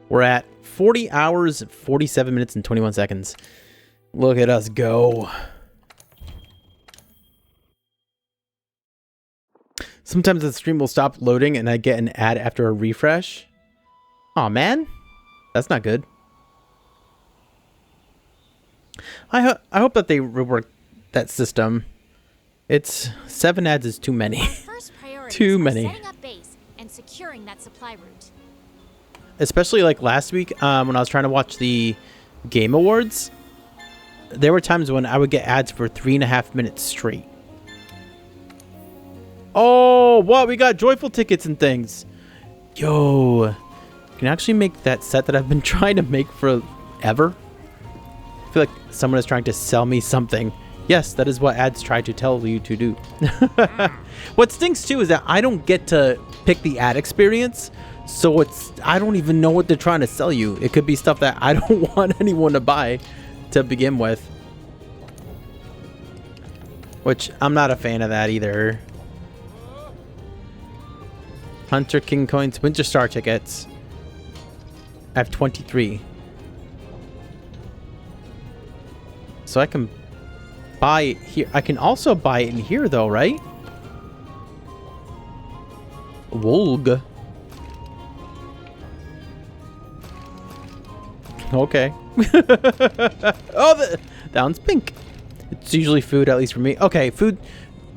We're at 40 hours, 47 minutes, and 21 seconds. Look at us go. Sometimes the stream will stop loading and I get an ad after a refresh. Aw, man. That's not good. I hope that they rework that system. It's 7 ads is too many. Too many. Setting up base and securing that supply route. Especially like last week when I was trying to watch the Game Awards. There were times when I would get ads for 3.5 minutes straight. Oh, what? We got joyful tickets and things. Yo. Can I actually make that set that I've been trying to make forever? I feel like someone is trying to sell me something. Yes, that is what ads try to tell you to do. What stinks too is that I don't get to pick the ad experience. So I don't even know what they're trying to sell you. It could be stuff that I don't want anyone to buy to begin with. Which I'm not a fan of that either. Hunter King coins, Winter Star tickets. I have 23. So I can buy it here. I can also buy it in here though, right? Wolg. Okay. Oh, that one's pink. It's usually food, at least for me. Okay, food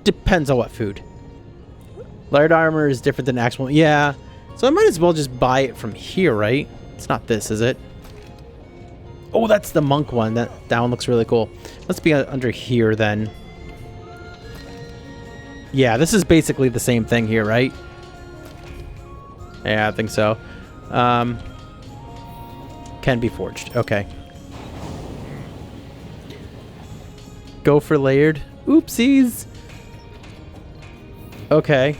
depends on what food. Layered armor is different than actual. Yeah. So I might as well just buy it from here, right? It's not this, is it? Oh, that's the monk one. That one looks really cool. Let's be under here then. Yeah, this is basically the same thing here, right? Yeah, I think so. Can be forged. Okay. Go for layered. Oopsies. Okay.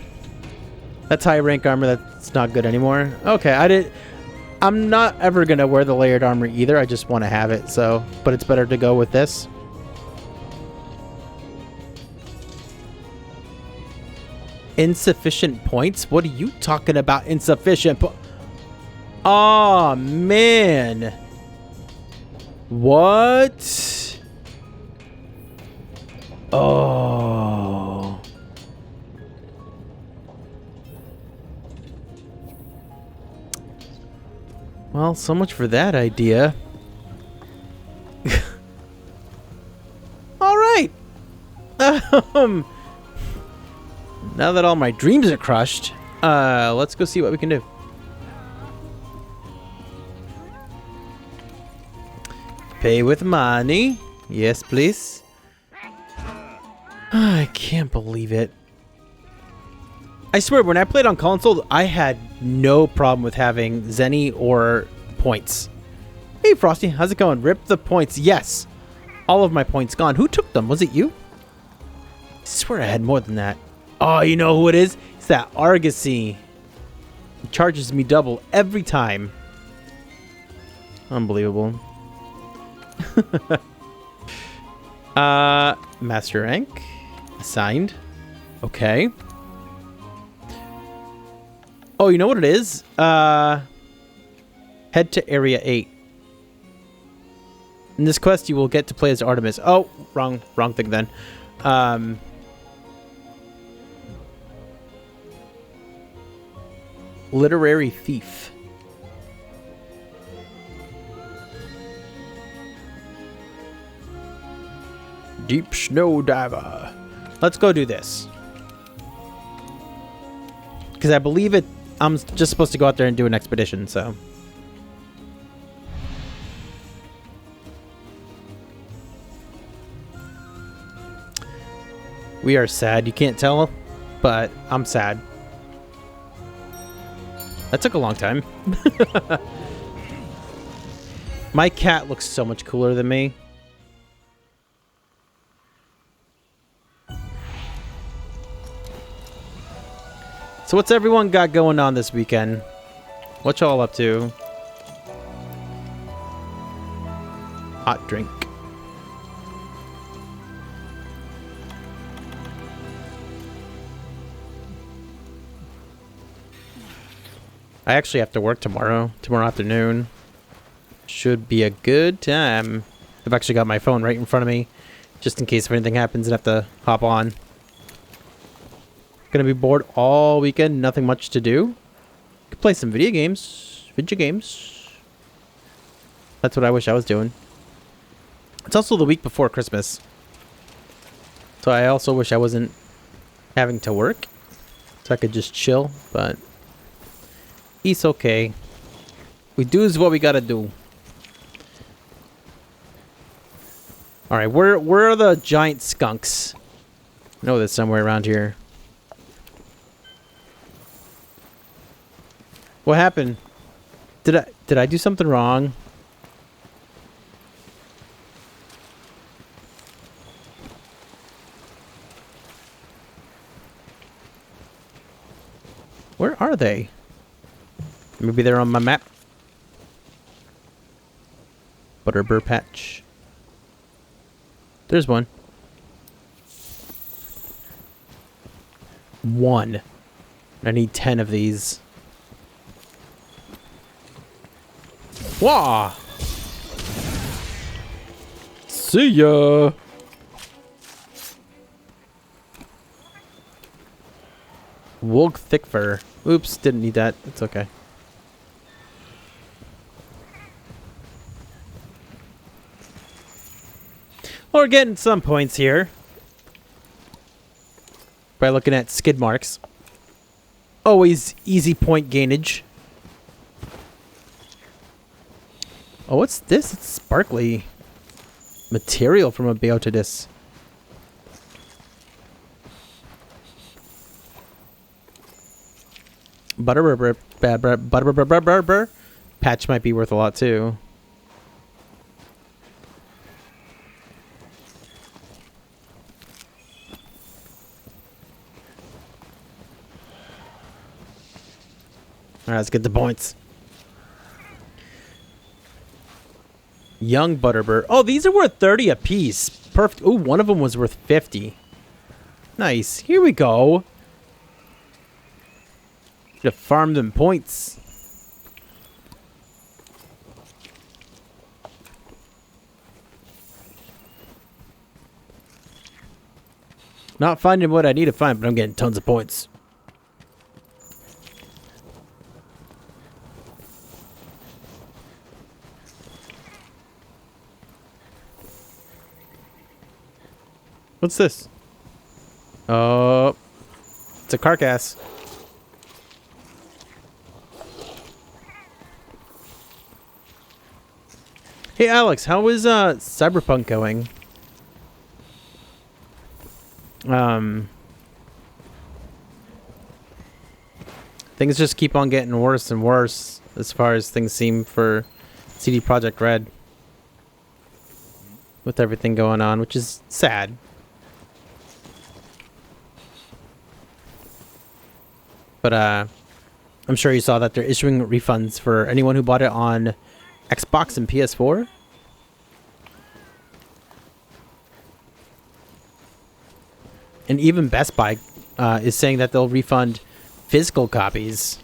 That's high rank armor. That's not good anymore. Okay, I'm not ever gonna wear the layered armor either. I just want to have it, so. But it's better to go with this. Insufficient points? What are you talking about? Insufficient points? Oh man. What? Oh. Well, so much for that idea. All right. Now that all my dreams are crushed, let's go see what we can do. Pay with money. Yes, please. I can't believe it. I swear, when I played on console, I had no problem with having Zenny or points. Hey, Frosty, how's it going? Rip the points. Yes. All of my points gone. Who took them? Was it you? I swear I had more than that. Oh, you know who it is? It's that Argosy. It charges me double every time. Unbelievable. Master rank. Assigned. Okay. Oh, you know what it is? Head to Area 8. In this quest, you will get to play as Artemis. Oh, wrong thing then. Literary thief. Deep snow diver. Let's go do this. Because I believe I'm just supposed to go out there and do an expedition, so. We are sad. You can't tell, but I'm sad. That took a long time. My cat looks so much cooler than me. So what's everyone got going on this weekend? What y'all up to? Hot drink. I actually have to work tomorrow. Tomorrow afternoon. Should be a good time. I've actually got my phone right in front of me, just in case if anything happens and I have to hop on. Gonna be bored all weekend, nothing much to do. Could play some video games. That's what I wish I was doing. It's also the week before Christmas. So I also wish I wasn't having to work. So I could just chill, but it's okay. We do is what we gotta do. Alright, where are the giant skunks? I know there's somewhere around here. What happened? Did I do something wrong? Where are they? Maybe they're on my map. Butterbur patch. There's one. One. I need 10 of these. Wah! See ya! Wolk thick fur. Oops, didn't need that. It's okay. Well, we're getting some points here by looking at skid marks. Always easy point gainage. Oh, what's this? It's sparkly material from a Beotidus. Butterbur patch might be worth a lot too. Alright, let's get the points. Young Butterbur. Oh, these are worth 30 a piece. Perfect. Ooh, one of them was worth 50. Nice. Here we go. To farm them points. Not finding what I need to find, but I'm getting tons of points. What's this? Oh, it's a carcass. Hey Alex, how is Cyberpunk going? Things just keep on getting worse and worse as far as things seem for CD Projekt Red with everything going on, which is sad. But I'm sure you saw that they're issuing refunds for anyone who bought it on Xbox and PS4. And even Best Buy is saying that they'll refund physical copies.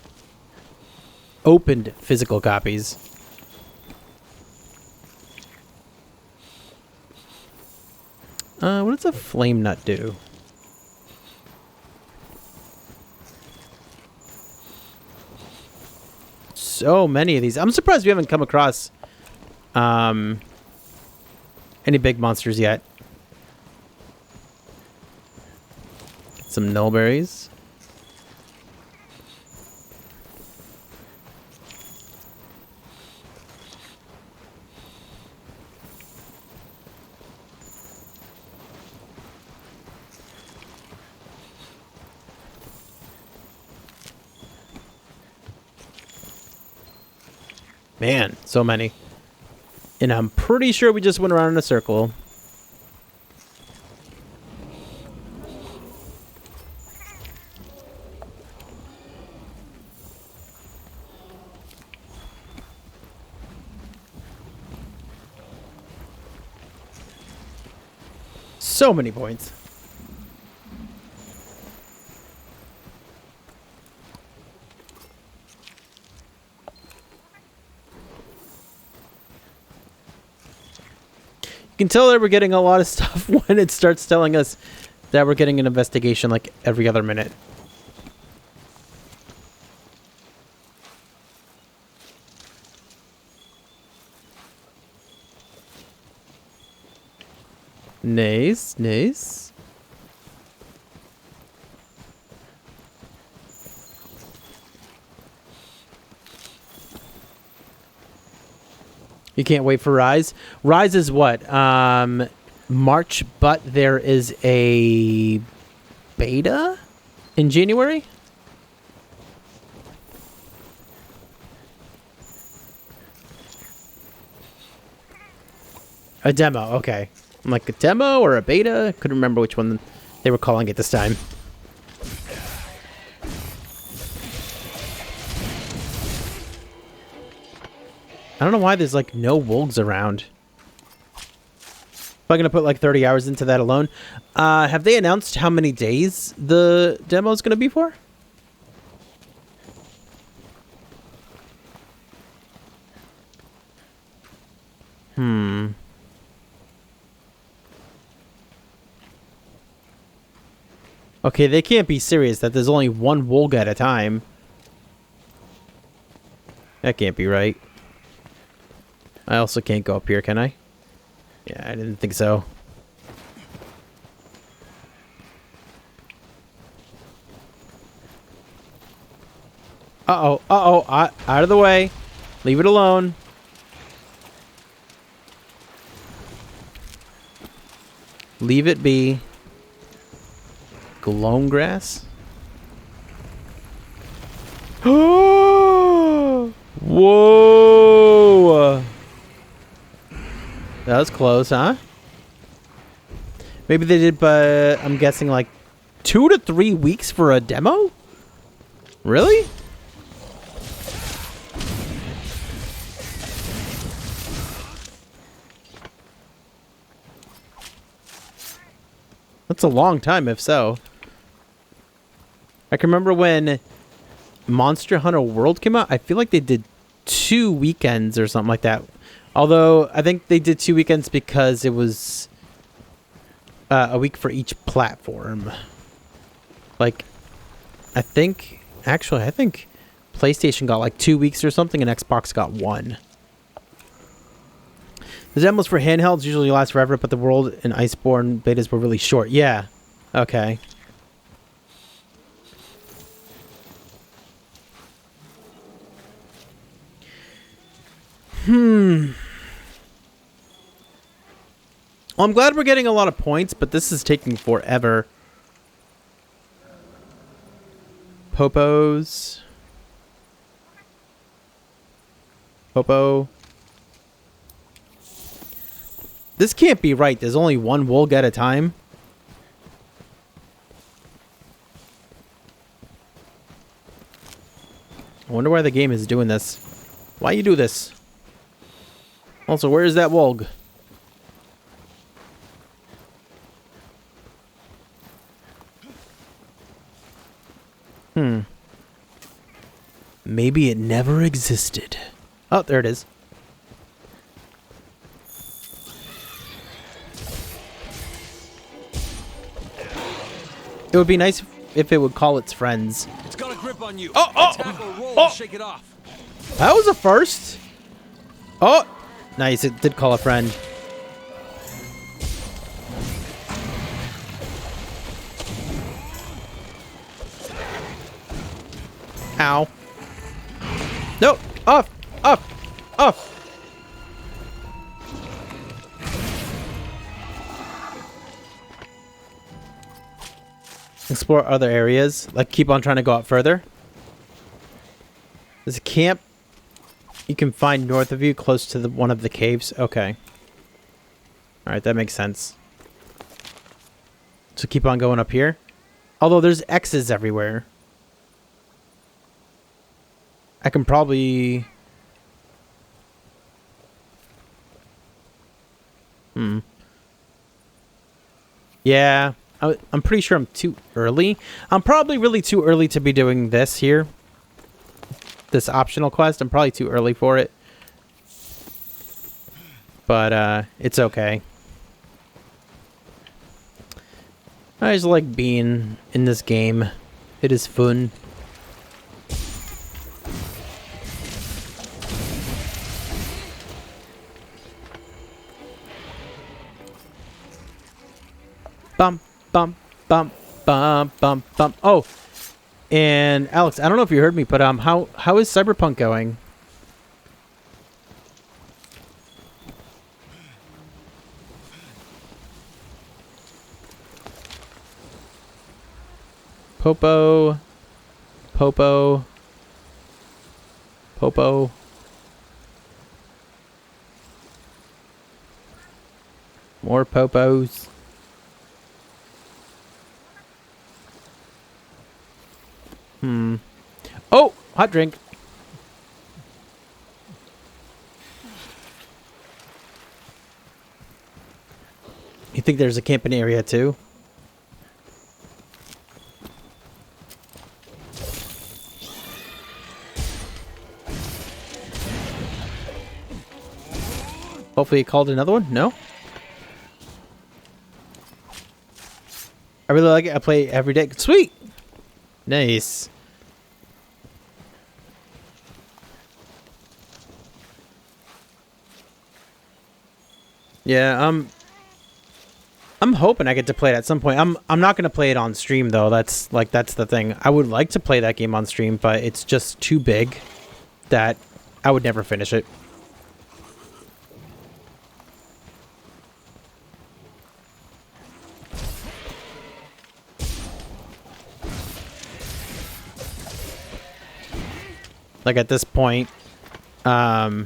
Opened physical copies. What does a flame nut do? So many of these. I'm surprised we haven't come across any big monsters yet. Get some nullberries. Man, so many. And I'm pretty sure we just went around in a circle. So many points. can tell that we're getting a lot of stuff when it starts telling us that we're getting an investigation like every other minute. Nice, nice. You can't wait for Rise. Rise is what? March, but there is a beta in January? A demo, okay. I'm like, a demo or a beta? Couldn't remember which one they were calling it this time. I don't know why there's like no wolves around. If I'm gonna put like 30 hours into that alone. Have they announced how many days the demo is gonna be for? Okay, they can't be serious that there's only one Wolga at a time. That can't be right. I also can't go up here, can I? Yeah, I didn't think so. Uh-oh, uh-oh, out of the way. Leave it alone. Leave it be. Gloam grass? Whoa! That was close, huh? Maybe they did, but I'm guessing like 2 to 3 weeks for a demo? Really? That's a long time, if so. I can remember when Monster Hunter World came out. I feel like they did 2 weekends or something like that. Although, I think they did 2 weekends because it was a week for each platform. Like, I think PlayStation got like 2 weeks or something and Xbox got 1. The demos for handhelds usually last forever, but the World and Iceborne betas were really short. Yeah. Okay. Well, I'm glad we're getting a lot of points, but this is taking forever. Popos. Popo. This can't be right. There's only one Wolg at a time. I wonder why the game is doing this. Why you do this? Also, where is that Wolg? Maybe it never existed. Oh, there it is. It would be nice if it would call its friends. It's got a grip on you. Oh! Shake it off. That was a first. Oh! Nice, it did call a friend. Ow. No! Off! Off! Off! Explore other areas. Like, keep on trying to go out further. There's a camp you can find north of you, close to one of the caves. Okay. Alright, that makes sense. So keep on going up here. Although there's X's everywhere. I can probably... Yeah. I'm pretty sure I'm too early. I'm probably really too early to be doing this here. This optional quest. I'm probably too early for it. But, it's okay. I just like being in this game. It is fun. Bum, bum, bum, bum, bum, bum. Oh, and Alex, I don't know if you heard me, but how is Cyberpunk going? Popo, Popo, Popo. More Popos. Oh, hot drink. You think there's a camping area too? Hopefully it called another one? No? I really like it. I play it every day. Sweet! Nice. Yeah, I'm hoping I get to play it at some point. I'm not gonna play it on stream though. That's the thing. I would like to play that game on stream, but it's just too big that I would never finish it. Like at this point, oh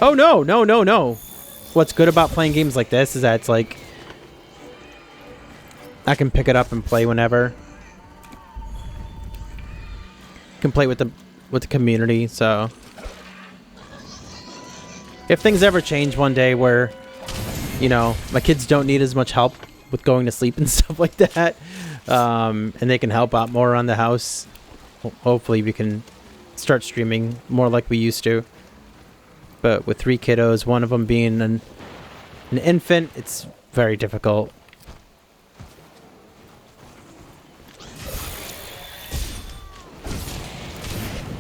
no, no, no, no. What's good about playing games like this is that it's like I can pick it up and play whenever. Can play with the community, so if things ever change one day where, you know, my kids don't need as much help with going to sleep and stuff like that, and they can help out more around the house, hopefully we can start streaming more like we used to. But with 3 kiddos, one of them being an infant, it's very difficult.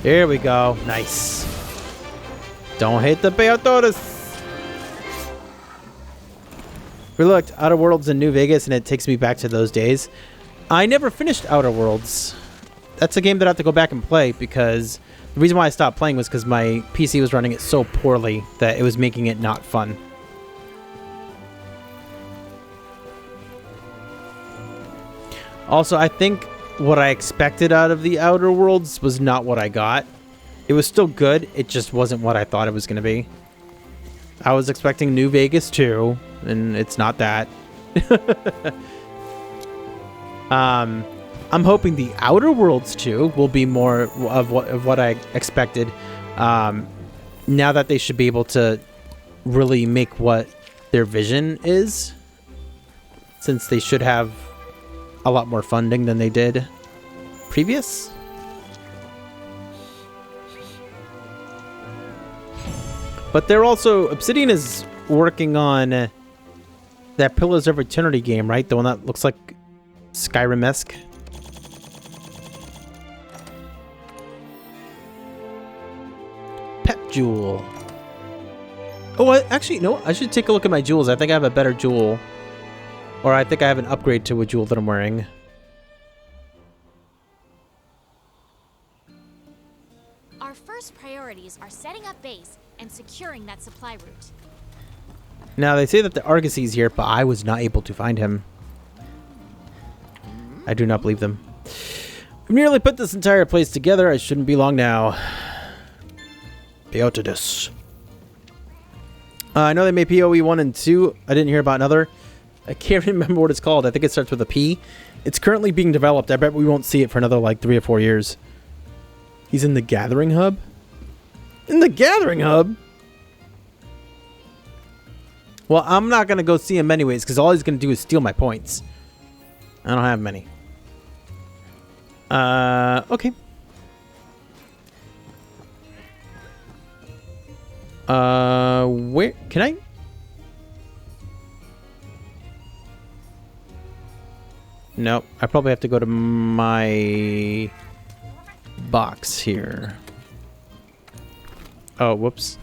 Here we go. Nice. Don't hit the peatones. We looked Outer Worlds in New Vegas, and it takes me back to those days. I never finished Outer Worlds. That's a game that I have to go back and play because the reason why I stopped playing was because my PC was running it so poorly that it was making it not fun. Also, I think what I expected out of the Outer Worlds was not what I got. It was still good, it just wasn't what I thought it was going to be. I was expecting New Vegas 2, and it's not that. I'm hoping the Outer Worlds 2 will be more of what I expected. Now that they should be able to really make what their vision is, since they should have a lot more funding than they did previous. But they're also, Obsidian is working on that Pillars of Eternity game, right? The one that looks like Skyrim-esque. Pep Jewel. Oh, actually, no, I should take a look at my jewels. I think I have a better jewel. Or I think I have an upgrade to a jewel that I'm wearing. Our first priorities are setting up base and securing that supply route. Now, they say that the Argosy's here, but I was not able to find him. I do not believe them. I've nearly put this entire place together. I shouldn't be long now. Peotidus. I know they made PoE 1 and 2. I didn't hear about another. I can't remember what it's called. I think it starts with a P. It's currently being developed. I bet we won't see it for another, like, 3 or 4 years. He's in the Gathering Hub? In the Gathering Hub? Well, I'm not going to go see him anyways, because all he's going to do is steal my points. I don't have many. Okay. Where... Can I... Nope. I probably have to go to my box here. Oh, whoops.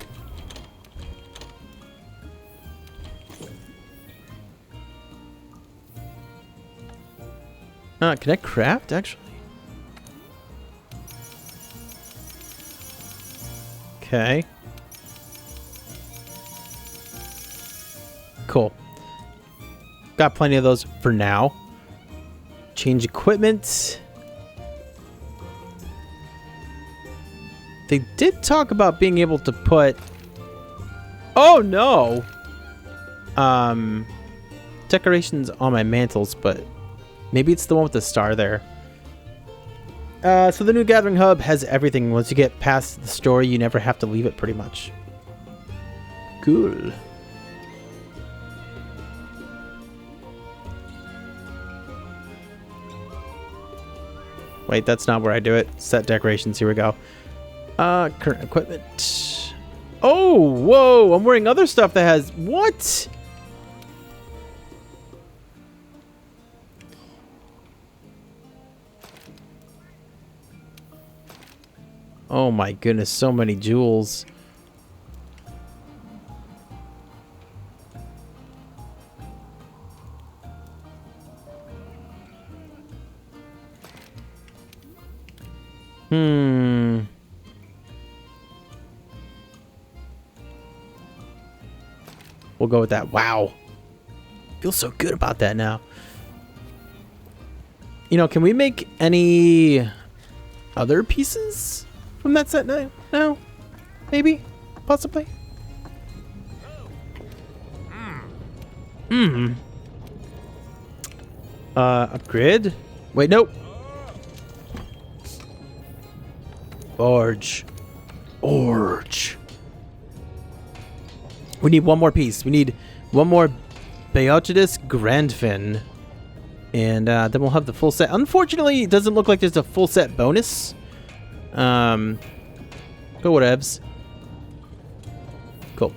Can I craft, actually? Okay. Cool. Got plenty of those for now. Change equipment. They did talk about being able to put... Oh, no! Decorations on my mantles, but maybe it's the one with the star there. So the new Gathering Hub has everything. Once you get past the story, you never have to leave it, pretty much. Cool. Wait, that's not where I do it. Set decorations. Here we go. Current equipment. Oh, whoa! I'm wearing other stuff that has... What? Oh my goodness, so many jewels. We'll go with that. Wow. Feel so good about that now. You know, can we make any other pieces from that set now? No? Maybe? Possibly? Upgrade? Wait, nope. Forge. Forge. We need one more piece. We need one more Beochidus Grandfin. And then we'll have the full set. Unfortunately, it doesn't look like there's a full set bonus. But whatevs. Cool.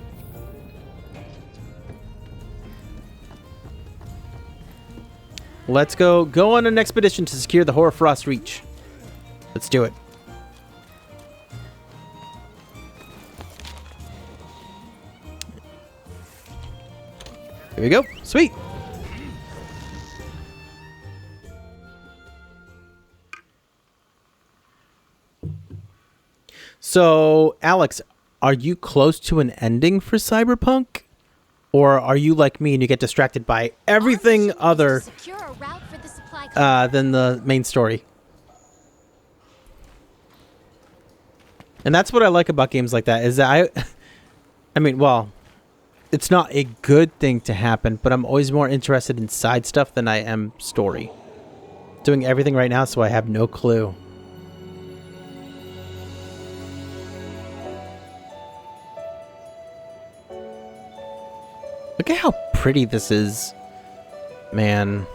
Let's go on an expedition to secure the Hoarfrost Reach. Let's do it. Here we go. Sweet. So, Alex, are you close to an ending for Cyberpunk? Or are you like me and you get distracted by everything other than the main story? And that's what I like about games like that, is that I mean, well, it's not a good thing to happen, but I'm always more interested in side stuff than I am story. Doing everything right now, so I have no clue. Look at how pretty this is, man.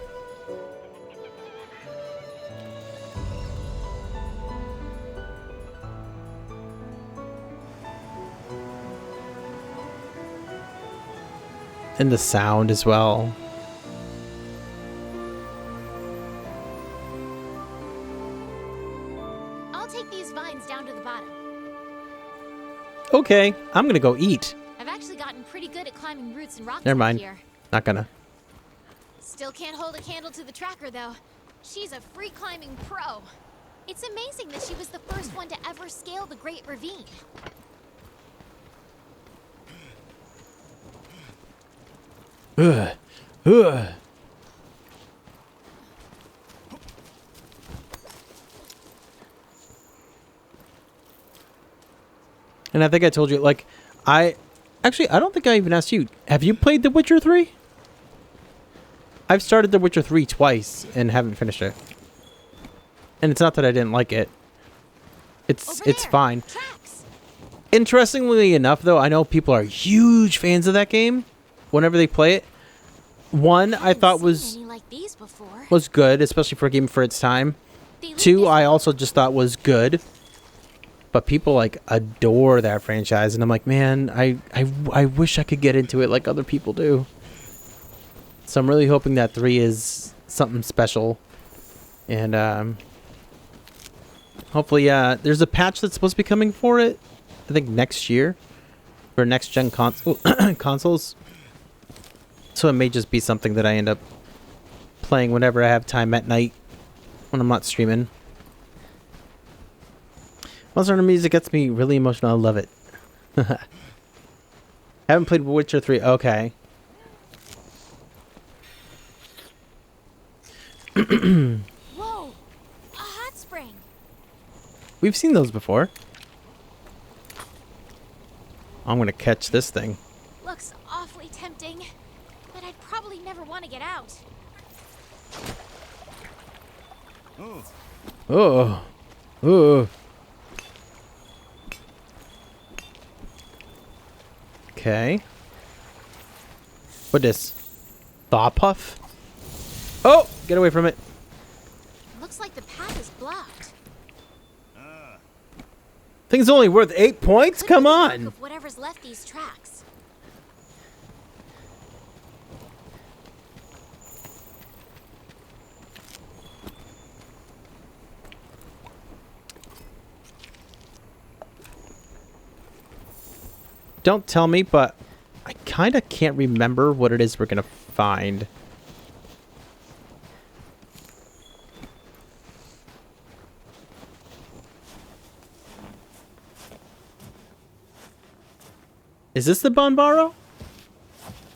And the sound as well. I'll take these vines down to the bottom. Okay, I'm gonna go eat. I've actually gotten pretty good at climbing roots and rocks. Never mind. Here. Not gonna. Still can't hold a candle to the tracker, though. She's a free climbing pro. It's amazing that she was the first one to ever scale the Great Ravine. Ugh. Ugh. And I think I told you, like, I don't think I even asked you. Have you played The Witcher 3? I've started The Witcher 3 twice and haven't finished it. And it's not that I didn't like it. It's fine. Tracks. Interestingly enough, though, I know people are huge fans of that game whenever they play it. One, I thought was good, especially for a game for its time. Two, I also just thought was good. But people, like, adore that franchise. And I'm like, man, I wish I could get into it like other people do. So I'm really hoping that 3 is something special. And hopefully, there's a patch that's supposed to be coming for it. I think next year for next gen consoles. So it may just be something that I end up playing whenever I have time at night when I'm not streaming. Monster Hunter music gets me really emotional. I love it. Haven't played Witcher 3. Okay. Whoa! A hot spring. We've seen those before. I'm gonna catch this thing. Looks awfully tempting, but I'd probably never want to get out. Oh. Oh. Okay. What is this? Thaw puff? Oh! Get away from it. Looks like the path is blocked. Thing's only worth 8 points? Could Come be the mark on! of whatever's left these tracks. Don't tell me, but I kind of can't remember what it is we're gonna find. Is this the Bonbaro?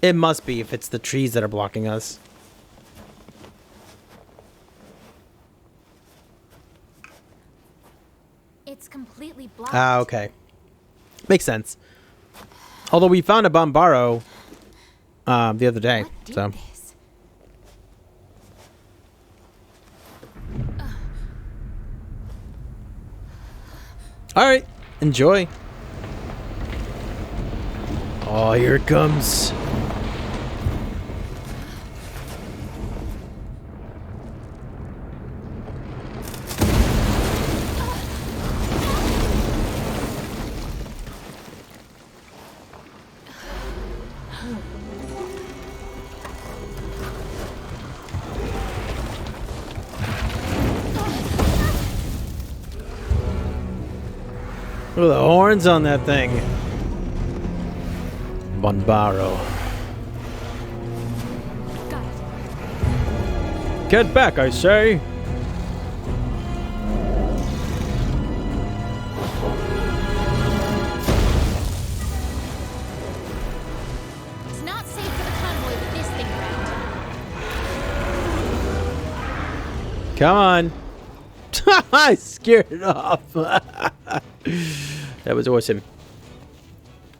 It must be if it's the trees that are blocking us. It's completely blocked. Ah, okay. Makes sense. Although we found a Bonbaro the other day, What did so. this? All right, enjoy. Oh, here it comes. Look at the horns on that thing. Bonbaro. Got it. Get back, I say. It's not safe for the convoy with this thing around. Come on. I scared it off. That was awesome.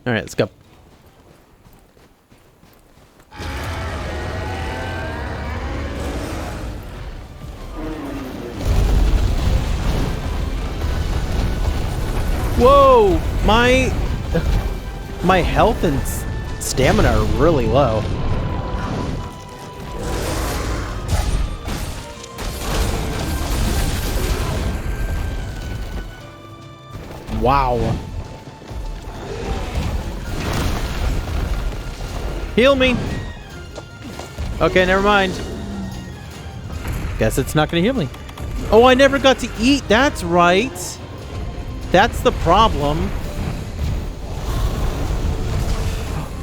All right, let's go. Whoa, my health and stamina are really low. Wow. Heal me. Okay, never mind. Guess it's not gonna heal me. Oh, I never got to eat. That's right. That's the problem.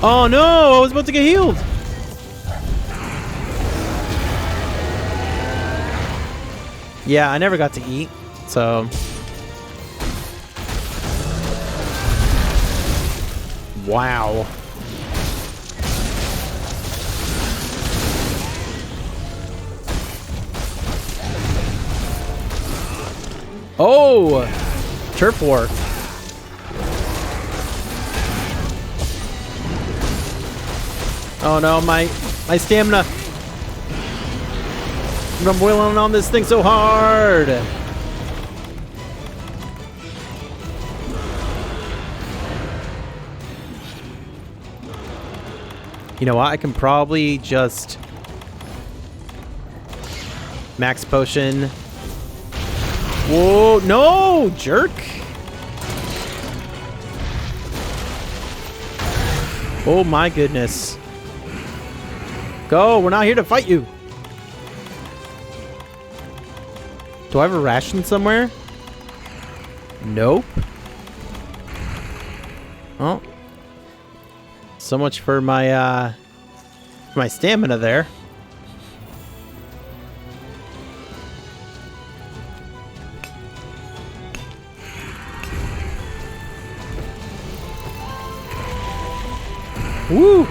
Oh no, I was about to get healed. Yeah, I never got to eat, so. Wow. Oh! Turf war. Oh no, my stamina. I'm boiling on this thing so hard. You know what? I can probably just max potion. Whoa, no, jerk. Oh my goodness. Go, we're not here to fight you. Do I have a ration somewhere? Nope. Oh. So much for my stamina there. Woo!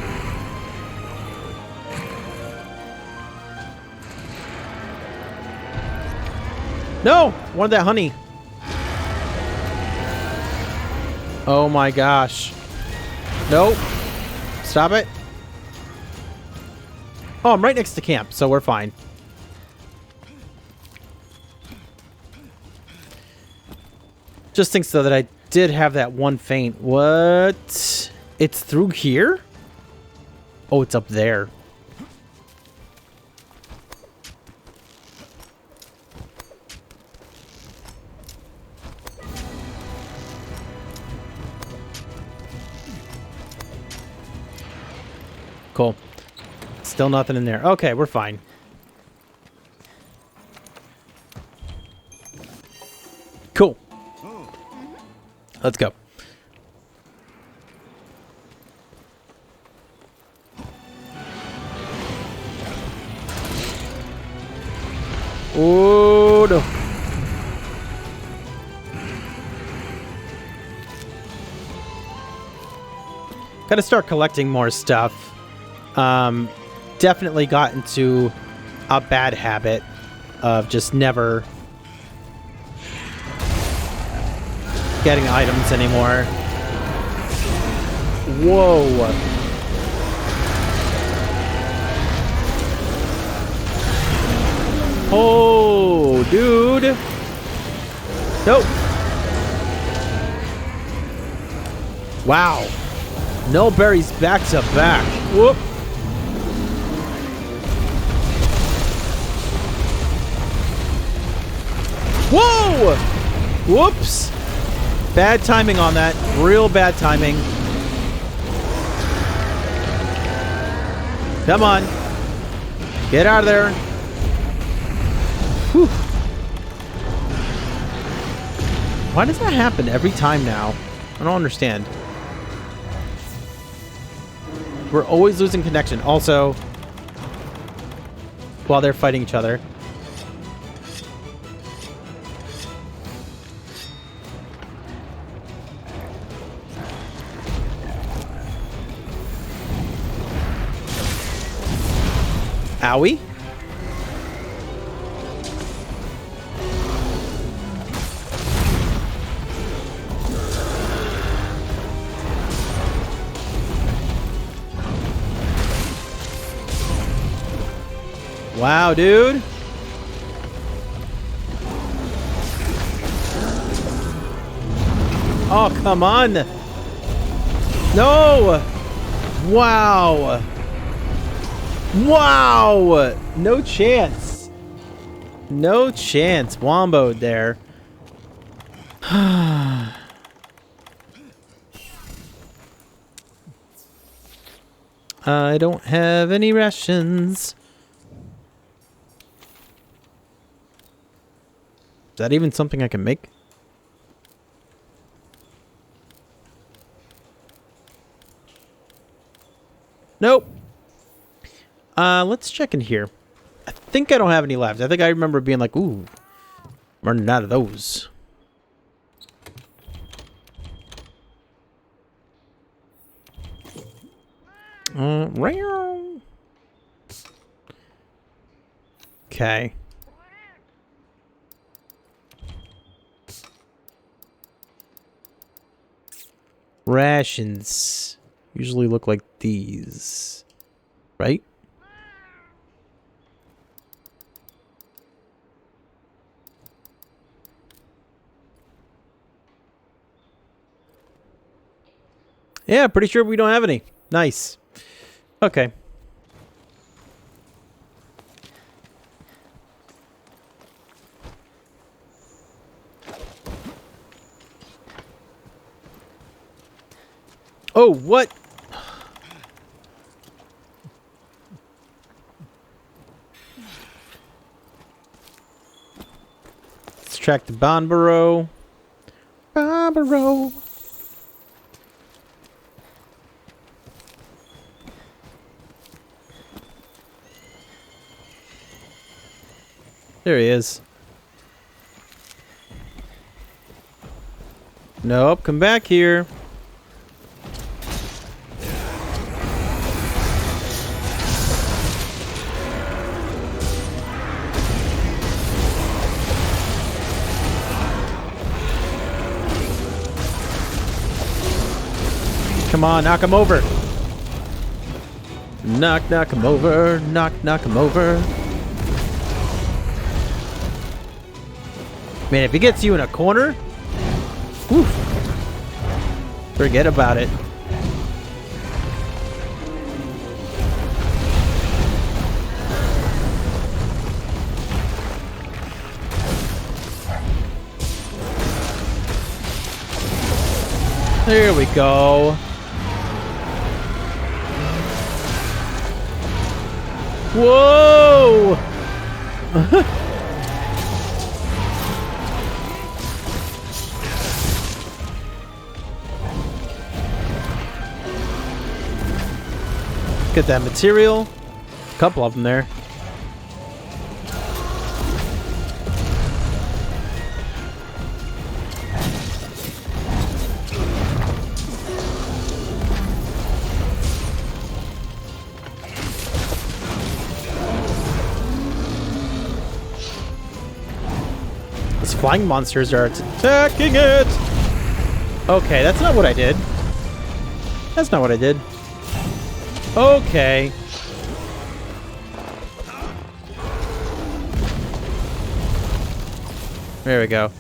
No! Wanted that honey. Oh my gosh. Nope. Stop it. Oh, I'm right next to camp, so we're fine. Just thinks though that I did have that one feint. What? It's through here? Oh, it's up there. Cool. Still nothing in there. Okay, we're fine. Cool. Let's go. Oh no. Gotta start collecting more stuff. Definitely got into a bad habit of just never getting items anymore. Whoa. Oh, dude. Nope. Wow. No berries back to back. Whoop. Whoa! Whoops. Bad timing on that. Real bad timing. Come on. Get out of there. Whew. Why does that happen every time now? I don't understand. We're always losing connection. Also, while they're fighting each other. Owie. Wow, dude. Oh, come on. No. Wow. Wow. No chance. No chance. Womboed there. I don't have any rations. Is that even something I can make? Nope. Let's check in here. I think I don't have any left. I think I remember being like, ooh, I'm running out of those. Okay. Rations usually look like these, right? Yeah, pretty sure we don't have any. Nice. Okay. Oh, what? track to Bonborough. Bonborough. There he is. Nope, come back here. Come on, knock him over. Knock him over. Knock him over. Man, if he gets you in a corner, whew, forget about it. There we go. Whoa! Get that material. A couple of them there. These flying monsters are attacking it. Okay, that's not what I did. That's not what I did. Okay. There we go.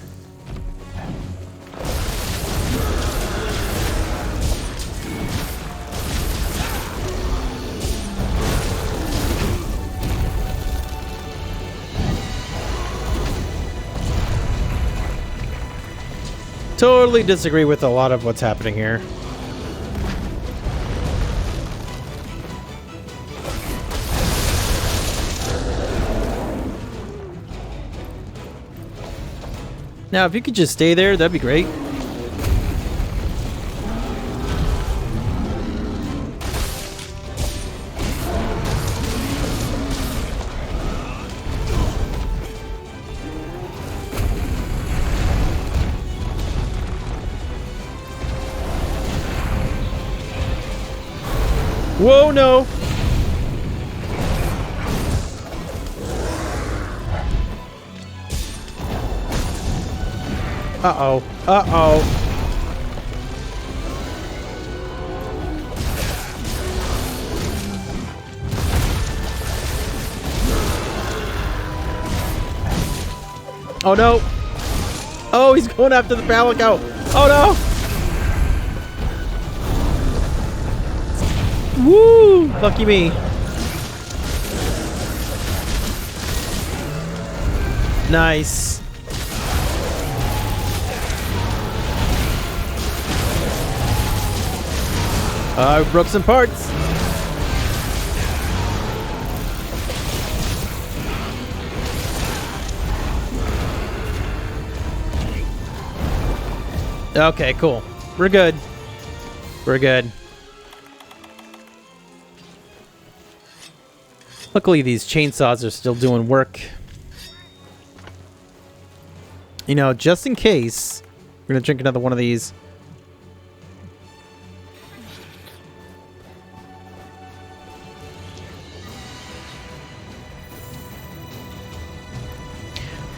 Totally disagree with a lot of what's happening here. Now, if you could just stay there, that'd be great. Whoa, no! Uh-oh. Uh-oh. Oh, no. Oh, he's going after the Palico. Oh, no. Woo! Lucky me. Nice. I broke some parts. Okay, cool. We're good. We're good. Luckily, these chainsaws are still doing work. You know, just in case, we're gonna drink another one of these.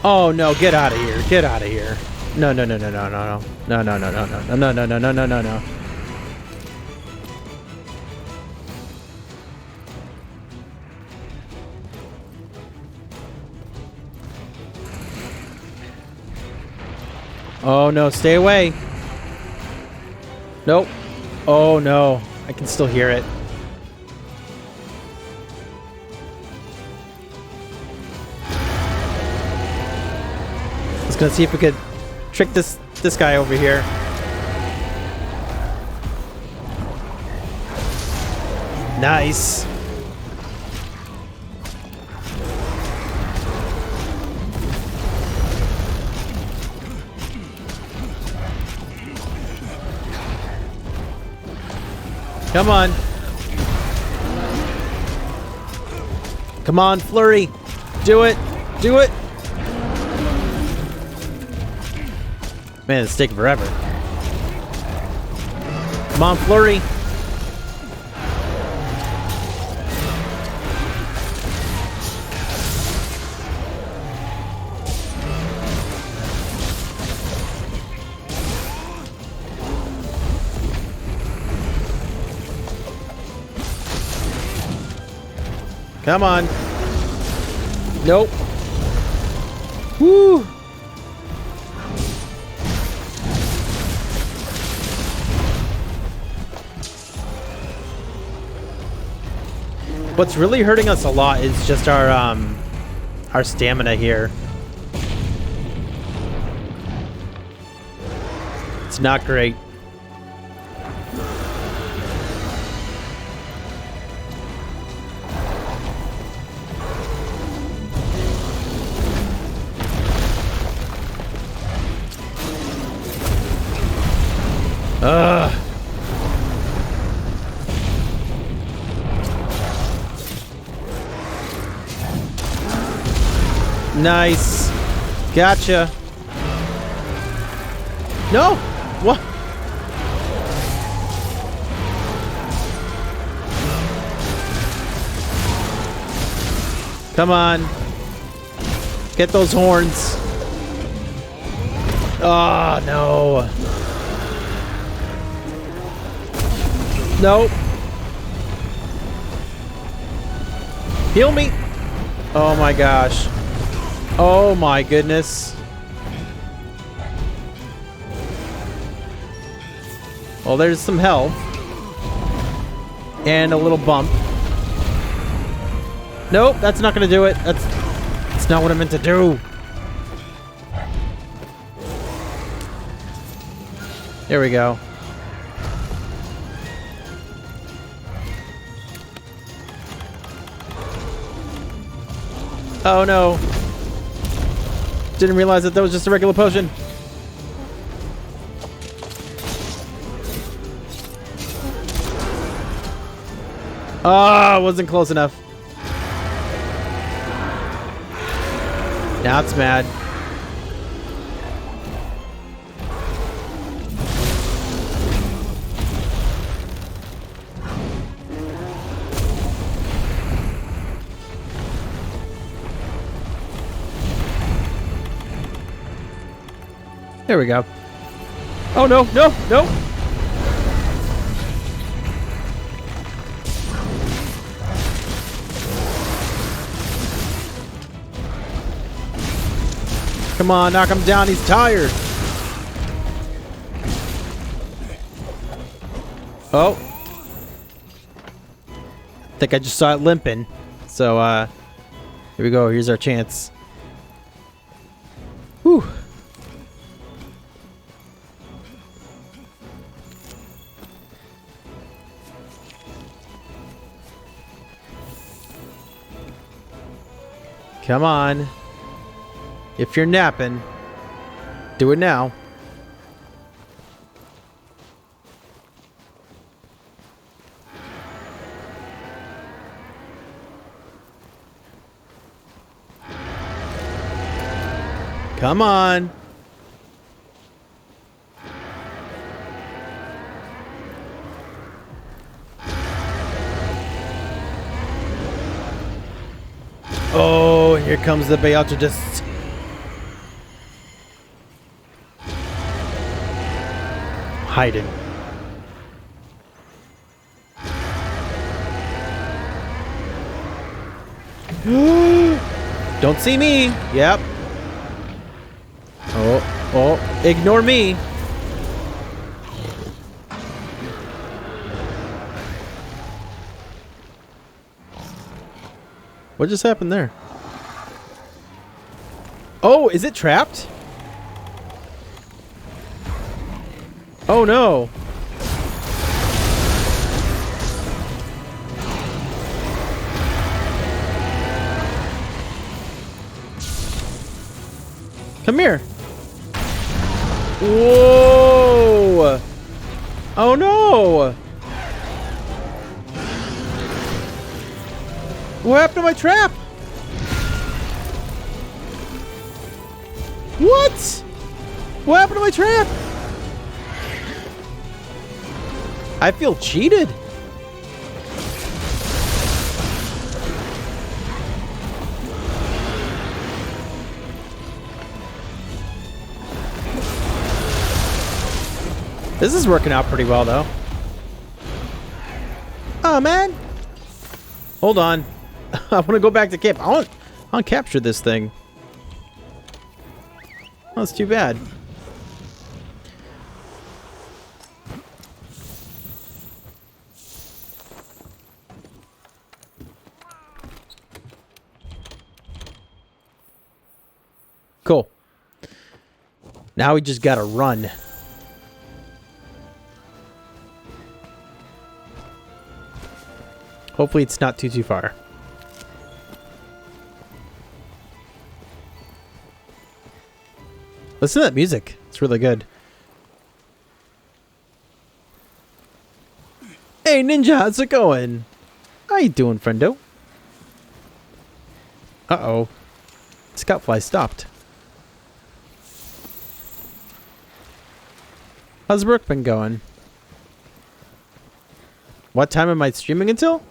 Oh no, get out of here. Get out of here. No, no, no, no, no, no, no. No, no, no, no, no, no, no, no, no, no, no, no. Oh no, stay away. Nope. Oh no, I can still hear it. Let's go see if we could trick this guy over here. Nice. Come on. Come on, Flurry. Do it. Do it. Man, it's taking forever. Come on, Flurry. Come on. Nope. Woo. What's really hurting us a lot is just our stamina here. It's not great. Ugh. Nice. Gotcha. No. What? Come on. Get those horns. Oh, no. Nope. Heal me. Oh my gosh. Oh my goodness. Well, there's some health. And a little bump. Nope, that's not gonna do it. That's not what I meant to do. There we go. Oh no. Didn't realize that was just a regular potion. Ah, wasn't close enough. Now it's mad. There we go. Oh no, no, no! Come on, knock him down, he's tired! Oh. I think I just saw it limping. So, here we go, here's our chance. Whew. Come on. If you're napping, do it now. Come on. Oh, here comes the Beatrice. Hiding. Don't see me. Yep. Oh, ignore me. What just happened there? Oh, is it trapped? Oh no. Come here. Whoa. Oh no. What happened to my trap? What? What happened to my trap? I feel cheated. This is working out pretty well, though. Oh, man. Hold on. I want to go back to camp. I want to capture this thing. Oh, that's too bad. Cool. Now we just gotta run. Hopefully it's not too far. Listen to that music. It's really good. Hey Ninja, how's it going? How you doing, friendo? Uh-oh. Scoutfly stopped. How's work been going? What time am I streaming until?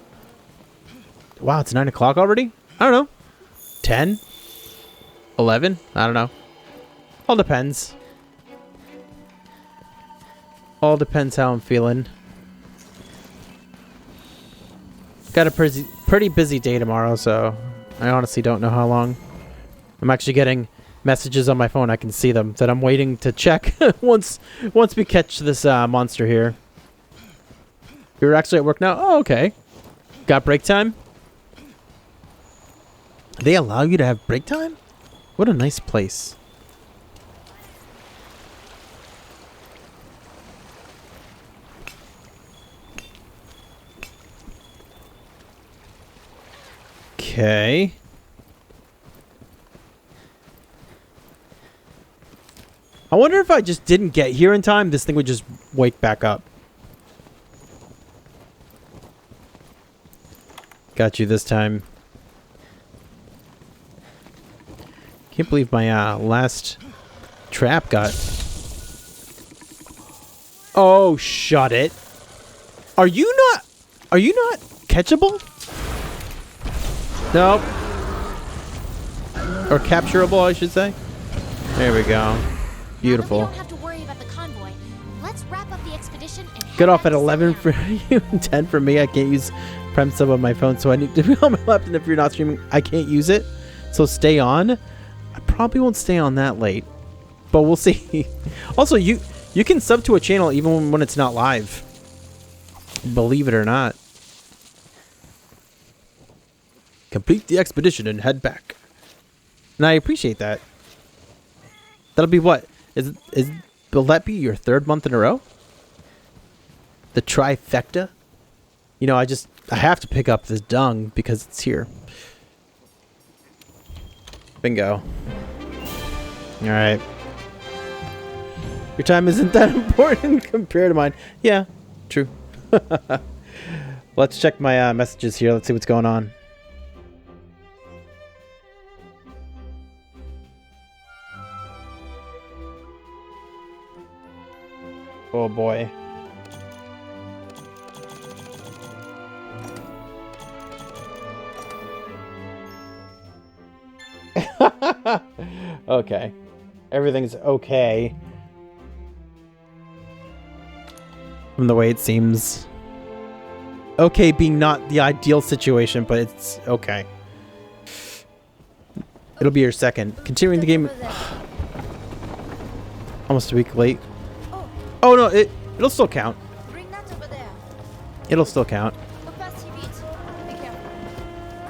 Wow, it's 9 o'clock already? I don't know. 10? 11? I don't know. All depends. All depends how I'm feeling. Got a pretty busy day tomorrow, so I honestly don't know how long. I'm actually getting messages on my phone. I can see them that I'm waiting to check once we catch this monster here. You're actually at work now? Oh, okay. Got break time? They allow you to have break time? What a nice place. Okay. I wonder if I just didn't get here in time, this thing would just wake back up. Got you this time. Can't believe my last trap got... Oh, shut it. Are you not catchable? Nope. Or capturable, I should say. There we go. Beautiful. Now that we don't have to worry about the convoy. Let's wrap up the expedition and head Get off back at to 11 Savannah. for you and 10 for me. I can't use Prem sub on my phone, so I need to be on my laptop. And if you're not streaming, I can't use it. So stay on. I probably won't stay on that late, but we'll see. Also, you can sub to a channel even when it's not live. Believe it or not. Complete the expedition and head back. And I appreciate that. That'll be what? Will that be your 3rd month in a row? The trifecta? You know, I have to pick up this dung because it's here. Bingo. Alright. Your time isn't that important compared to mine. Yeah, true. Let's check my messages here. Let's see what's going on. Oh boy. Okay. Everything's okay. From the way it seems. Okay being not the ideal situation, but it's okay. It'll be your second. Continuing the game. Almost a week late. Oh no, it'll still count. Bring that over there. It'll still count. Look past your feet. Be careful.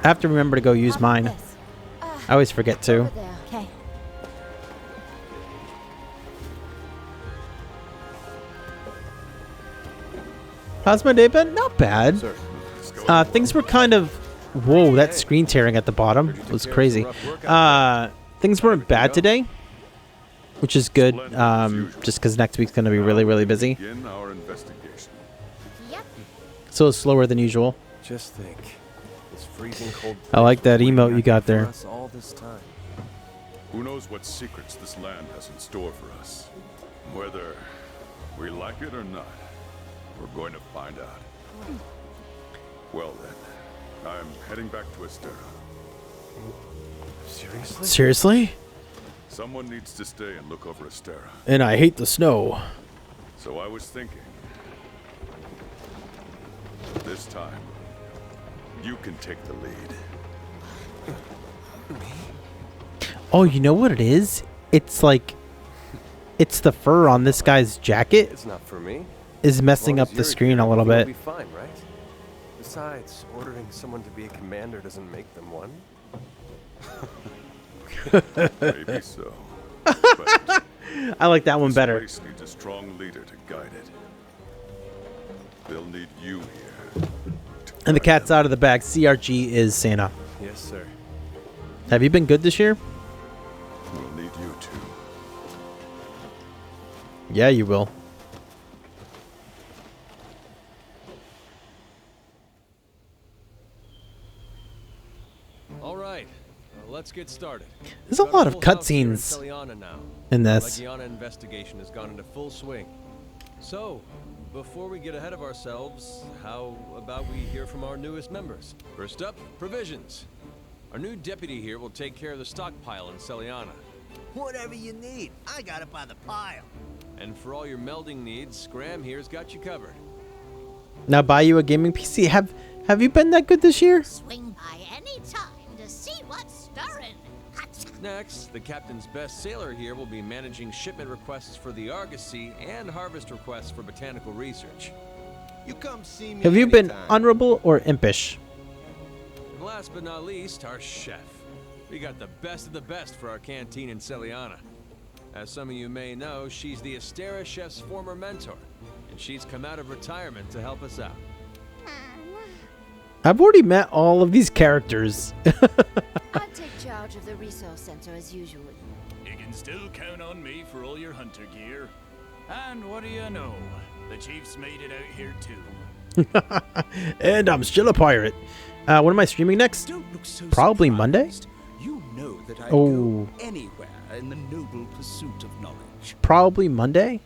I have to remember to go use mine. This. I always forget to. Over there. Okay. How's my day been? Not bad. Things were kind of... Whoa, that screen tearing at the bottom was crazy. Things weren't bad today, which is good, just because next week's going to be really, really busy. Yep. So it's slower than usual. Just think, this freezing cold. I like that waiting emote you out got for there. us all this time. Who knows what secrets this land has in store for us? Whether we like it or not, we're going to find out. Well then, I'm heading back to Astera. Seriously? Seriously? Someone needs to stay and look over Astera. And I hate the snow. So I was thinking, this time, you can take the lead. Oh, you know what it is? It's like, it's the fur on this guy's jacket It's not for me. is messing As up long as the you're screen here, a little everything bit. will be fine, right? Besides, ordering someone to be a commander doesn't make them one. Maybe so. But I like that one this better. place needs a strong leader to guide it. They'll need you here. And the cat's out of the bag. CRG is Santa. Yes, sir. Have you been good this year? We'll need you too. Yeah, you will. All right, let's get started. There's a Got lot of full house here in cutscenes Celiana now. in this. The Legiana investigation has gone into full swing. So, before we get ahead of ourselves, how about we hear from our newest members? First up, provisions. Our new deputy here will take care of the stockpile in Celiana. Whatever you need, I got it by the pile. And for all your melding needs, Graham here's got you covered. Now buy you a gaming PC. Have you been that good this year? Swing by any time to see what's stirring. Next, the captain's best sailor here will be managing shipment requests for the Argosy and harvest requests for botanical research. You come see me. Have you been anytime. honorable or impish? And last but not least, our chef. We got the best of the best for our canteen in Celiana. As some of you may know, she's the Astera chef's former mentor, and she's come out of retirement to help us out. I've already met all of these characters. I'll take charge of the resource center as usual. You can still count on me for all your hunter gear. And what do you know? The chief's made it out here too. And I'm still a pirate. When am I streaming next? Don't look so Probably surprised. Monday? You know that I Oh. go anywhere in the noble pursuit of knowledge. Probably Monday.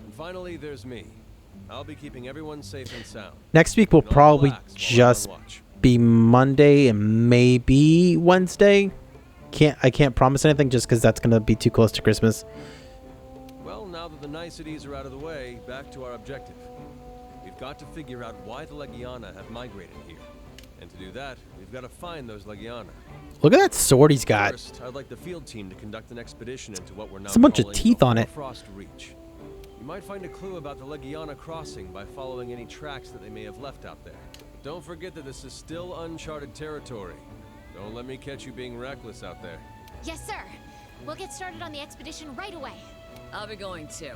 And finally, there's me. I'll be keeping everyone safe and sound. Next week will And I'll probably relax while I'm just on watch. be Monday and maybe Wednesday. I can't promise anything just because that's gonna be too close to Christmas. Well, now that the niceties are out of the way, back to our objective. We've got to figure out why the Legiana have migrated here. And to do that, we've got to find those Legiana. Look at that sword he's got. First, I'd like the field team to conduct an expedition into what we're now There's a bunch of calling teeth the on it. Frost Reach. You might find a clue about the Legiana crossing by following any tracks that they may have left out there. But don't forget that this is still uncharted territory. Don't let me catch you being reckless out there. Yes, sir. We'll get started on the expedition right away. I'll be going too.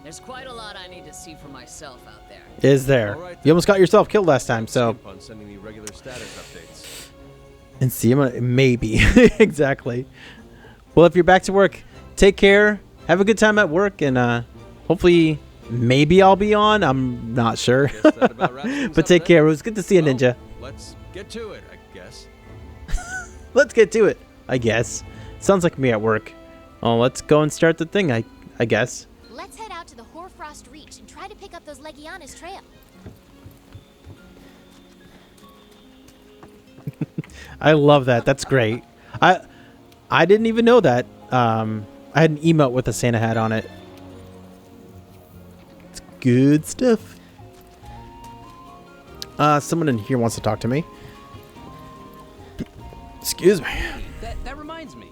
There's quite a lot I need to see for myself out there. Is there? All right, You almost got yourself killed last time, so. Skip on sending me regular status updates. And see him maybe. Exactly. Well, if you're back to work, take care. Have a good time at work, and hopefully, maybe I'll be on. I'm not sure. Guess that about wraps things But up take then. care. It was good to see you, Well, Ninja. Let's get to it, I guess. Let's get to it, I guess. Sounds like me at work. Oh, let's go and start the thing, I guess. Let's head out to the Hoarfrost Reach and try to pick up those Legiana's trail. I love that. That's great. I didn't even know that. I had an emote with a Santa hat on it. It's good stuff. Someone in here wants to talk to me. Excuse me. That reminds me.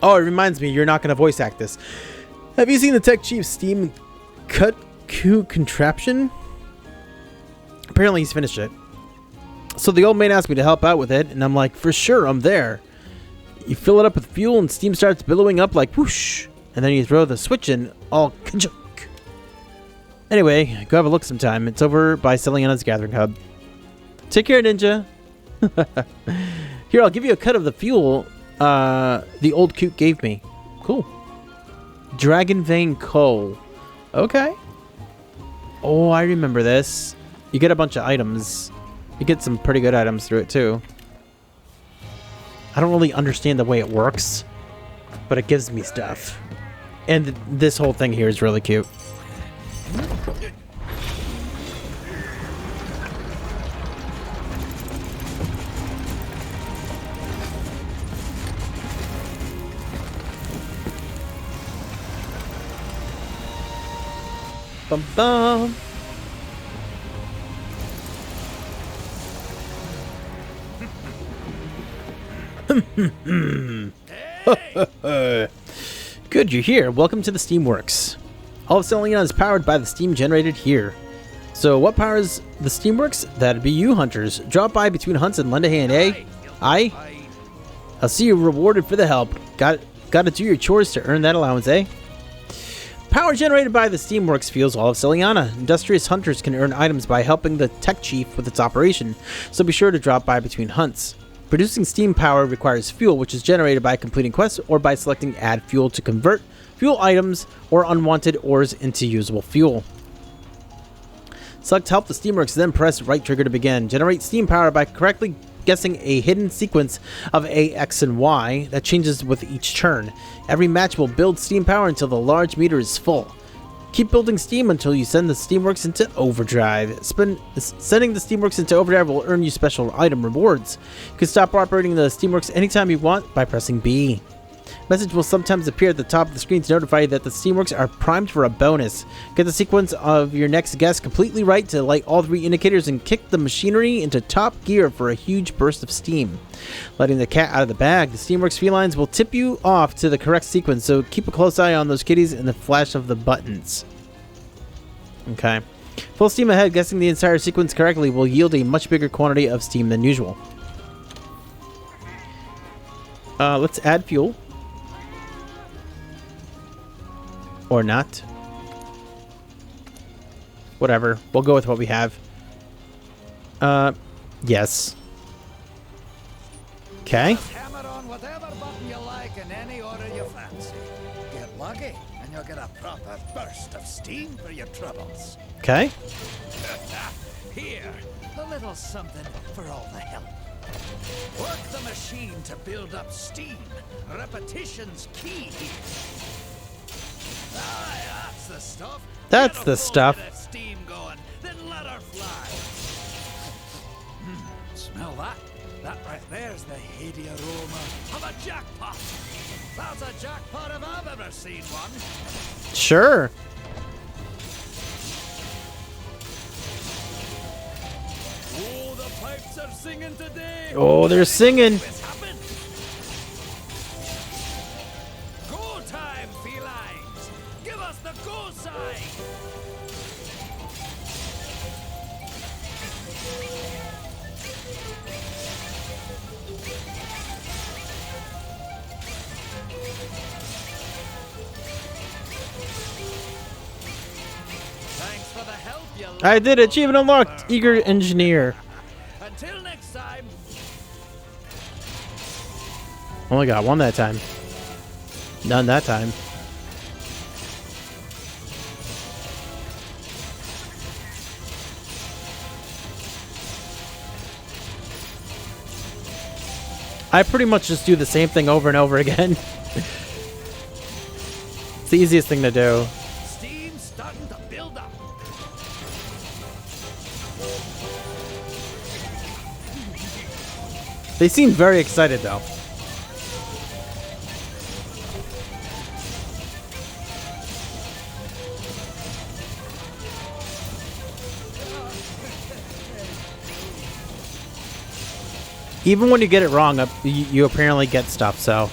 Oh, it reminds me, you're not going to voice act this. Have you seen the Tech Chief's Steam Cut Coup contraption? Apparently he's finished it. So the old man asked me to help out with it, and I'm like, for sure, I'm there. You fill it up with fuel, and steam starts billowing up like whoosh. And then you throw the switch in, all ka-chunk. Anyway, go have a look sometime. It's over by Celiana's Gathering Hub. Take care, Ninja. Here, I'll give you a cut of the fuel the old coot gave me. Cool. Dragon Vein Coal. Okay. Oh, I remember this. You get a bunch of items. You get some pretty good items through it too. I don't really understand the way it works, but it gives me stuff. And this whole thing here is really cute. Bum bum. Good, you're here. Welcome to the Steamworks. All of Selena is powered by the steam generated here. So what powers the Steamworks? That'd be you, hunters. Drop by between hunts and lend a hand, eh? Aye? I'll see you rewarded for the help. Gotta do your chores to earn that allowance, eh? Power generated by the Steamworks fuels all of Celiana. Industrious hunters can earn items by helping the tech chief with its operation, so be sure to drop by between hunts. Producing steam power requires fuel, which is generated by completing quests or by selecting add fuel to convert fuel items or unwanted ores into usable fuel. Select help the Steamworks, then press right trigger to begin. Generate steam power by correctly guessing a hidden sequence of A, X, and Y that changes with each turn. Every match will build steam power until the large meter is full. Keep building steam until you send the Steamworks into overdrive. Sending the Steamworks into overdrive will earn you special item rewards. You can stop operating the Steamworks anytime you want by pressing B. Message will sometimes appear at the top of the screen to notify you that the Steamworks are primed for a bonus. Get the sequence of your next guess completely right to light all 3 indicators and kick the machinery into top gear for a huge burst of steam. Letting the cat out of the bag, the Steamworks felines will tip you off to the correct sequence, so keep a close eye on those kitties and the flash of the buttons. Okay. Full steam ahead, guessing the entire sequence correctly will yield a much bigger quantity of steam than usual. Let's add fuel. Or not. Whatever. We'll go with what we have. Yes. Okay. Hammer on whatever button you like in any order you fancy. Get lucky, and you'll get a proper burst of steam for your troubles. Okay. Here, a little something for all the help. Work the machine to build up steam. Repetition's key here. Aye, that's the stuff. That's the stuff. Get steam going, then let her fly. Smell that? That right there's the heady aroma of a jackpot. That's a jackpot if I've ever seen one. Sure. Oh, the pipes are singing today. Oh, they're singing. It's happened. Go time, felines. Give us the go sign. Thanks for the help, you I did it. Achievement unlocked. Eager engineer. Until next time. Only got one that time. None that time. I pretty much just do the same thing over and over again. It's the easiest thing to do. Steam's starting to build up. They seem very excited though. Even when you get it wrong, you apparently get stuff, so.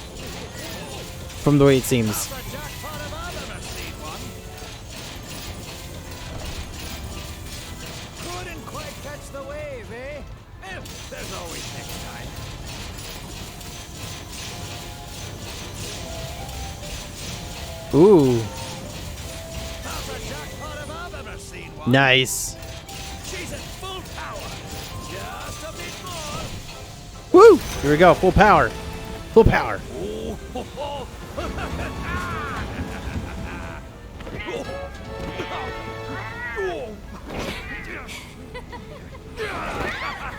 From the way it seems. That's a jackpot if I've ever seen one. Couldn't quite catch the wave, eh? There's always next time. Ooh, That's a jackpot if I've ever seen one. nice. She's at full power. Just a bit more. Woo! Here we go, full power. Full power.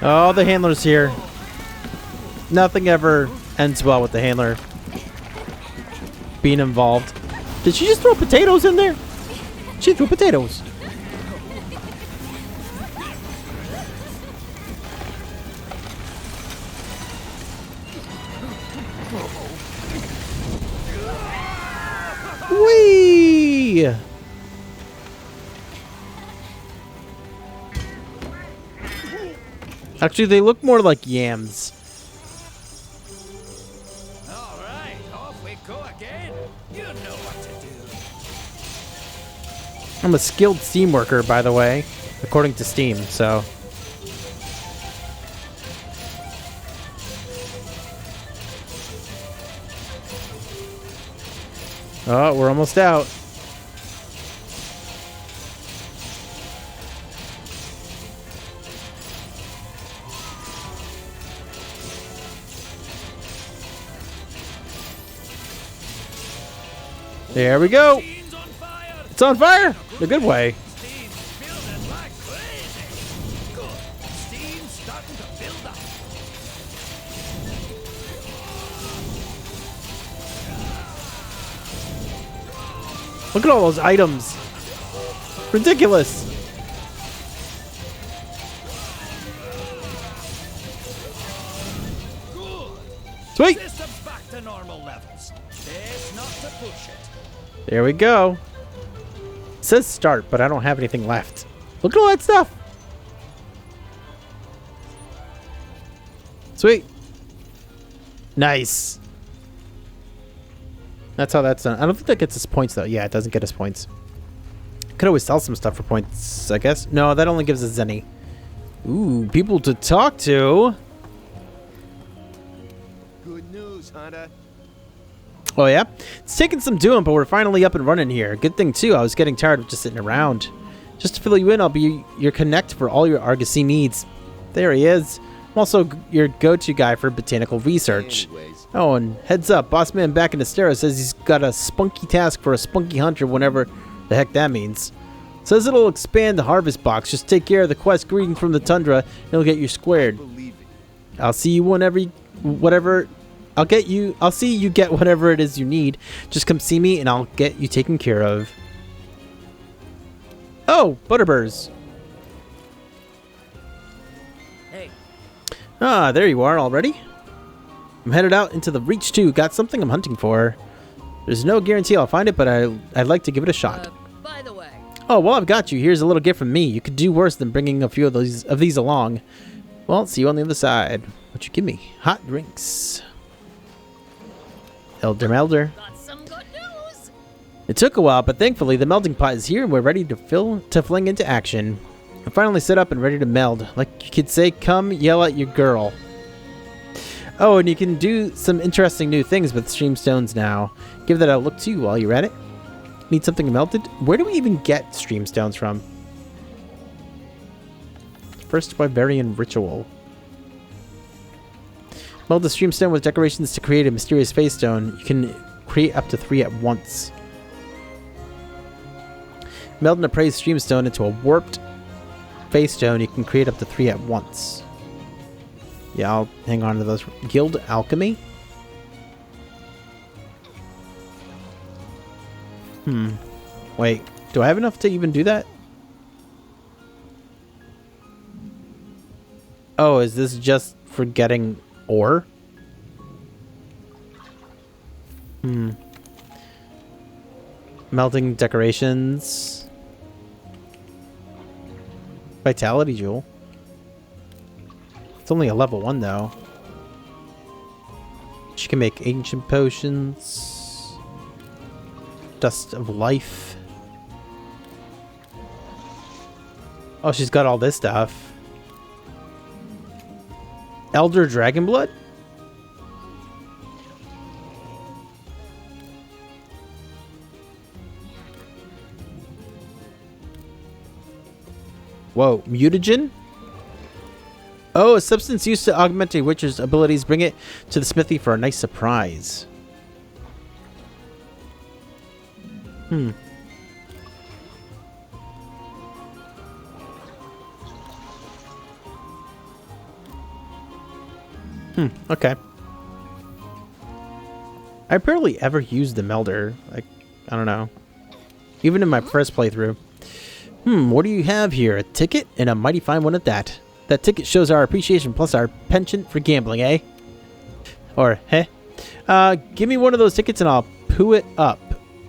Oh, the handler's here. Nothing ever ends well with the handler being involved. Did she just throw potatoes in there? She threw potatoes. Whee! Actually, they look more like yams. All right, off we go again. You know what to do. I'm a skilled steam worker, by the way, according to Steam, so. Oh, we're almost out. There we go. Steam's on fire. It's on fire. The good way. Steam's building like crazy. Good. Steam's starting to build up. Look at all those items. Ridiculous. Sweet. System's back to normal levels. Best not to push it. There we go. It says start, but I don't have anything left. Look at all that stuff. Sweet. Nice. That's how that's done. I don't think that gets us points, though. Yeah, it doesn't get us points. Could always sell some stuff for points, I guess. No, that only gives us any. Ooh, people to talk to. Good news, Hunter. Oh, yeah? It's taking some doing, but we're finally up and running here. Good thing, too. I was getting tired of just sitting around. Just to fill you in, I'll be your connect for all your Argosy needs. There he is. I'm also your go-to guy for botanical research. Anyways. Oh, and heads up, boss man back in Astera says he's got a spunky task for a spunky hunter, whatever the heck that means. Says it'll expand the harvest box. Just take care of the quest greeting from the tundra, and it'll get you squared. Believe it. I'll see you whatever. I'll see you get whatever it is you need. Just come see me, and I'll get you taken care of. Oh, Butterburs. Hey, Ah, there you are already. I'm headed out into the Reach 2. Got something I'm hunting for. There's no guarantee I'll find it, but I'd like to give it a shot. by the way, Oh, well, I've got you. Here's a little gift from me. You could do worse than bringing a few of these along. Well, see you on the other side. What you give me? Hot drinks. Elder. got some good news. It took a while, but thankfully the melting pot is here and we're ready to fling into action. I'm finally set up and ready to meld. Like you could say, come yell at your girl. Oh, and you can do some interesting new things with streamstones now. Give that a look too while you're at it. Need something melted? Where do we even get streamstones from? First Barbarian Ritual. Meld the streamstone with decorations to create a mysterious face stone. You can create up to 3 at once. Meld an appraised streamstone into a warped face stone. You can create up to 3 at once. Yeah, I'll hang on to those. Guild Alchemy? Wait, do I have enough to even do that? Oh, is this just for getting ore? Melting decorations. Vitality Jewel. It's only a level 1 though. She can make ancient potions. Dust of Life. Oh, she's got all this stuff. Elder Dragon Blood? Whoa, mutagen? Oh, a substance used to augment a witcher's abilities. Bring it to the smithy for a nice surprise. Okay. I barely ever used the melder. Like, I don't know. Even in my first playthrough. What do you have here? A ticket? And a mighty fine one at that. That ticket shows our appreciation plus our penchant for gambling, eh? Or, heh? Give me one of those tickets and I'll poo it up,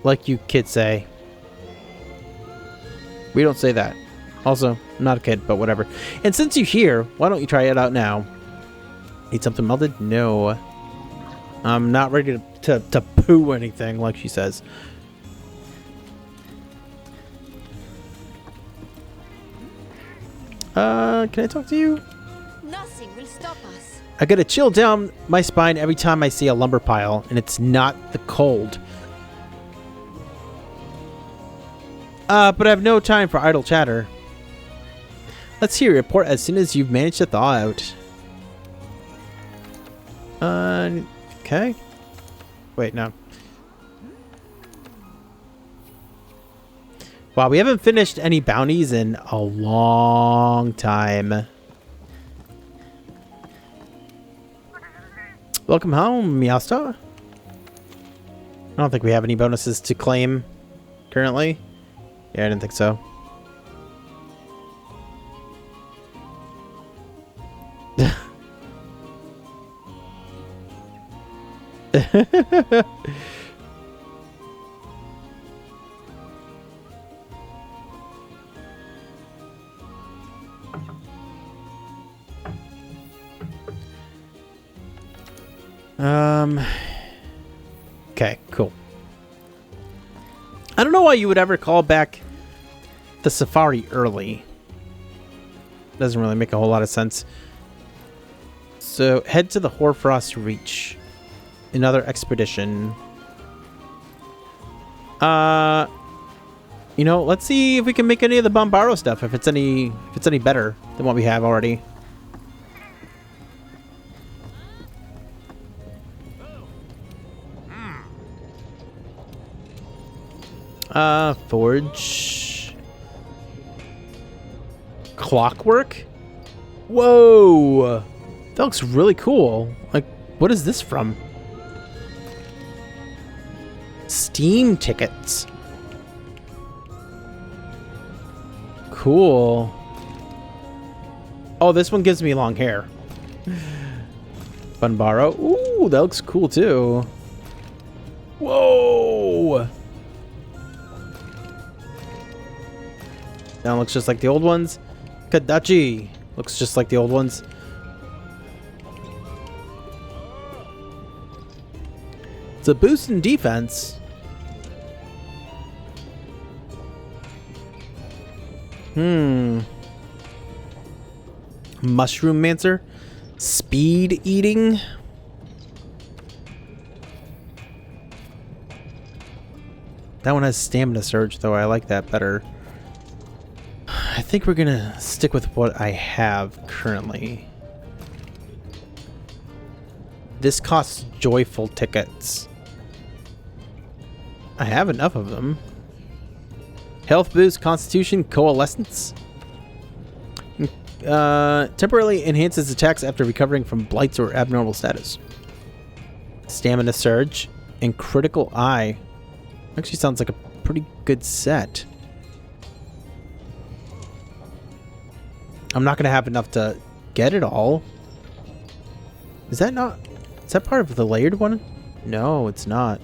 like you kids say. We don't say that. Also, I'm not a kid, but whatever. And since you're here, why don't you try it out now? Need something melted? No. I'm not ready to poo anything, like she says. Can I talk to you? Nothing will stop us. I get a chill down my spine every time I see a lumber pile, and it's not the cold. But I have no time for idle chatter. Let's hear your report as soon as you've managed to thaw out. Okay. Wait, no. Wow, we haven't finished any bounties in a long time. Welcome home, Meowstar. I don't think we have any bonuses to claim currently. Yeah, I didn't think so. Okay, cool. I don't know why you would ever call back the safari early. Doesn't really make a whole lot of sense. So head to the Hoarfrost Reach. Another expedition. You know, let's see if we can make any of the Bombaro stuff. If it's any better than what we have already. Forge. Clockwork? Whoa! That looks really cool. Like, what is this from? Steam tickets. Cool. Oh, this one gives me long hair. Bunbaro. Ooh, that looks cool too. Whoa! That looks just like the old ones. Kadachi looks just like the old ones. It's a boost in defense. Mushroom Mancer. Speed eating. That one has stamina surge, though. I like that better. I think we're gonna stick with what I have currently. This costs joyful tickets. I have enough of them. Health boost, constitution, coalescence. Temporarily enhances attacks after recovering from blights or abnormal status. Stamina surge and critical eye. Actually sounds like a pretty good set. I'm not gonna have enough to get it all. Is that part of the layered one? No, it's not.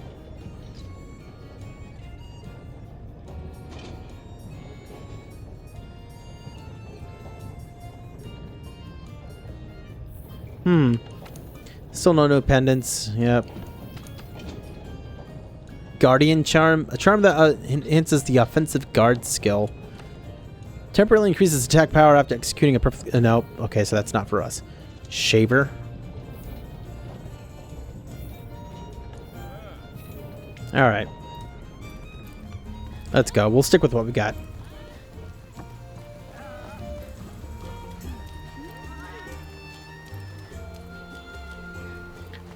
Still no pendants. Yep. Guardian Charm. A charm that enhances the offensive guard skill. Temporarily increases attack power after executing a perfect... no. Okay, so that's not for us. Shaver. Alright. Let's go. We'll stick with what we got.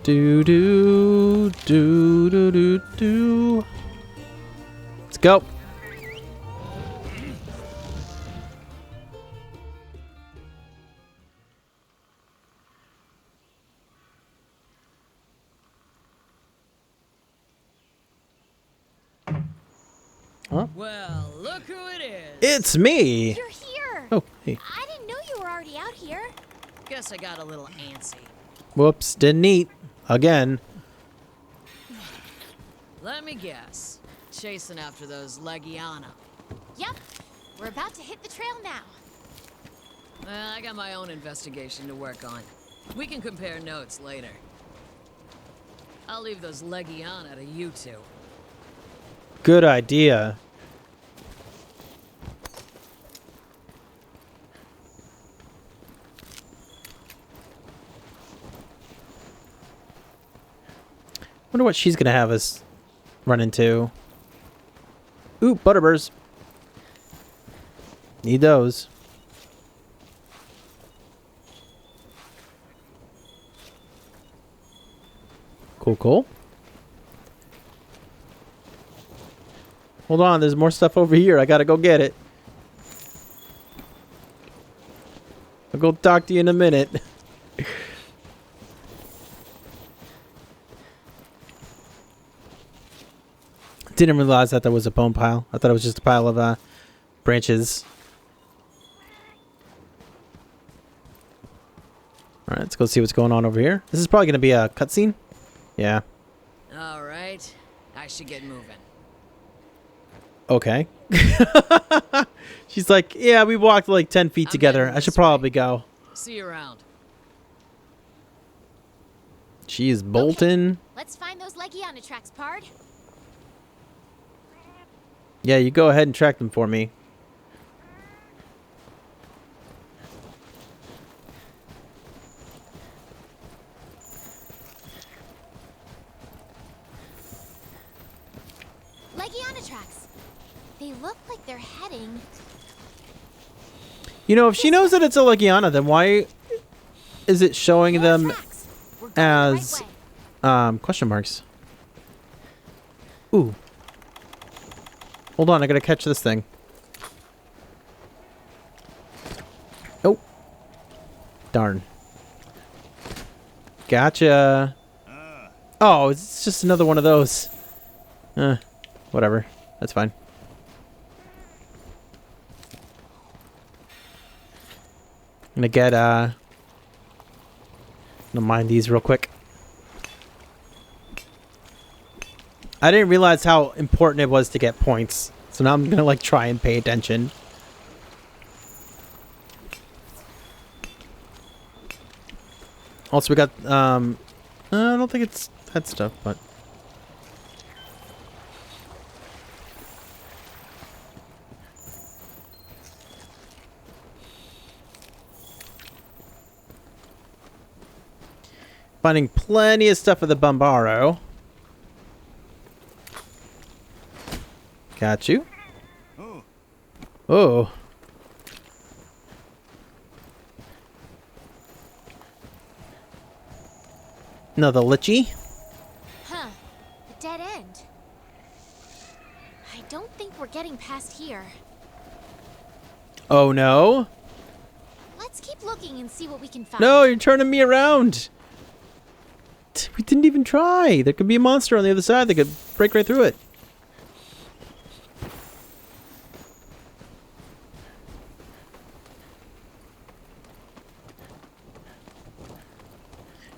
Do do do do do do. Let's go. Huh? Well, look who it is. It's me. You're here. Oh, hey. I didn't know you were already out here. Guess I got a little antsy. Whoops, didn't eat. Again. Let me guess. Chasing after those Legiana. Yep. We're about to hit the trail now. I got my own investigation to work on. We can compare notes later. I'll leave those Legiana to you two. Good idea. Wonder what she's gonna have us run into. Ooh, butterburs. Need those. Cool, cool. Hold on, there's more stuff over here. I gotta go get it. I'll go talk to you in a minute. Didn't realize that there was a bone pile. I thought it was just a pile of branches. Alright, let's go see what's going on over here. This is probably going to be a cutscene. Yeah. All right. I should get moving. Okay. She's like, yeah, we walked like 10 feet I'm together. heading I should this way. probably go. See you around. She's bolting. Let's find those Legiana tracks, Pard. Yeah, you go ahead and track them for me. Legiana tracks. They look like they're heading. You know, if she knows that it's a Legiana, then why is it showing More them tracks. We're going the as right way. question marks? Ooh. Hold on, I gotta catch this thing. Oh. Darn. Gotcha. Oh, it's just another one of those. Whatever. That's fine. I'm gonna get, gonna mine these real quick. I didn't realize how important it was to get points. So now I'm gonna like try and pay attention. Also we got I don't think it's that stuff, but finding plenty of stuff at the Bombaro. Got you. Oh. Another lichy. Huh. A dead end. I don't think we're getting past here. Oh no. Let's keep looking and see what we can find. No, you're turning me around. We didn't even try. There could be a monster on the other side that could break right through it.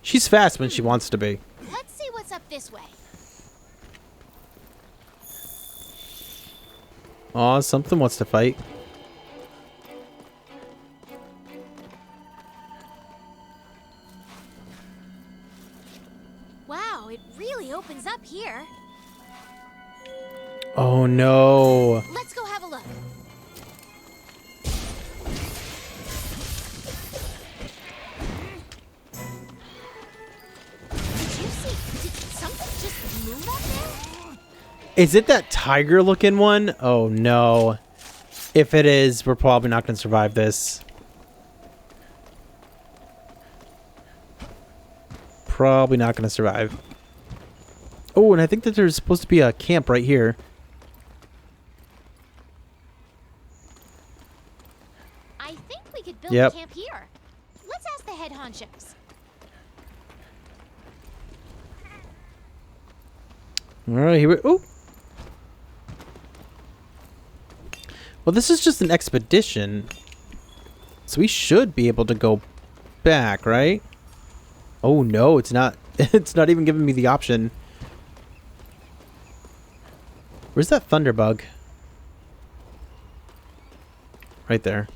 She's fast when she wants to be. Let's see what's up this way. Aw, something wants to fight. Wow, it really opens up here. Oh no. Let's go have a look. Did you see? Did something just move up there? Is it that tiger looking one? Oh no. If it is, we're probably not going to survive this. Probably not going to survive. Oh, and I think that there's supposed to be a camp right here. I think we could build Yep. a camp here. Let's ask the head honchos. All right, here we. Oh. Well, this is just an expedition. So we should be able to go back, right? Oh, no, it's not. It's not even giving me the option. Where's that thunderbug? Right there.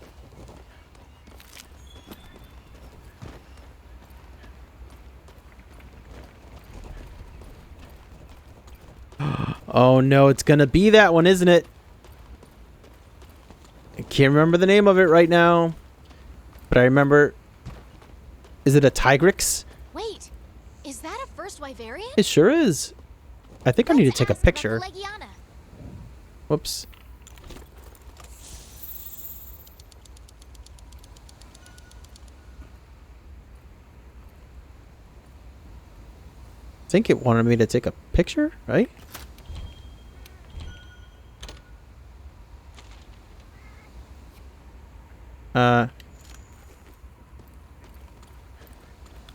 Oh no, it's gonna be that one, isn't it? I can't remember the name of it right now. But I remember... Is it a Tigrix? Wait, is that a first Wyverian? It sure is. I think I need to take a Let's ask picture. about the Legiana. Whoops. I think it wanted me to take a picture, right?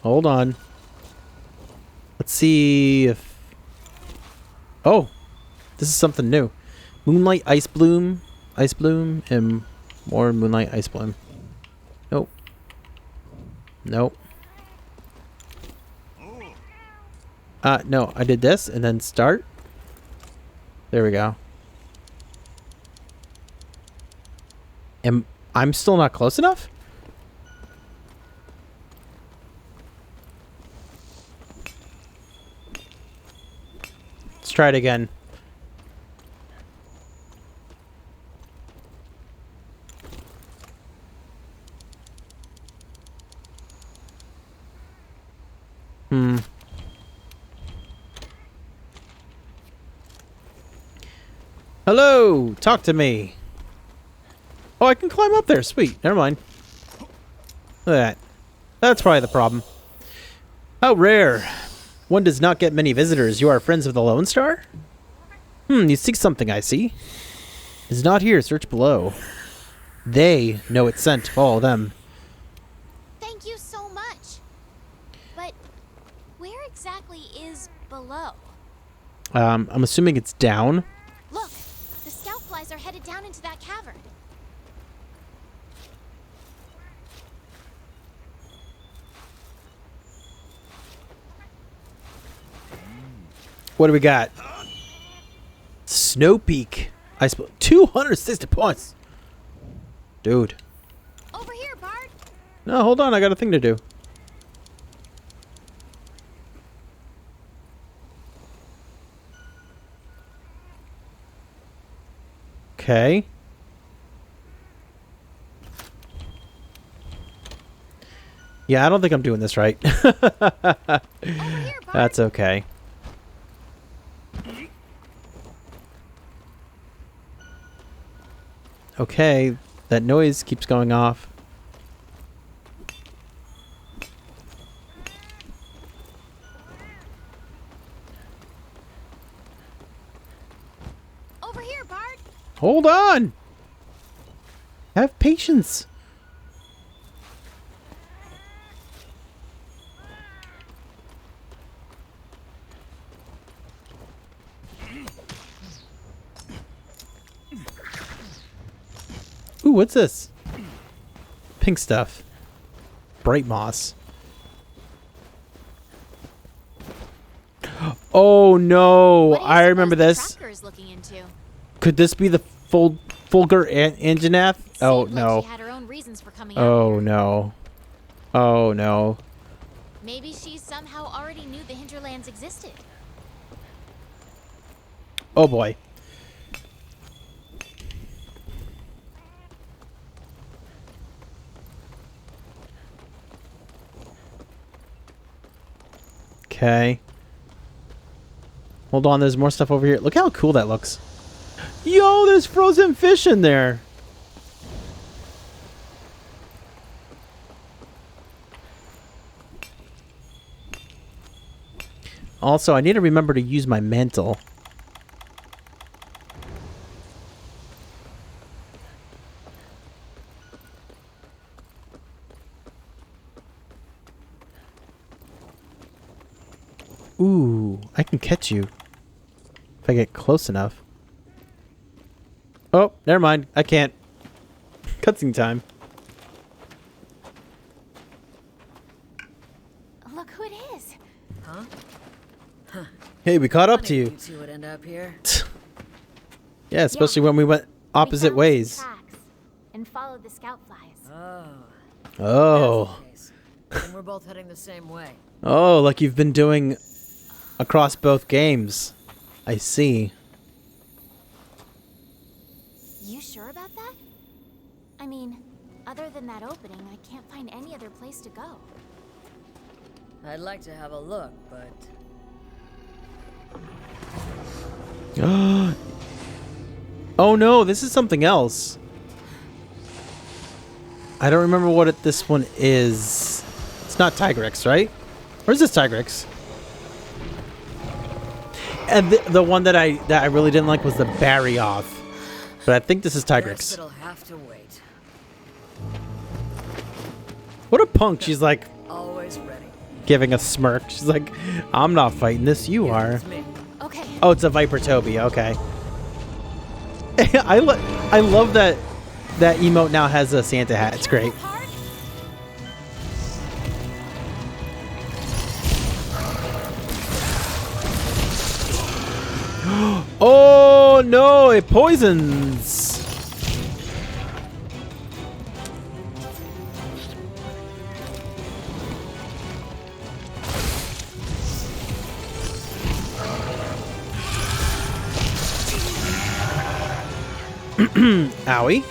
Hold on. Let's see if... Oh! This is something new. Moonlight Ice Bloom. Ice Bloom and more Moonlight Ice Bloom. Nope. Nope. No, I did this and then start. There we go. I'm still not close enough? Let's try it again. Hello! Talk to me! Oh, I can climb up there. Sweet. Never mind. Look at that. That's probably the problem. How rare. One does not get many visitors. You are friends of the Lone Star? You seek something, I see. It's not here. Search below. They know it's sent. Follow them. Thank you so much. But where exactly is below? I'm assuming it's down. Look, the scout flies are headed down into that cavern. What do we got? Snow Peak. I suppose 260 points. Dude. Over here, Bard. No, hold on. I got a thing to do. Okay. Yeah, I don't think I'm doing this right. That's okay. Okay, that noise keeps going off. Over here, Bard. Hold on! Have patience. Ooh, what's this? Pink stuff. Bright moss. Oh no! What do you I remember suppose the this. tracker is looking into? Could this be the Fulgur Anjanath? Oh Seemed like no. she had her own reasons for coming out Oh here. no. Oh no. Maybe she somehow already knew the hinterlands existed. Oh boy. Okay. Hold on, there's more stuff over here. Look how cool that looks. Yo, there's frozen fish in there. Also, I need to remember to use my mantle. Ooh, I can catch you. If I get close enough. Oh. never mind. I can't. Cutscene time. Look who it is. Huh? Hey, we caught up to Funny you. You two would end up here. Yeah, especially when we went opposite We found ways. some tracks and followed the scout flies. Oh. That's the case. And we're both heading the same way. Oh, like you've been doing across both games. I see. You sure about that? I mean, other than that opening, I can't find any other place to go. I'd like to have a look, but Oh no, this is something else. I don't remember what this one is. It's not Tigrex, right? Or is this Tigrex? And the one that I really didn't like was the Barrioth. But I think this is guess Tigrex. it'll have to wait. What a punk. She's like Always ready. giving a smirk. She's like, I'm not fighting this, you are. It's me. Okay. Oh, it's a Viper Toby. Okay. I love that emote now has a Santa hat. It's great. Oh no, it poisons. Owie.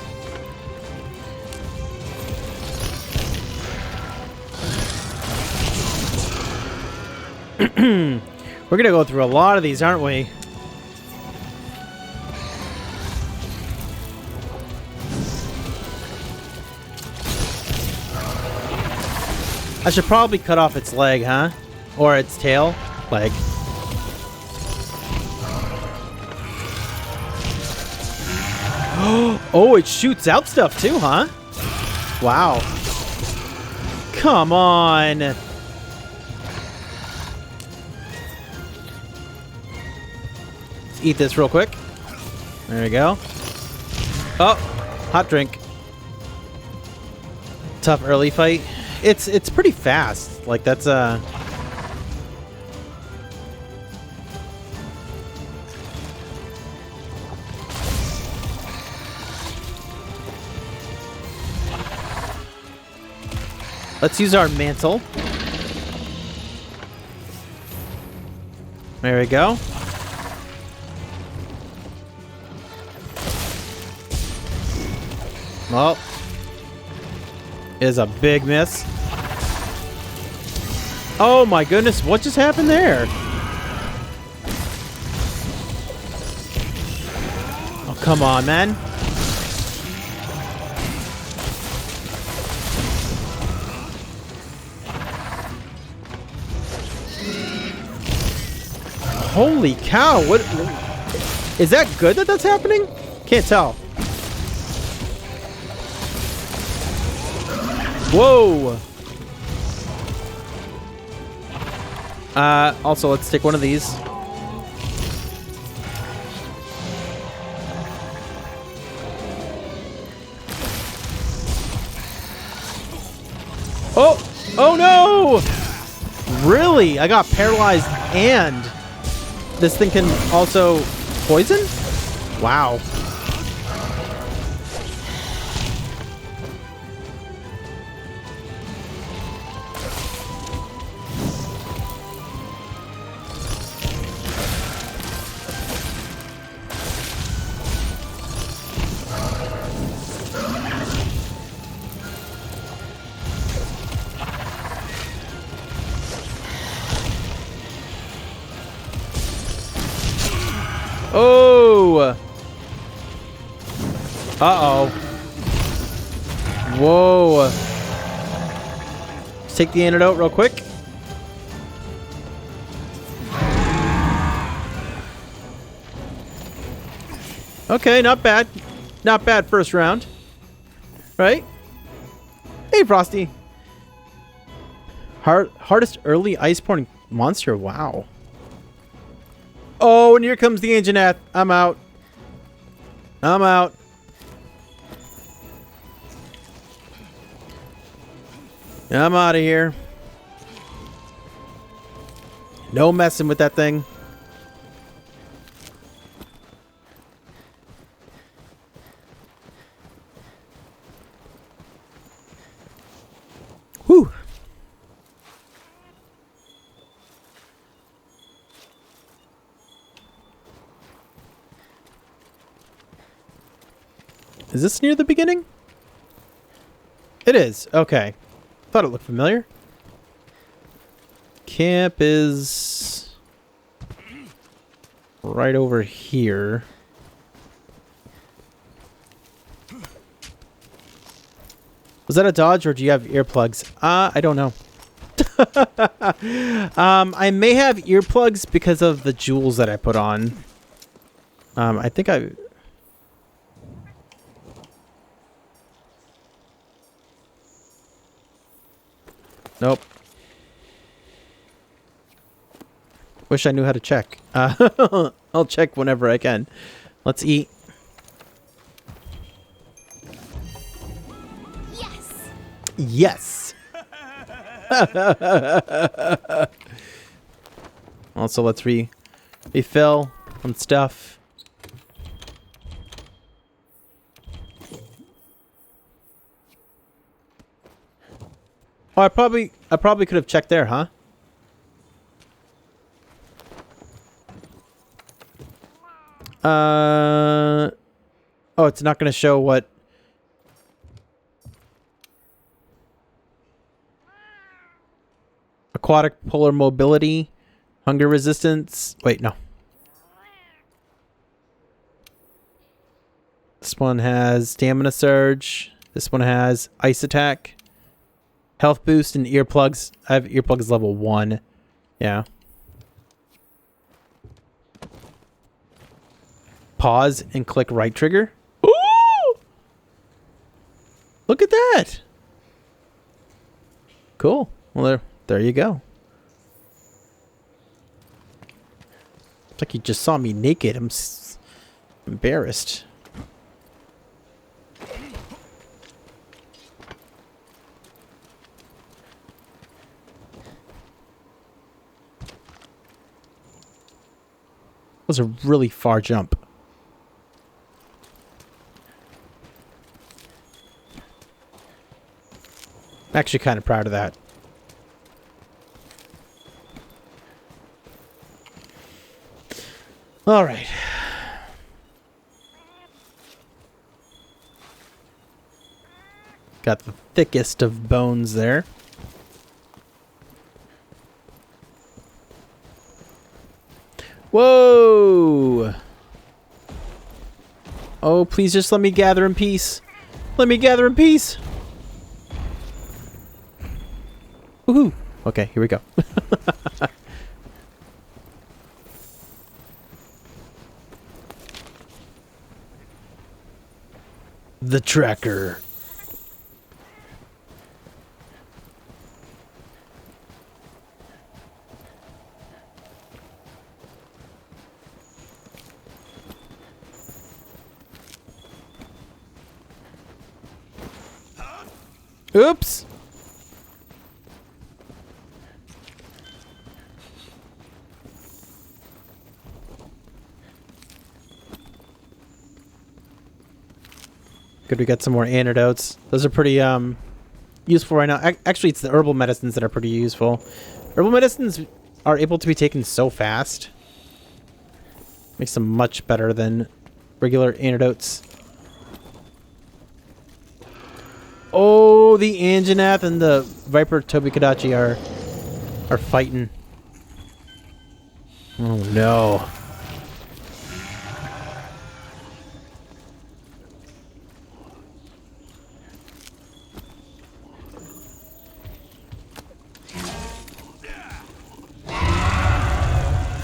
We're gonna go through a lot of these, aren't we? I should probably cut off its leg, huh? Or its tail? Leg. Oh, it shoots out stuff too, huh? Wow. Come on. Let's eat this real quick. There we go. Oh, hot drink. Tough early fight. It's pretty fast. Like that's Let's use our mantle. There we go. Well, is a big miss. Oh my goodness, what just happened there? Oh, come on, man. Holy cow, what is that good that that's happening? Can't tell. Whoa. Also, let's take one of these. Oh! Oh no! Really? I got paralyzed and this thing can also poison? Wow. Oh! Uh-oh. Whoa. Let's take the antidote real quick. Okay, not bad. Not bad first round. Right? Hey, Frosty. Hardest early Iceborne monster. Wow. Oh, and here comes the Anjanath. I'm out. I'm out. I'm out of here. No messing with that thing. Whew. Is this near the beginning? It is. Okay. Thought it looked familiar. Camp is right over here. Was that a dodge or do you have earplugs? I don't know. I may have earplugs because of the jewels that I put on. I think I... Nope. Wish I knew how to check. I'll check whenever I can. Let's eat. Yes! Also, let's refill on stuff. Oh, I probably could have checked there, huh? Oh, it's not going to show what... Aquatic polar mobility, hunger resistance. Wait, no. This one has stamina surge. This one has ice attack, health boost, and earplugs. I have earplugs level 1. Yeah. Pause and click right trigger. Ooh! Look at that. Cool. Well, there you go. It's like you just saw me naked. I'm embarrassed. That was a really far jump. I'm actually kind of proud of that. All right. Got the thickest of bones there. Whoa! Oh, please just let me gather in peace. Let me gather in peace. Woohoo! Okay, here we go. The tracker. Oops. Good, we got some more antidotes. Those are pretty useful right now. Actually, it's the herbal medicines that are pretty useful. Herbal medicines are able to be taken so fast. Makes them much better than regular antidotes. Oh, the Anjanath and the Viper Tobikadachi are fighting. Oh no.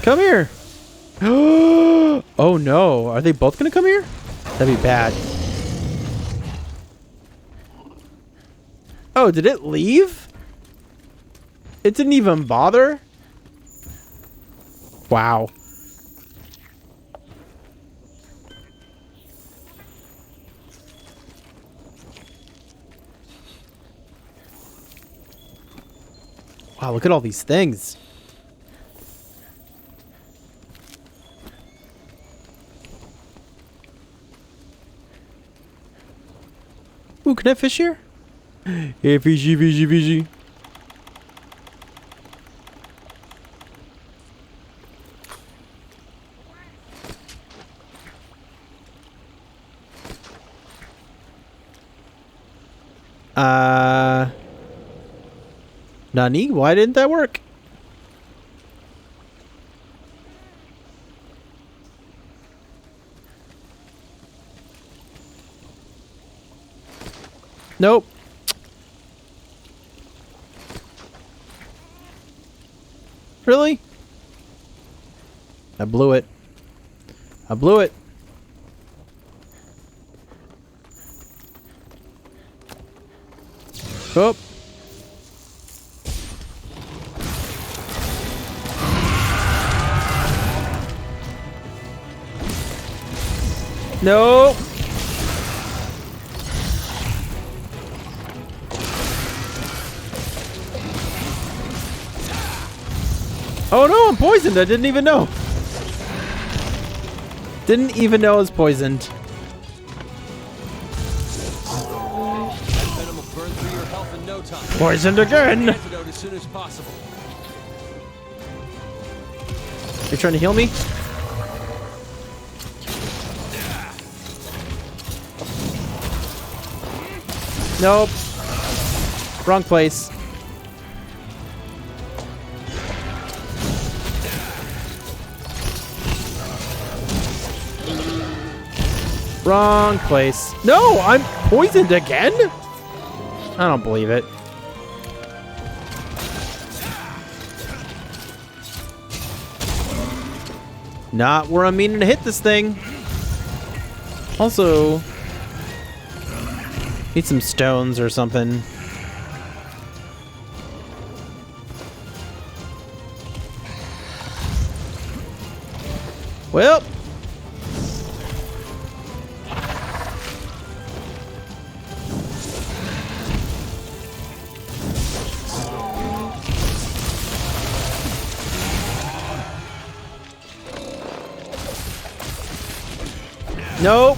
Come here. Oh no. Are they both gonna come here? That'd be bad. Oh, did it leave? It didn't even bother? Wow. Wow, look at all these things. Ooh, can I fish here? Hey, fishy, fishy, fishy. Nani? Why didn't that work? Nope. Really? I blew it. I blew it. Oh. No. Oh no, I'm poisoned. I didn't even know. Didn't even know I was poisoned. That venom will burn through your health in no time. Poisoned again. Antidote as soon as possible. You're trying to heal me? Nope. Wrong place. Wrong place. No, I'm poisoned again? I don't believe it. Not where I'm meaning to hit this thing. Also, need some stones or something. Well. Nope.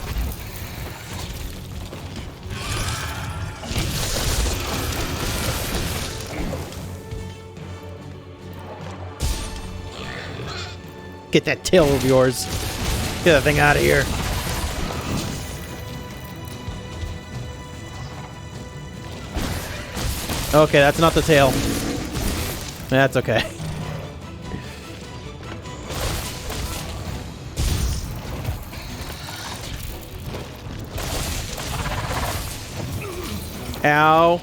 Get that tail of yours. Get that thing out of here. Okay, that's not the tail. That's okay. Ow.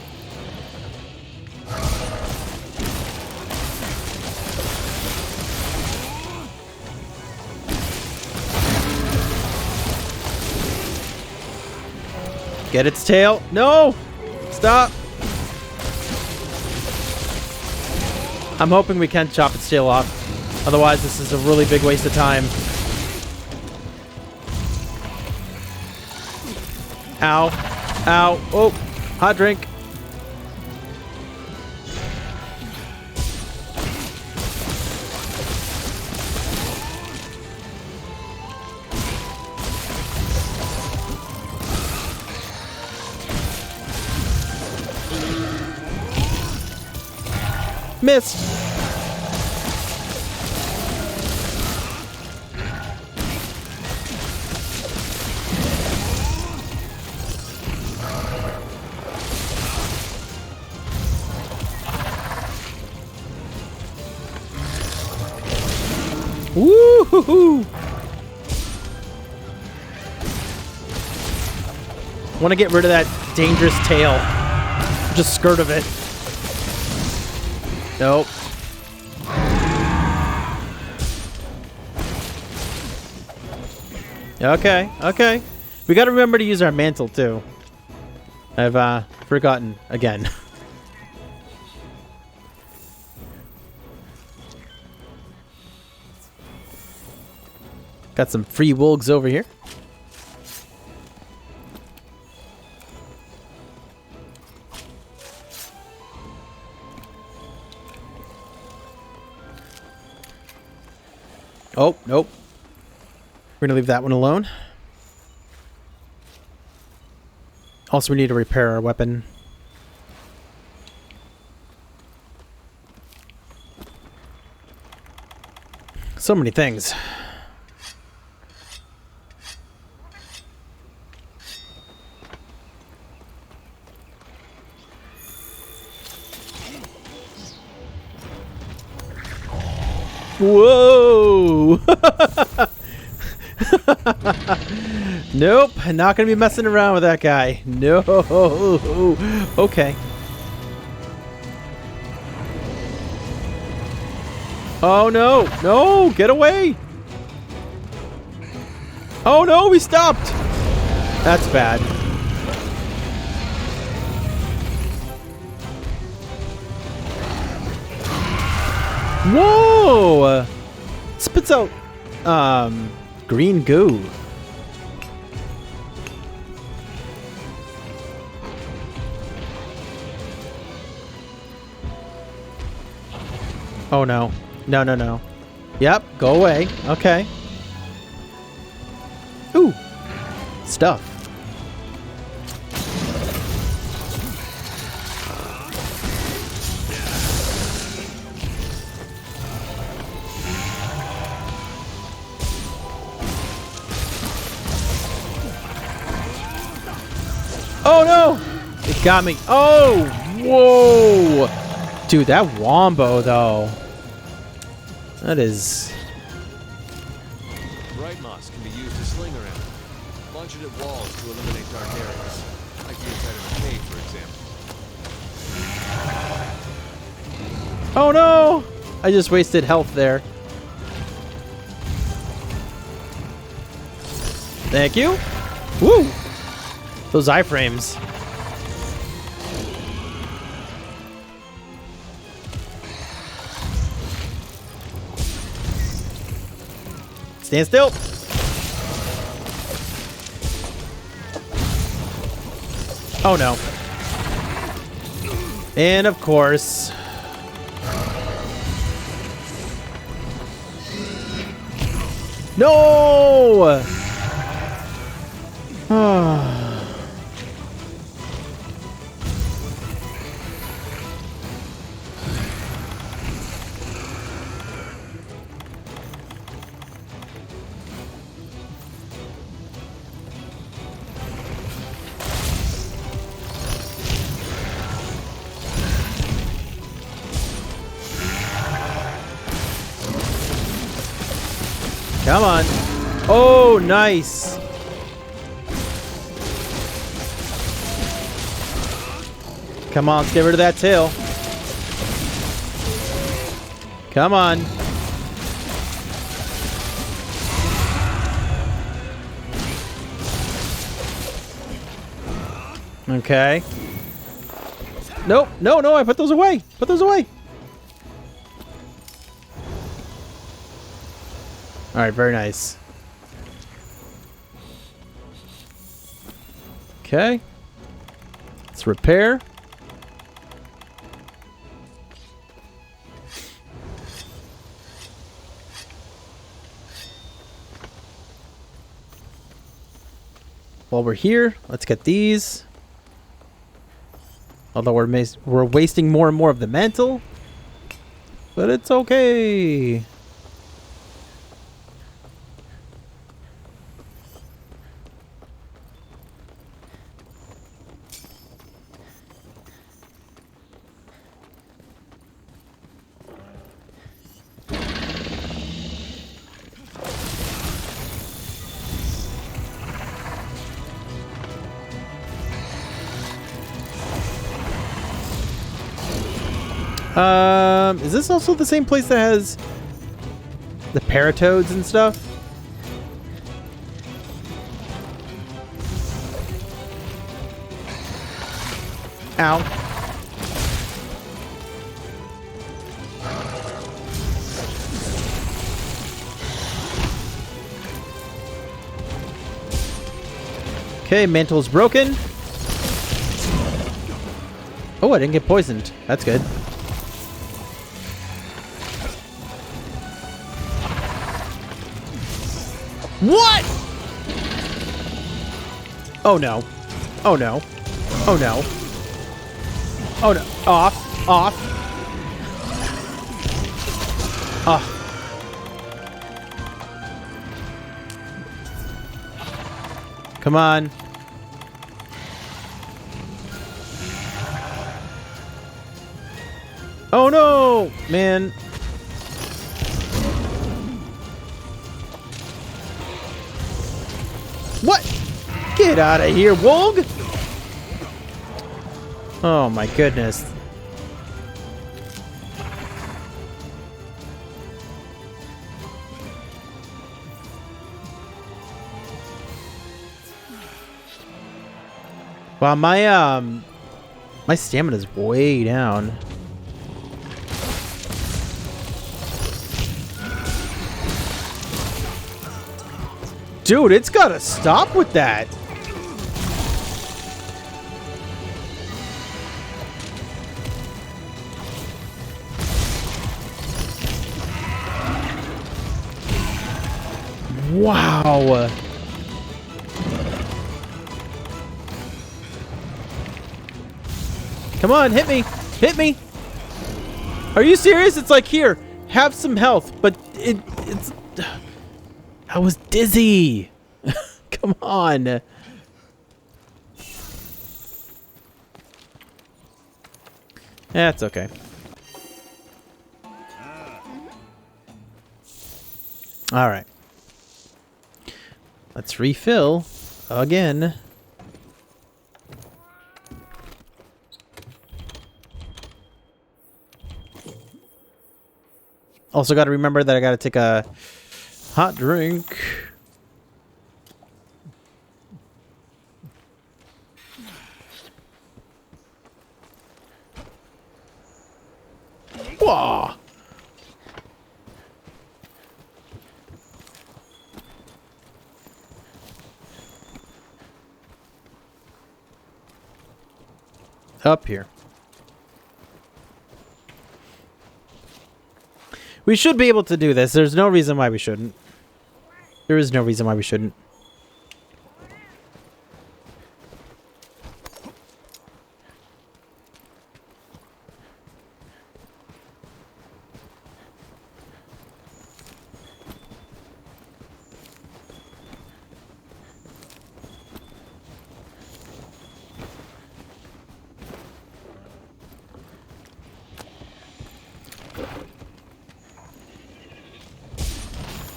Get its tail. No! Stop! I'm hoping we can chop its tail off. Otherwise, this is a really big waste of time. Ow. Ow. Oh! Hot drink. Missed. Woo-hoo-hoo! Want to get rid of that dangerous tail. Just skirt of it. Nope. Okay, okay. We gotta remember to use our mantle too. I've forgotten again. Got some free wolves over here. Oh, nope. We're gonna leave that one alone. Also, we need to repair our weapon. So many things. Whoa! Nope, not gonna be messing around with that guy. No. Okay. Oh no! No! Get away! Oh no! We stopped! That's bad. Whoa! Spits out green goo. Oh no. No, no, no. Yep, go away. Okay. Ooh. Stuff. Oh no! It got me. Oh! Whoa! Dude, that wombo though. That is... Bright moss can be used to sling around. Launch it at walls to eliminate dark areas. Like the inside of a cave, for example. Oh no! I just wasted health there. Thank you. Woo! Those iframes. Stand still. Oh no. And of course. No! Come on. Oh, nice. Come on, let's get rid of that tail. Come on. Okay. Nope. No, no, I put those away. Put those away. All right, very nice. Okay. Let's repair. While we're here, let's get these. Although we're wasting more and more of the mantle, but it's okay. Is this also the same place that has the paratoads and stuff? Ow. Okay, mantle's broken. Oh, I didn't get poisoned. That's good. What? Oh no. Oh no. Oh no. Oh no. Off. Off. Oh. Come on. Oh no, man. What? Get out of here, Wolg! Oh my goodness. Wow, my stamina's way down. Dude, it's gotta stop with that. Wow. Come on, hit me. Hit me. Are you serious? It's like, here, have some health, but it's... I was dizzy. Come on. That's okay. All right. Let's refill again. Also got to remember that I got to take a hot drink. Whoa. Up here. We should be able to do this. There's no reason why we shouldn't. There is no reason why we shouldn't.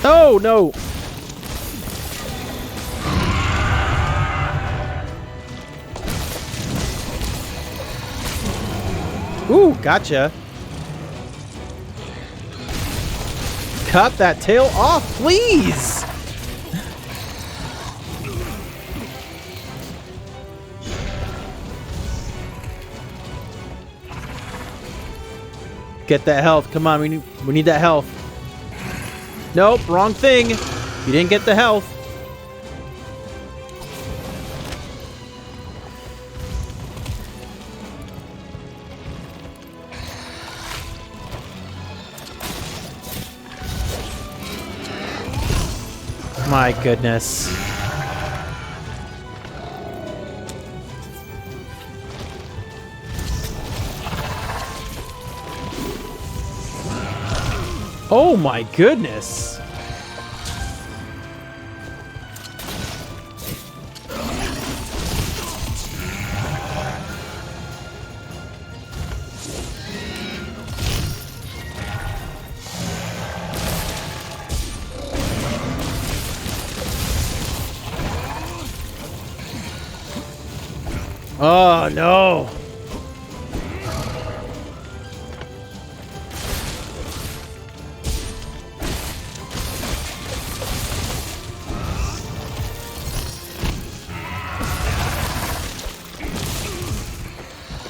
Oh, no. Ooh, gotcha. Cut that tail off, please. Get that health. Come on, we need that health. Nope, wrong thing. You didn't get the health. My goodness. Oh my goodness. Oh no.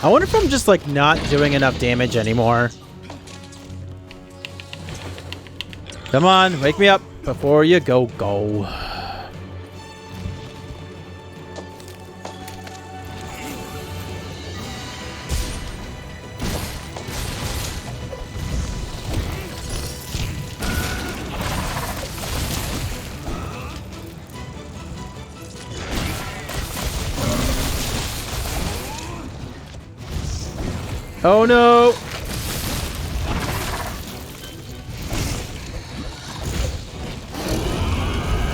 I wonder if I'm just like not doing enough damage anymore. Come on, wake me up before you go. Oh no!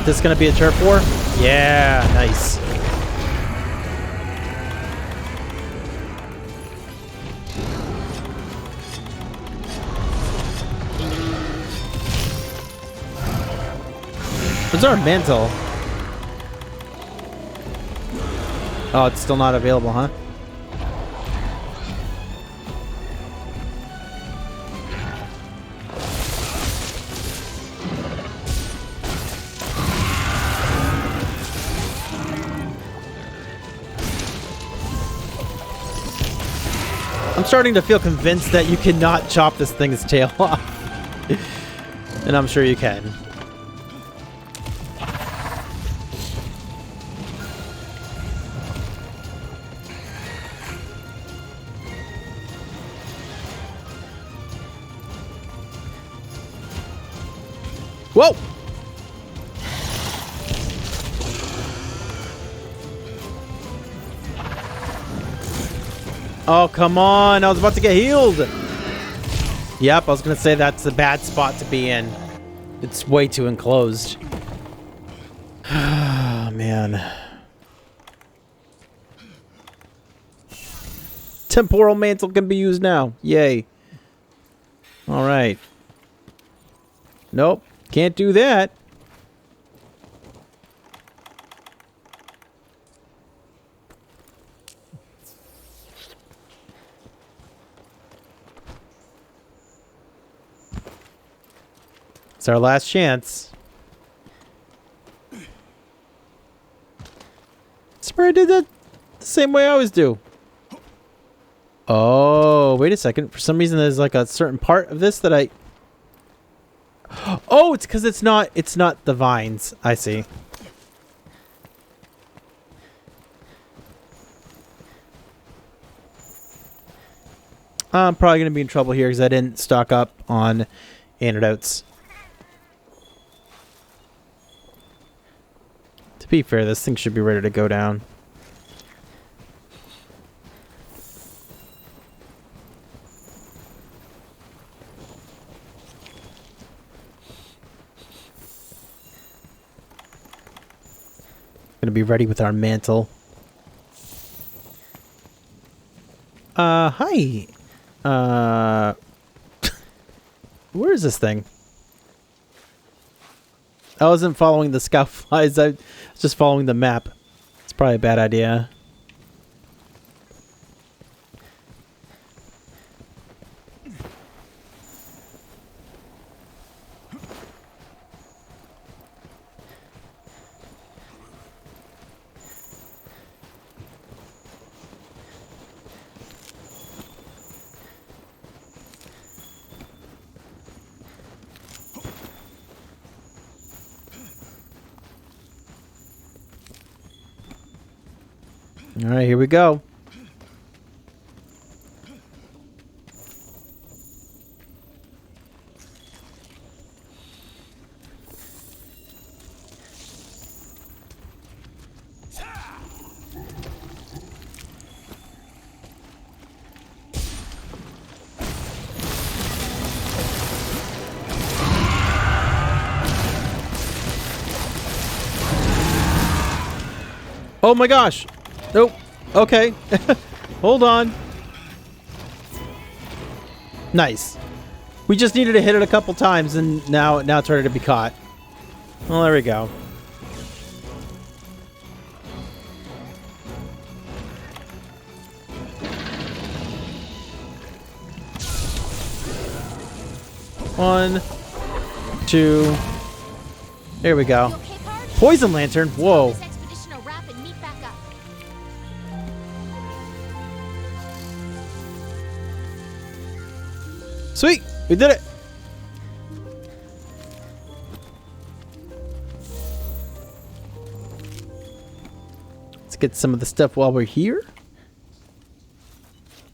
This gonna be a turf war? Yeah, nice. Where's our mantle? Oh, it's still not available, huh? I'm starting to feel convinced that you cannot chop this thing's tail off. And I'm sure you can. Whoa! Oh, come on. I was about to get healed. Yep, I was going to say that's a bad spot to be in. It's way too enclosed. Oh, man. Temporal mantle can be used now. Yay. All right. Nope. Can't do that. It's our last chance. Spray did that the same way I always do. Oh, wait a second. For some reason, there's like a certain part of this that I... Oh, it's because it's not the vines. I see. I'm probably going to be in trouble here because I didn't stock up on antidotes. To be fair, this thing should be ready to go down. Gonna be ready with our mantle. Hi. Where is this thing? I wasn't following the scout flies. I was just following the map. It's probably a bad idea. All right, here we go. Oh my gosh. Nope. Okay. Hold on. Nice. We just needed to hit it a couple times and now it's ready to be caught. Well, there we go. One, two. There we go. Poison lantern. Whoa. Sweet! We did it! Let's get some of the stuff while we're here.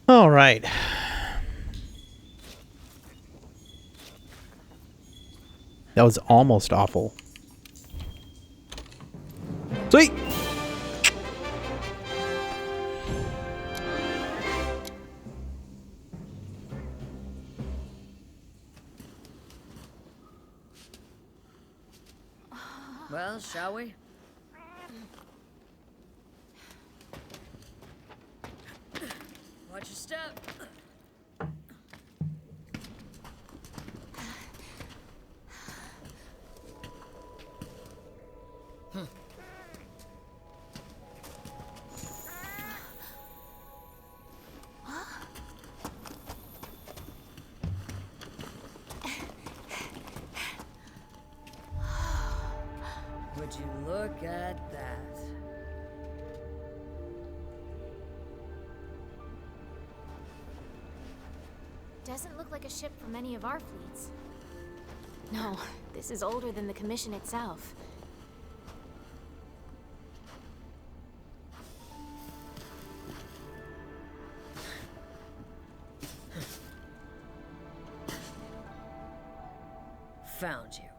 Alright. That was almost awful. Sweet! Well, shall we? Watch your step. Would you look at that? Doesn't look like a ship from any of our fleets. No, this is older than the Commission itself. Found you.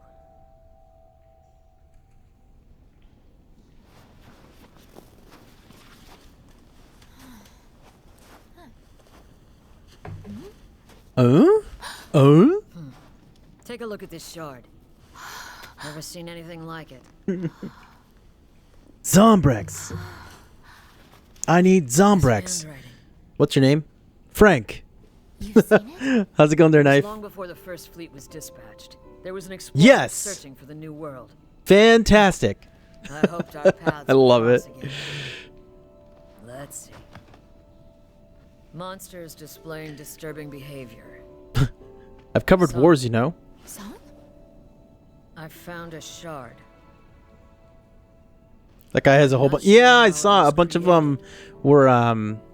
Take a look at this shard. Never seen anything like it. Zombrex. I need Zombrex. Handwriting. What's your name? Frank. You've seen it? How's it going there, Knife? Long before the first fleet was dispatched, there was an explorer Yes! searching for the new world. Fantastic. I hoped our paths I would love cross it. again. Let's see. Monsters displaying disturbing behavior. I've covered So- wars, you know. Some? I found a shard. That guy has a whole bunch. Yeah, I saw a bunch of them were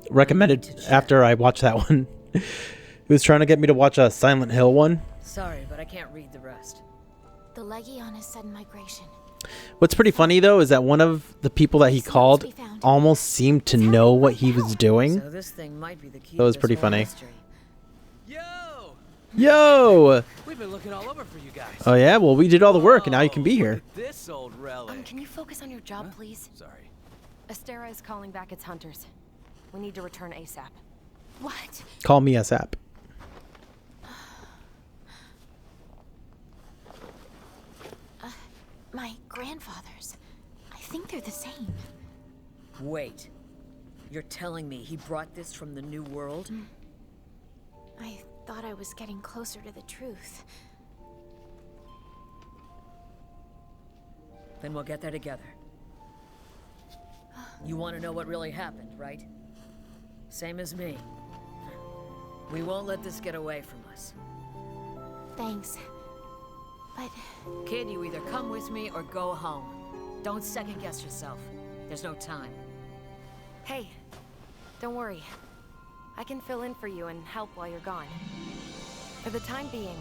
recommended after I watched that one. He was trying to get me to watch a Silent Hill one. Sorry, but I can't read the rest. The Legion is sudden migration. What's pretty funny though is that one of the people that he called almost seemed to know what he was doing. So this thing might be the key That was to this pretty whole funny. mystery. Yo! Yo! We've been looking all over for you guys. Oh yeah, well we did all the work and now you can be Look here. at this old relic. Can you focus on your job, please? Sorry. Astera is calling back its hunters. We need to return ASAP. What? Call me ASAP. My grandfather's. I think they're the same. Wait. You're telling me he brought this from the new world? I thought I was getting closer to the truth. Then we'll get there together. You want to know what really happened, right? Same as me. We won't let this get away from us. Thanks. But Kid, you either come with me or go home. Don't second guess yourself. There's no time. Hey, don't worry. I can fill in for you and help while you're gone. For the time being,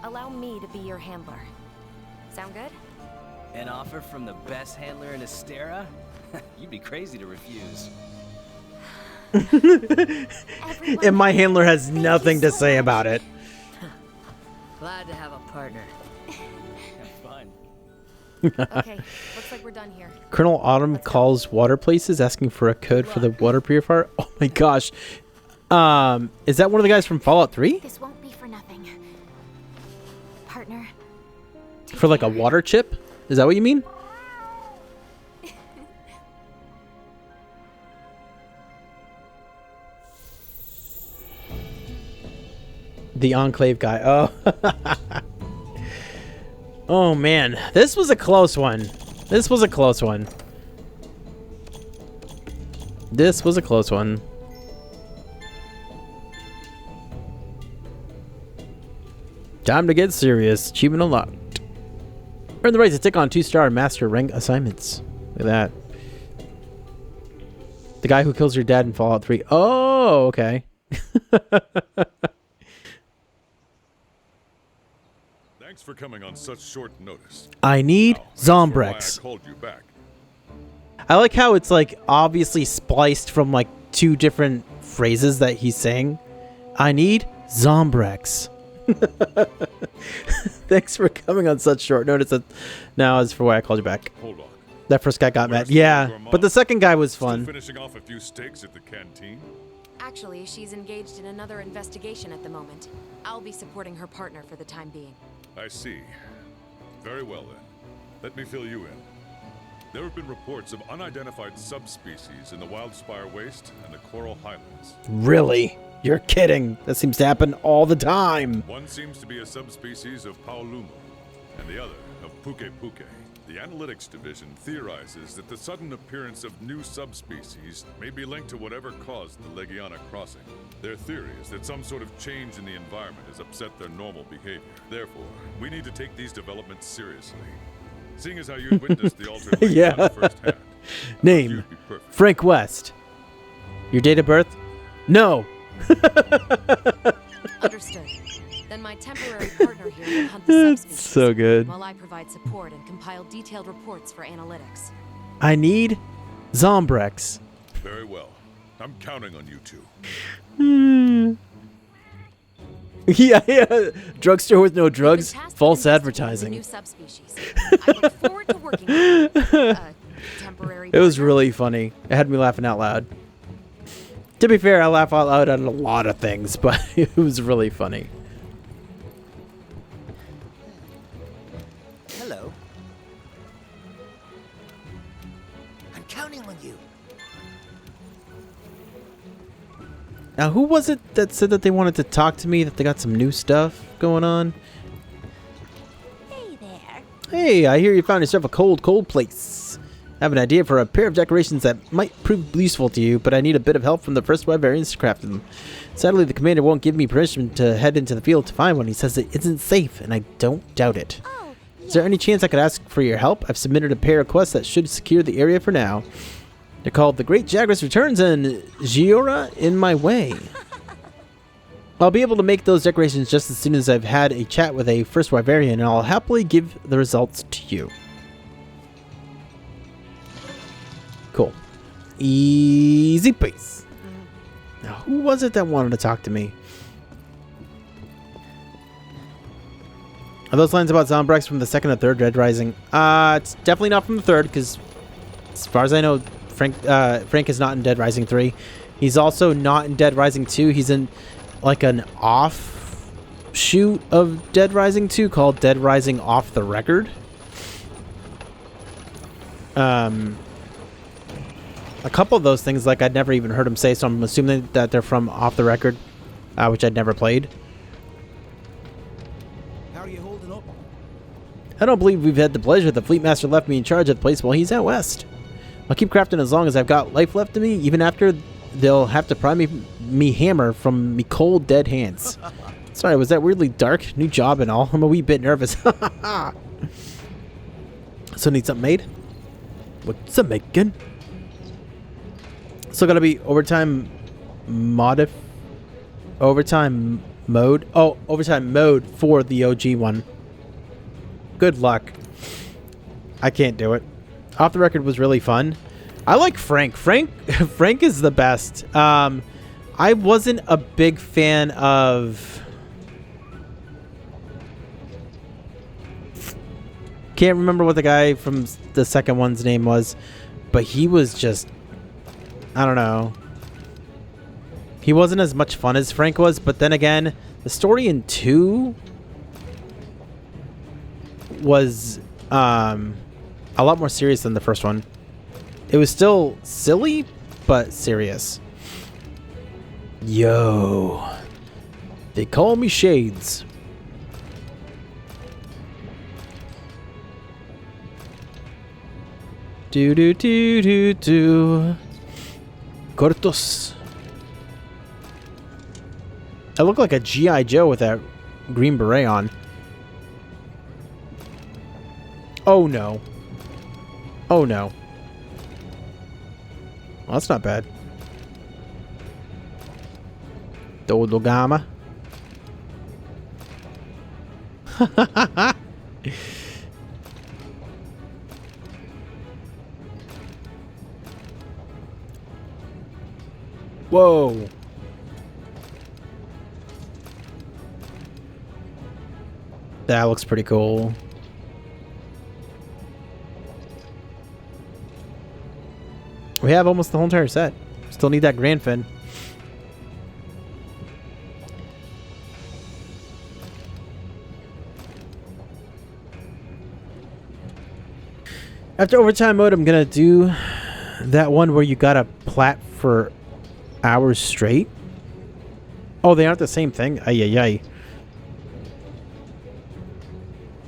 allow me to be your handler. Sound good? An offer from the best handler in Astera? You'd be crazy to refuse. everyone, And my handler has thank you nothing to so say much. about it. Glad to have a partner. Have fun. Okay, looks like we're done here. Colonel Autumn calls water places asking for a code for the water purifier. Oh my gosh. Is that one of the guys from Fallout 3? This won't be for nothing. Partner. take For like a care. water chip? Is that what you mean? The Enclave guy. Oh. Oh man, this was a close one. This was a close one. This was a close one. Time to get serious. Achievement unlocked. Earn the right to take on 2-star master rank assignments. Look at that. The guy who kills your dad in Fallout 3. Oh, okay. Thanks for coming on such short notice. I need Now, as for why Zombrex. I called you back. I like how it's like obviously spliced from like 2 different phrases that he's saying. I need Zombrex. Thanks for coming on such short notice. Now as for why I called you back. Hold on. That first guy got mad. Where's the Yeah, Gourmand? but the second guy was Still fun. finishing off a few steaks at the canteen? Actually, she's engaged in another investigation at the moment. I'll be supporting her partner for the time being. I see. Very well then. Let me fill you in. There have been reports of unidentified subspecies in the Wildspire Waste and the Coral Highlands. Really? You're kidding. That seems to happen all the time. One seems to be a subspecies of Paolumu, and the other of Puke Puke. The Analytics Division theorizes that the sudden appearance of new subspecies may be linked to whatever caused the Legiana crossing. Their theory is that some sort of change in the environment has upset their normal behavior. Therefore, we need to take these developments seriously. Seeing as how you witnessed the altered Legiana Yeah. firsthand, Name: you'd be perfect. Frank West. Your date of birth? No. Understood. Then my temporary partner here will hunt the subspecies. So good. While I provide support and compile detailed reports for analytics. I need Zombrex. Very well. I'm counting on you two. Yeah. Drugstore with no I've been drugs. tasked with False investigating the advertising. new subspecies. I look forward to working with you. Temporary It was partner. really funny. It had me laughing out loud. To be fair, I laugh out loud at a lot of things, but it was really funny. Hello. I'm counting on you. Now, who was it that said that they wanted to talk to me, that they got some new stuff going on? Hey there. Hey, I hear you found yourself a cold place. I have an idea for a pair of decorations that might prove useful to you, but I need a bit of help from the first Wyverians to craft them. Sadly, the commander won't give me permission to head into the field to find one. He says it isn't safe, and I don't doubt it. Oh, Is there any chance I could ask for your help? I've submitted a pair of quests that should secure the area for now. They're called The Great Jagras Returns and Giora in My Way. I'll be able to make those decorations just as soon as I've had a chat with a first Wyverian, and I'll happily give the results to you. Cool. Easy peasy. Now, who was it that wanted to talk to me? Are those lines about Zombrex from the second or third Dead Rising? It's definitely not from the third, because as far as I know, Frank is not in Dead Rising 3. He's also not in Dead Rising 2. He's in like an offshoot of Dead Rising 2 called Dead Rising Off the Record. A couple of those things, like, I'd never even heard him say, so I'm assuming that they're from Off the Record, which I'd never played. How are you holding up? I don't believe we've had the pleasure. The Fleet Master left me in charge of the place while he's out west. I'll keep crafting as long as I've got life left in me, even after they'll have to pry me hammer from me cold, dead hands. Sorry, was that weirdly dark? New job and all. I'm a wee bit nervous. So need something made? What's up, making? Still gotta be overtime mode. Oh, overtime mode for the OG one. Good luck. I can't do it. Off the Record was really fun. I like Frank. Frank is the best. I wasn't a big fan of... Can't remember what the guy from the second one's name was, but he was just... I don't know. He wasn't as much fun as Frank was, but then again, the story in 2 was a lot more serious than the first one. It was still silly, but serious. Yo. They call me Shades. Do do do do do. Cortos. I look like a G.I. Joe with that green beret on. Oh no. Oh no. Well, that's not bad. Dodogama. Whoa. That looks pretty cool. We have almost the whole entire set. Still need that Grand Fin. After overtime mode, I'm gonna do that one where you gotta plat for hours straight. Oh, they aren't the same thing? Ay, ay, ay.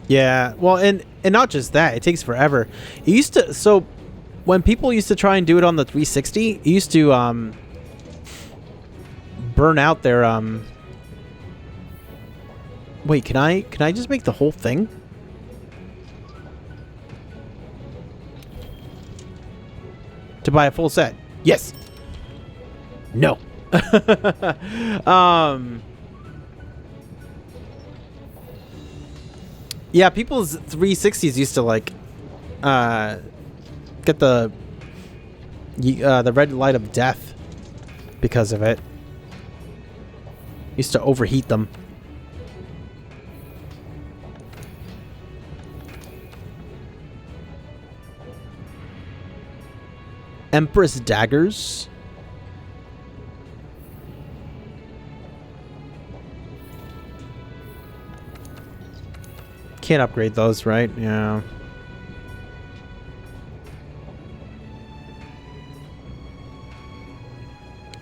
Yeah, well, and not just that, it takes forever. It used to, so when people used to try and do it on the 360, it used to burn out their wait, can I just make the whole thing? To buy a full set. Yes. No. Yeah, people's 360s used to like get the red light of death because of it. Used to overheat them. Empress daggers. Can't upgrade those, right? Yeah.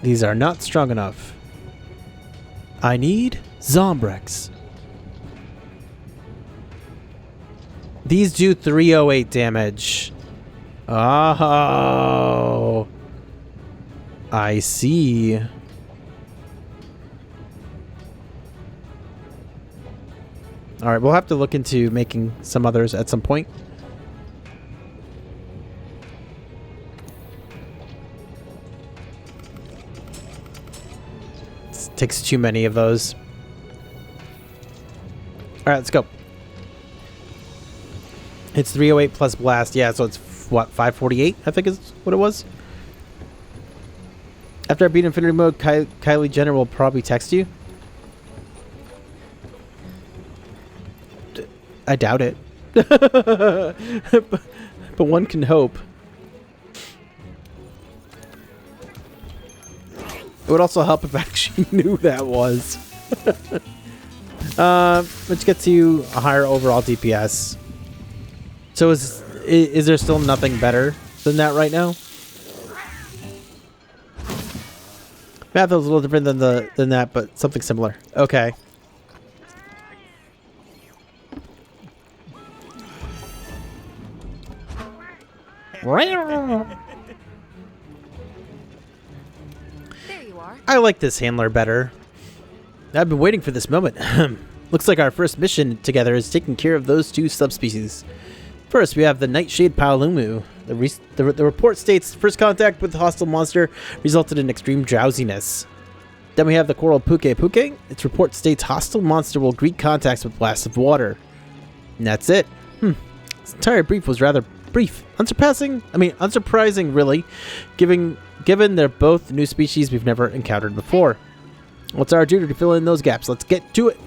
These are not strong enough. I need Zombrex. These do 308 damage. Oh. I see. Alright, we'll have to look into making some others at some point. This takes too many of those. Alright, let's go. It's 308 plus blast. Yeah, so it's what, 548? I think is what it was. After I beat Infinity Mode, Kylie Jenner will probably text you. I doubt it. But one can hope. It would also help if I actually knew that was. Which gets you a higher overall DPS. So is there still nothing better than that right now? Math is a little different than that, but something similar. Okay. There you are. I like this handler better. I've been waiting for this moment. Looks like our first mission together is taking care of those two subspecies. First, we have the Nightshade Paolumu. The report states first contact with the hostile monster resulted in extreme drowsiness. Then we have the Coral Puke Puke. Its report states hostile monster will greet contacts with blasts of water. And that's it. This entire brief was rather brief. Unsurprising really, given they're both new species we've never encountered before. What's our duty to fill in those gaps? Let's get to it.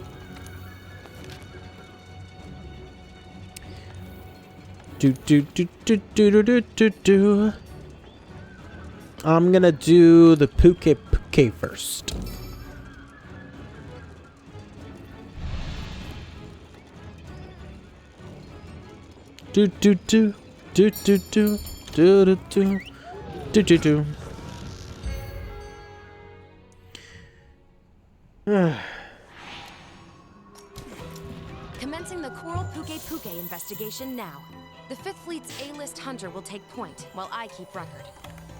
I'm gonna do the Puke Puke first. Commencing the Coral Puke Puke investigation now. The 5th Fleet's A-list hunter will take point, while I keep record.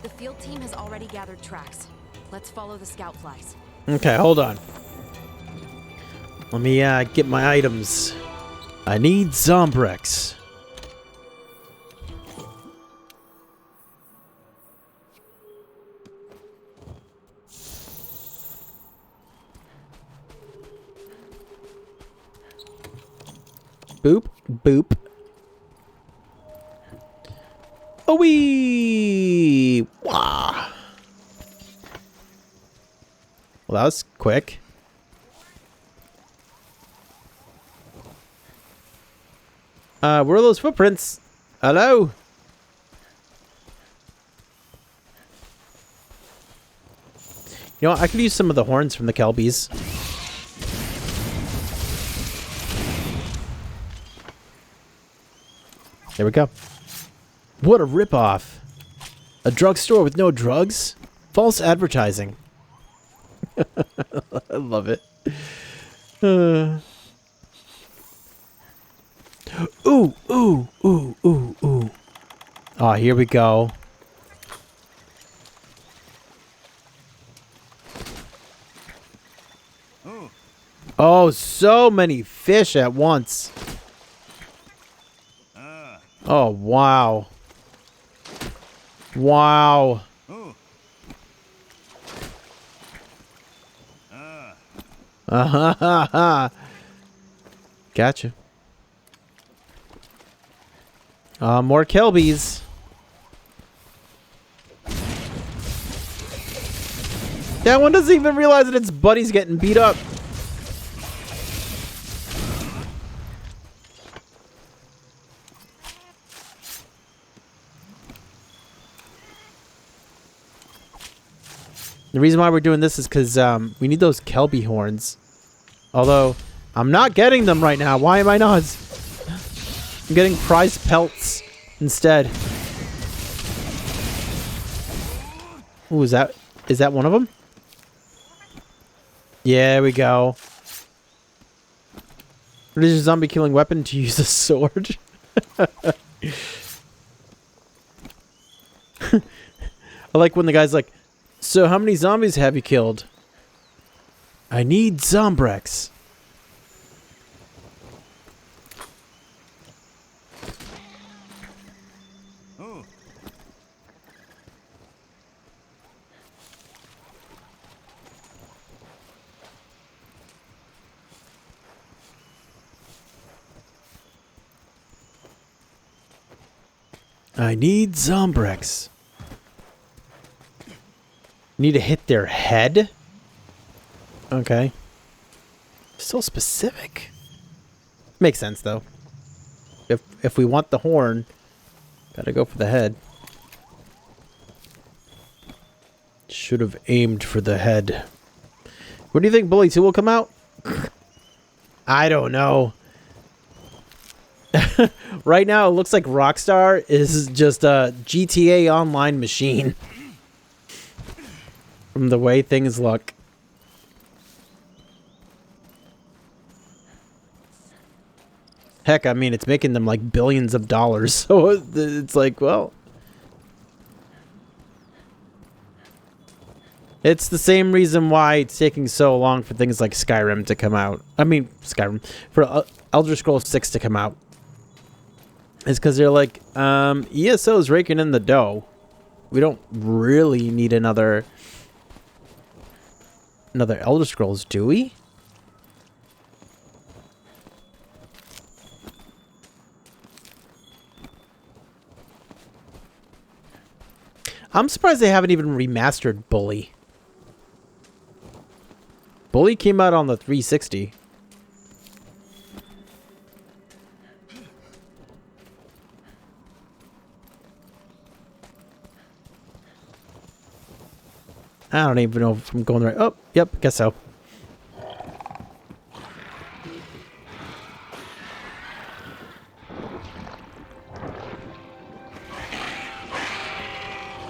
The field team has already gathered tracks. Let's follow the scout flies. Okay, hold on. Let me get my items. I need Zombrex. Boop, boop. Oh-wee! Wah! Well, that was quick. Where are those footprints? Hello? You know what? I could use some of the horns from the Kelbies. There we go. What a ripoff. A drugstore with no drugs? False advertising. I love it. Ooh, ooh, ooh, ooh, ooh. Oh, here we go. Oh, so many fish at once. Oh, wow. Wow. Gotcha. More Kelbies. That one doesn't even realize that its buddy's getting beat up. The reason why we're doing this is because we need those Kelby horns. Although, I'm not getting them right now. Why am I not? I'm getting prize pelts instead. Ooh, is that one of them? Yeah, there we go. What is your zombie killing weapon? To use a sword? I like when the guy's like, so how many zombies have you killed? I need Zombrex. I need Zombrex. Need to hit their head? Okay. So specific. Makes sense though. If we want the horn, gotta go for the head. Should have aimed for the head. When do you think Bully 2 will come out? I don't know. Right now, it looks like Rockstar is just a GTA Online machine. From the way things look. Heck, I mean, it's making them like billions of dollars. So it's like, well. It's the same reason why it's taking so long for things like Skyrim to come out. I mean, Skyrim. For Elder Scrolls 6 to come out. It's because they're like, ESO is raking in the dough. We don't really need another Elder Scrolls, do we? I'm surprised they haven't even remastered Bully. Bully came out on the 360. I don't even know if I'm going the right. Oh, yep, guess so.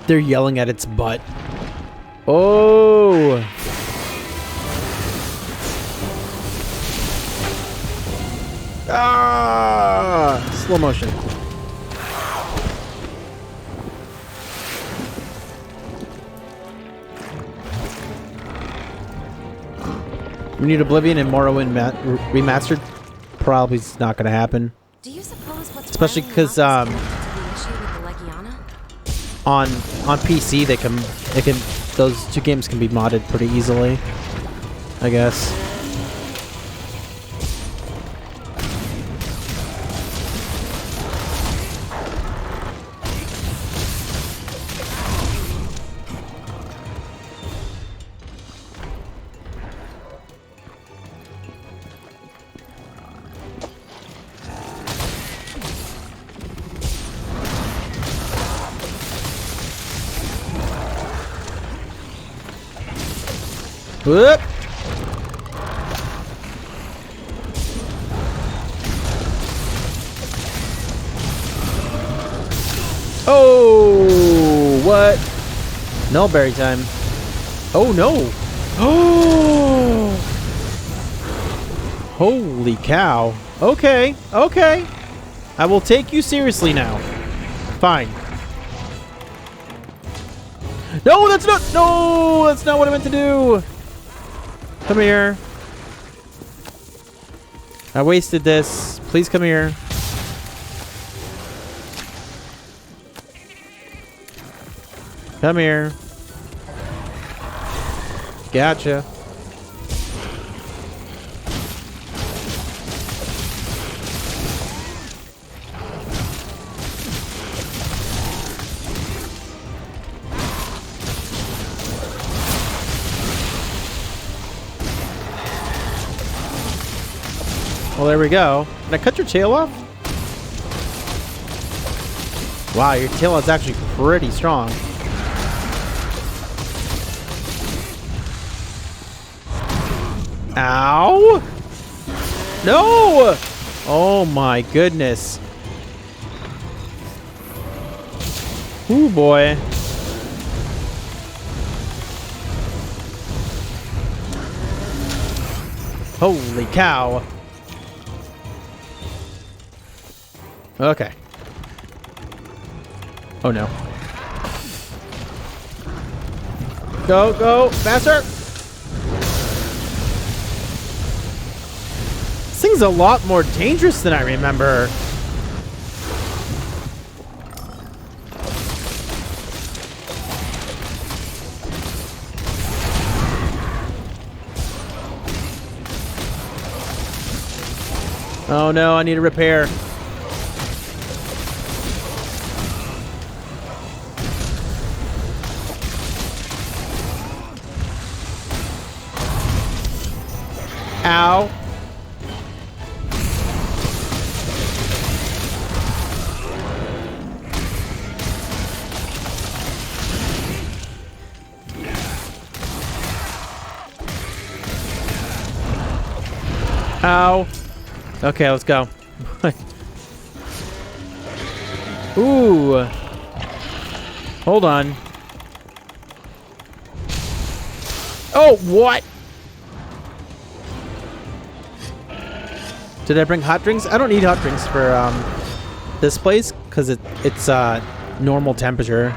They're yelling at its butt. Oh! Ah! Slow motion. We need Oblivion and Morrowind remastered. Probably not going to happen. Do you suppose what's especially because on PC they can those two games can be modded pretty easily, I guess. Whoop. Oh, what? Nullberry time. Oh, no. Oh. Holy cow. Okay, okay. I will take you seriously now. Fine. No, that's not. No, that's not what I meant to do. Come here. I wasted this. Please come here. Come here. Gotcha. Well, there we go. Can I cut your tail off? Wow, your tail is actually pretty strong. Ow! No! Oh my goodness. Ooh boy. Holy cow. Okay. Oh no. Go, go, faster! This thing's a lot more dangerous than I remember. Oh no, I need a repair. Ow. Ow. Okay, let's go. Ooh. Hold on. Oh, what? Did I bring hot drinks? I don't need hot drinks for this place because it's normal temperature.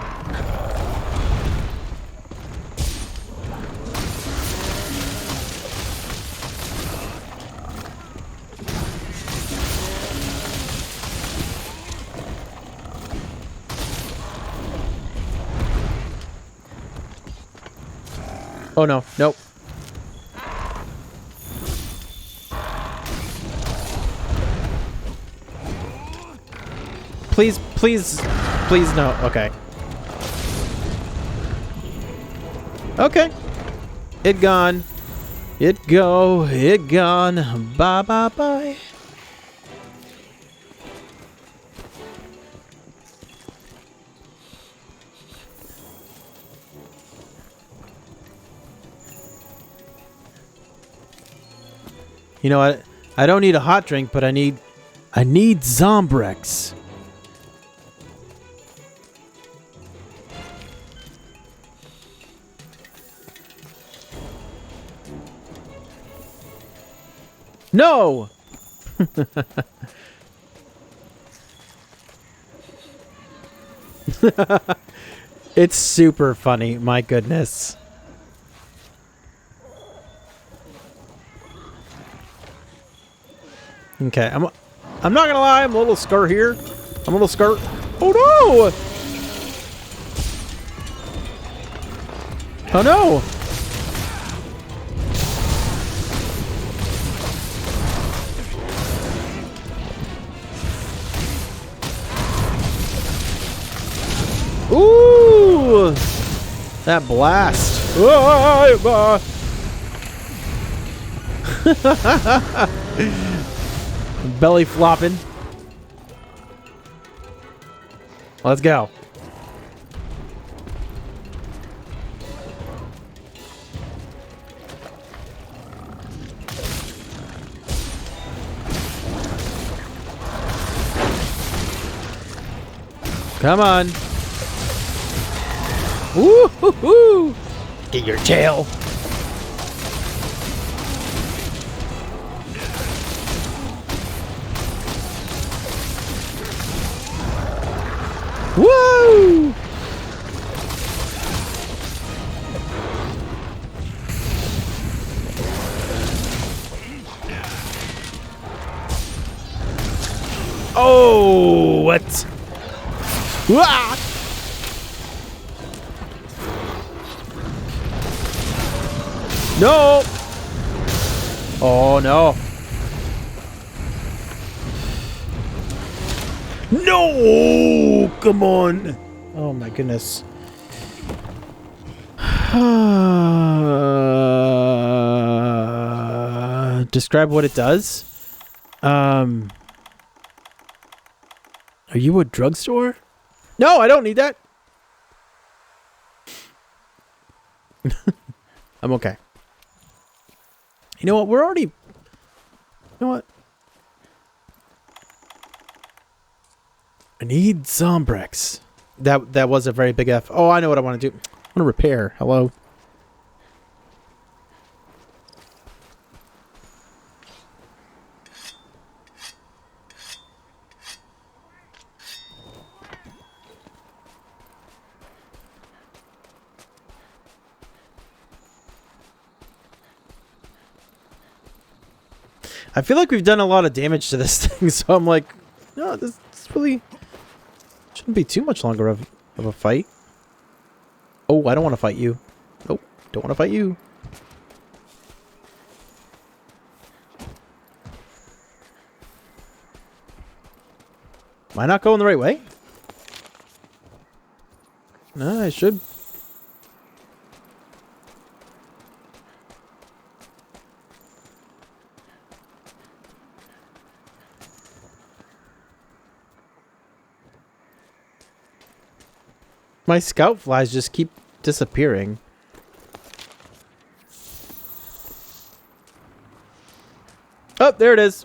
Oh no, nope. Please, please, please no. Okay. Okay. It gone. It go. It gone. Bye, bye, bye. You know what? I don't need a hot drink, but I need Zombrex. No! It's super funny, my goodness. Okay, I'm not gonna lie, I'm a little scared here. I'm a little scared. Oh no! Oh no! Ooh! That blast. Belly flopping. Let's go. Come on. Woo hoo hoo. Get your tail. Woo! Oh, what? Wah! No! Oh, no. No! Come on. Oh, my goodness. Describe what it does. Are you a drugstore? No, I don't need that. I'm okay. You know what? We're already... You know what? I need Zombrex. That was a very big F. Oh, I know what I want to do. I want to repair. Hello. I feel like we've done a lot of damage to this thing, so I'm like, no, this really shouldn't be too much longer of a fight. Oh, I don't want to fight you. Nope, don't want to fight you. Am I not going the right way? No, I should. My scout flies just keep disappearing. Oh, there it is.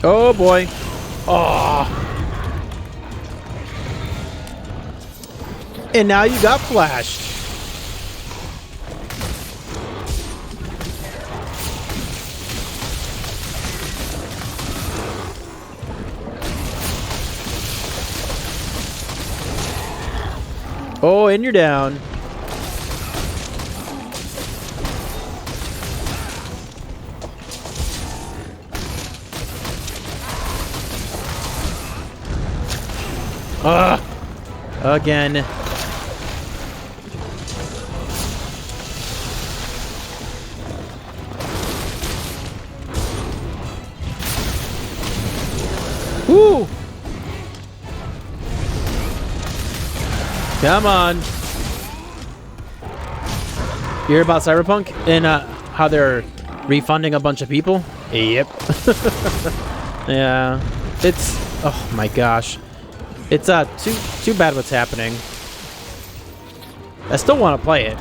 Oh boy. Oh. And now you got flashed. Oh, and you're down. Again. Woo! Come on. You hear about Cyberpunk and how they're refunding a bunch of people? Yep. Yeah. It's, oh my gosh. It's too bad what's happening. I still want to play it.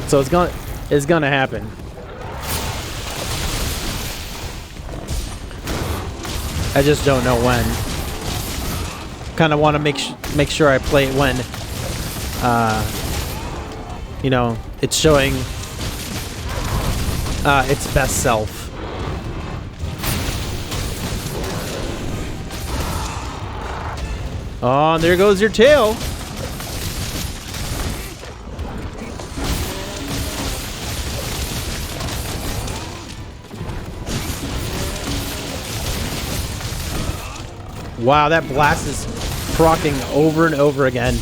So it's gonna happen. I just don't know when. Kind of want to make sure I play it when you know, it's showing its best self. Oh, and there goes your tail. Wow, that blast is proccing over and over again.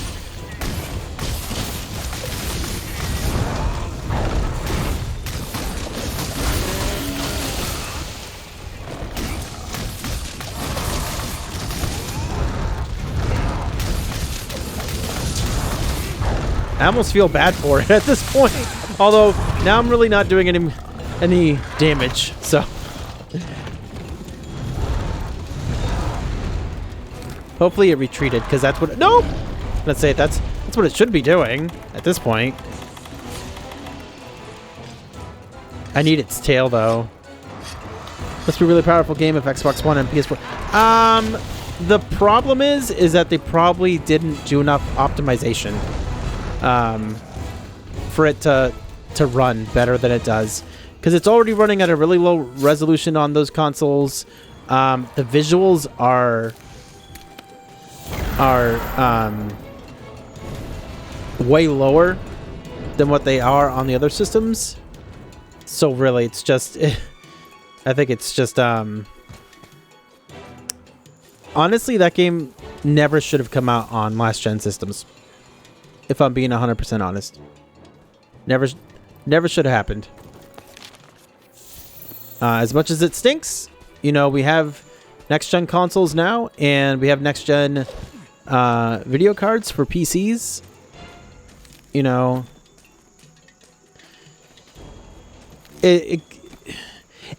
I almost feel bad for it at this point. Although now I'm really not doing any damage, so hopefully it retreated, because that's what nope. Let's say that's what it should be doing at this point. I need its tail though. Must be a really powerful game if Xbox One and PS4. The problem is that they probably didn't do enough optimization for it to run better than it does, because it's already running at a really low resolution on those consoles. The visuals are way lower than what they are on the other systems. So really, it's just I think it's just honestly, that game never should have come out on last gen systems, if I'm being 100% honest. Never should have happened. As much as it stinks, you know, we have next gen consoles now, and we have next gen video cards for PCs. You know,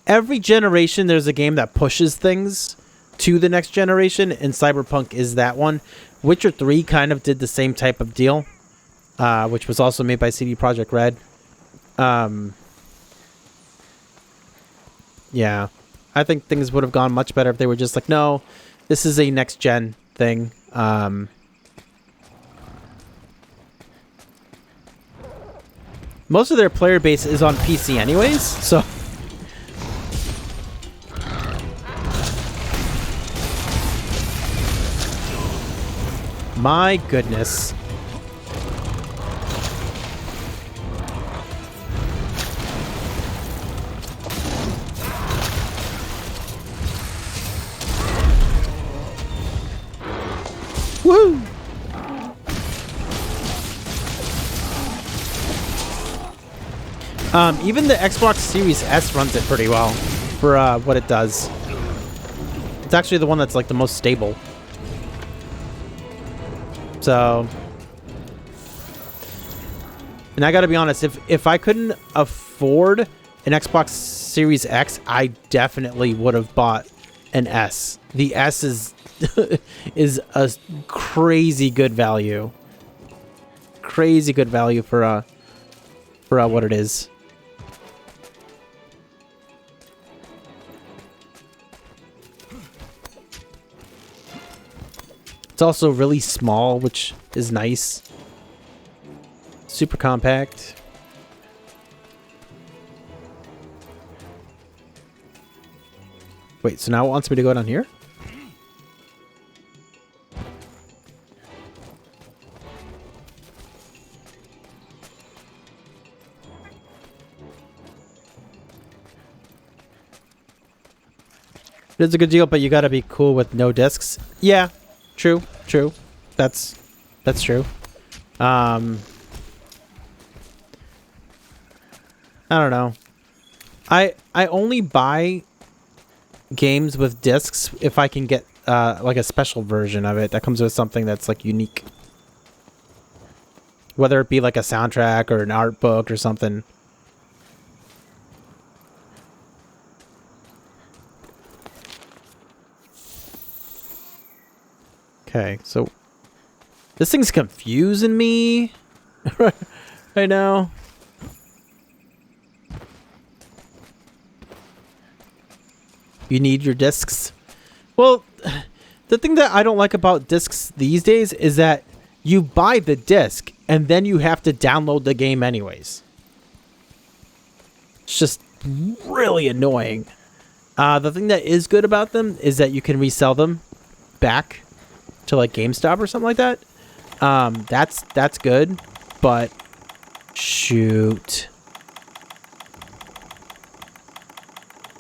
every generation there's a game that pushes things to the next generation, and Cyberpunk is that one. Witcher 3 kind of did the same type of deal, which was also made by CD Projekt Red. Yeah, I think things would have gone much better if they were just like, no, this is a next gen thing. Most of their player base is on PC anyways, so my goodness. Woo! Even the Xbox Series S runs it pretty well for what it does. It's actually the one that's like the most stable. So, and I gotta be honest, if I couldn't afford an Xbox Series X, I definitely would have bought an S. The S is is a crazy good value. Crazy good value for what it is. It's also really small, which is nice. Super compact. Wait, so now it wants me to go down here? It's a good deal, but you gotta be cool with no discs. Yeah. True. That's true. I don't know. I only buy games with discs if I can get like a special version of it that comes with something that's like unique. Whether it be like a soundtrack or an art book or something. Okay, so this thing's confusing me right now. You need your discs. Well, the thing that I don't like about discs these days is that you buy the disc and then you have to download the game anyways. It's just really annoying. The thing that is good about them is that you can resell them back to like GameStop or something like that. That's good, but shoot.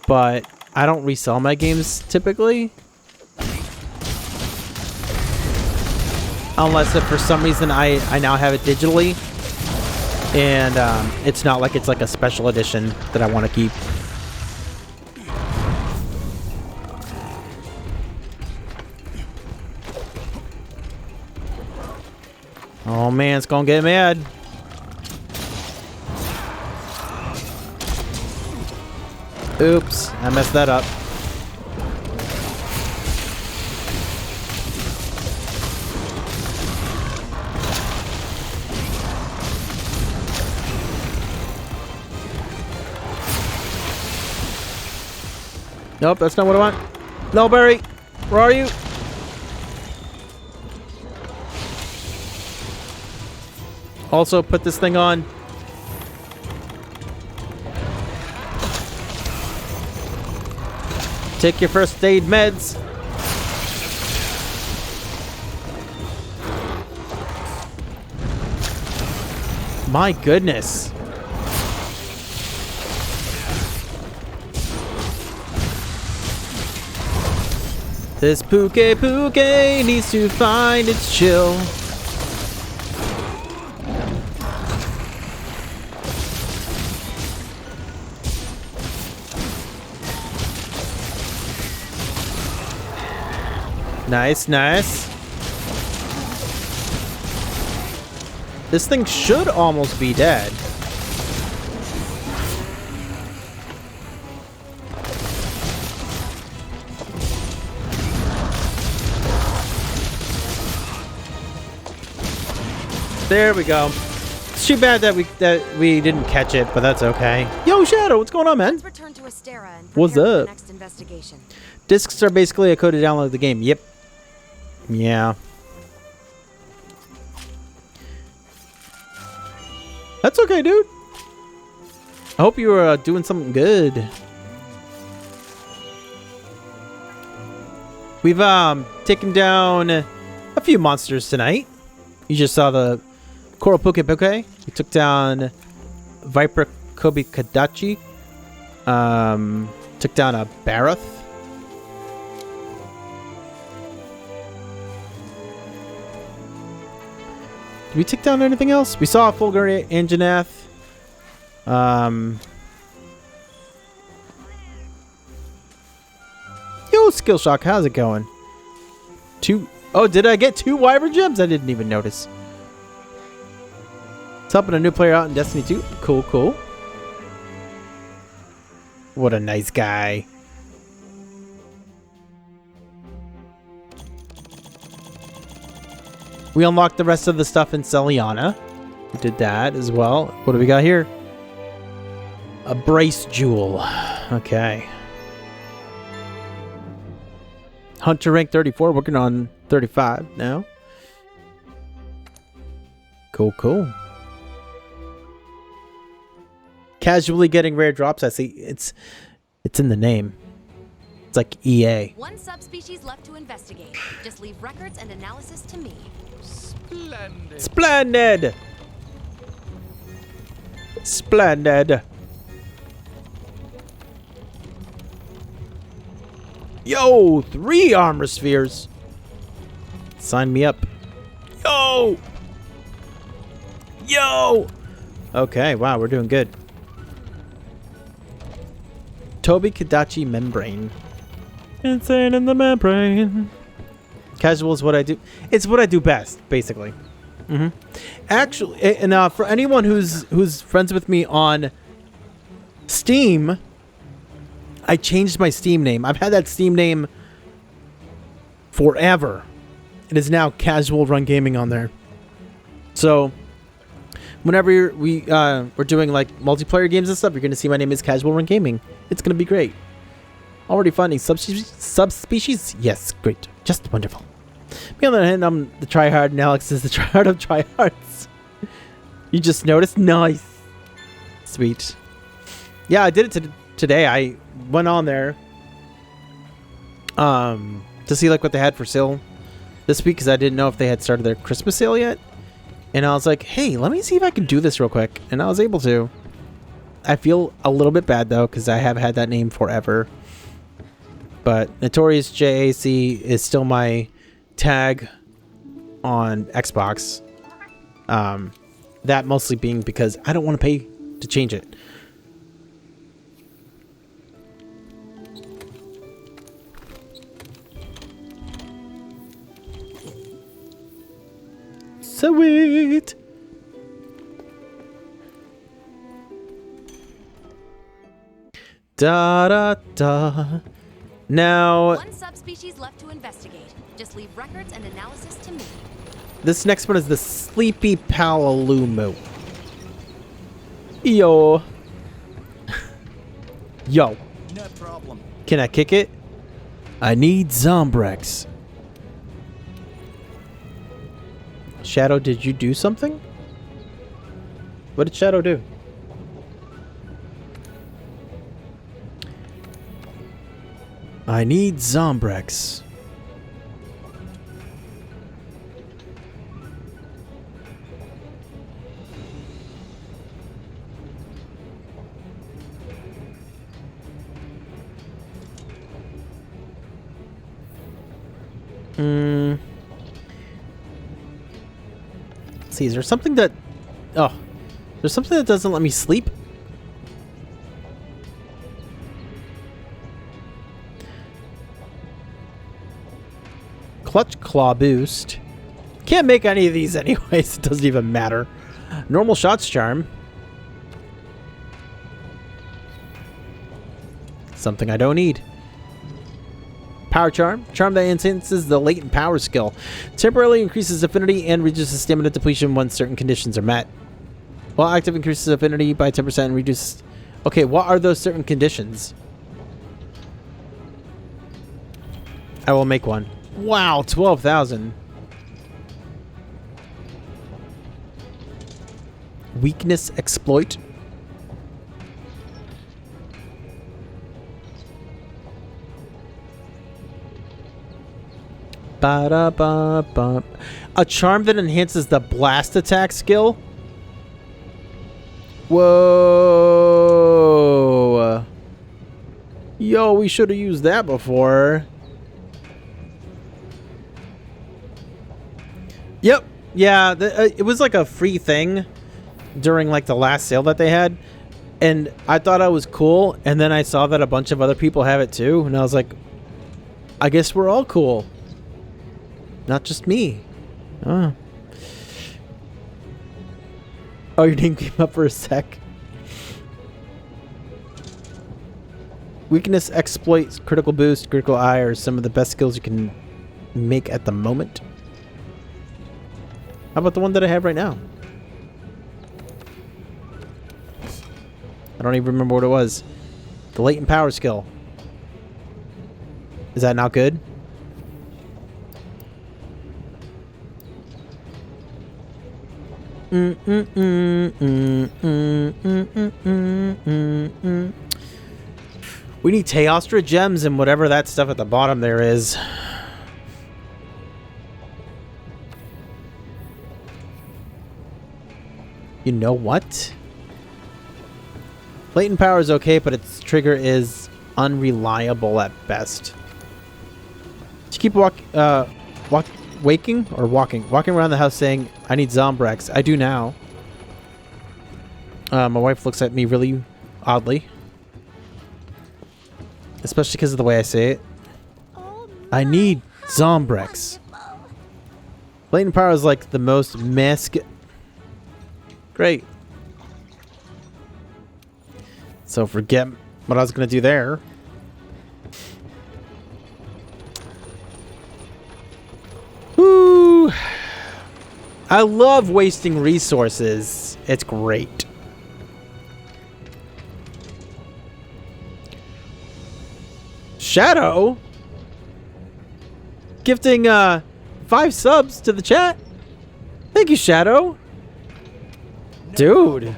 But I don't resell my games typically. Unless if for some reason I now have it digitally. And it's not like it's like a special edition that I want to keep. Oh man, it's gonna get mad. Oops, I messed that up. Nope, that's not what I want. No, Barry, where are you? Also, put this thing on. Take your first aid meds. My goodness. This Puke needs to find its chill. Nice, nice. This thing should almost be dead. There we go. It's too bad that we didn't catch it, but that's okay. Yo, Shadow, what's going on, man? Let's return to Astera and What's prepare for the up? next investigation. Discs are basically a code to download the game. Yep. Yeah. That's okay, dude. I hope you were doing something good. We've taken down a few monsters tonight. You just saw the Coral Puke. We took down Viper Kobe Kadachi. Took down a Barath. Did we take down anything else? We saw a Fulgur Anjanath. Yo, Skill Shock, how's it going? Oh, did I get 2 Wyvern Gems? I didn't even notice. It's helping a new player out in Destiny 2. Cool, cool. What a nice guy. We unlocked the rest of the stuff in Celiana. We did that as well. What do we got here? A Brace Jewel. Okay. Hunter rank 34. Working on 35 now. Cool, cool. Casually getting rare drops. I see. It's in the name. It's like EA. One subspecies left to investigate. Just leave records and analysis to me. Splendid. Splendid. Splendid. Yo, 3 armor spheres. Sign me up. Yo. Yo. Okay, wow, we're doing good. Toby Kadachi membrane. Insane in the membrane. Casual is what I do. It's what I do best, basically. Actually, and for anyone who's friends with me on Steam, I changed my Steam name. I've had that Steam name forever. It is now Casual Run Gaming on there. So whenever we're doing like multiplayer games and stuff, you're gonna see my name is Casual Run Gaming. It's gonna be great. Already finding subspecies? Yes, great. Just wonderful. Me on the other hand, I'm the tryhard and Alex is the tryhard of tryhards. You just noticed? Nice. Sweet. Yeah, I did it today. I went on there to see like what they had for sale this week because I didn't know if they had started their Christmas sale yet. And I was like, hey, let me see if I can do this real quick. And I was able to. I feel a little bit bad though because I have had that name forever. But Notorious JAC is still my tag on Xbox. That mostly being because I don't want to pay to change it. Sweet. Da da da. Now, One subspecies left to investigate. Just leave records and analysis to me. this next one is the Sleepy Palalumo. Yo. Yo. No problem. Can I kick it? I need Zombrex. Shadow, did you do something? What did Shadow do? I need Zombrex. Let's see, is there something that... Oh. There's something that doesn't let me sleep? Clutch Claw Boost. Can't make any of these anyways. It doesn't even matter. Normal Shots Charm. Something I don't need. Power Charm. Charm that enhances the latent power skill. Temporarily increases affinity and reduces stamina depletion when certain conditions are met. While active, increases affinity by 10% and reduces... Okay, what are those certain conditions? I will make one. Wow, 12,000. Weakness Exploit. Ba-da-ba-ba. A charm that enhances the blast attack skill? Whoa. Yo, we should have used that before. Yep. Yeah, it was like a free thing during like the last sale that they had. And I thought I was cool. And then I saw that a bunch of other people have it too. And I was like, I guess we're all cool. Not just me. Oh. Oh, your name came up for a sec. Weakness, Exploit, Critical Boost, Critical Eye are some of the best skills you can make at the moment. How about the one that I have right now? I don't even remember what it was. The latent power skill. Is that not good? We need Teostra gems and whatever that stuff at the bottom there is. You know what? Latent power is okay, but its trigger is unreliable at best. Did you keep walking around the house saying, I need Zombrex? I do now. My wife looks at me really oddly. Especially because of the way I say it. I need Zombrex. Latent power is like the most mask. Great. So forget what I was going to do there. Woo! I love wasting resources. It's great. Shadow? Gifting 5 subs to the chat. Thank you, Shadow. Dude.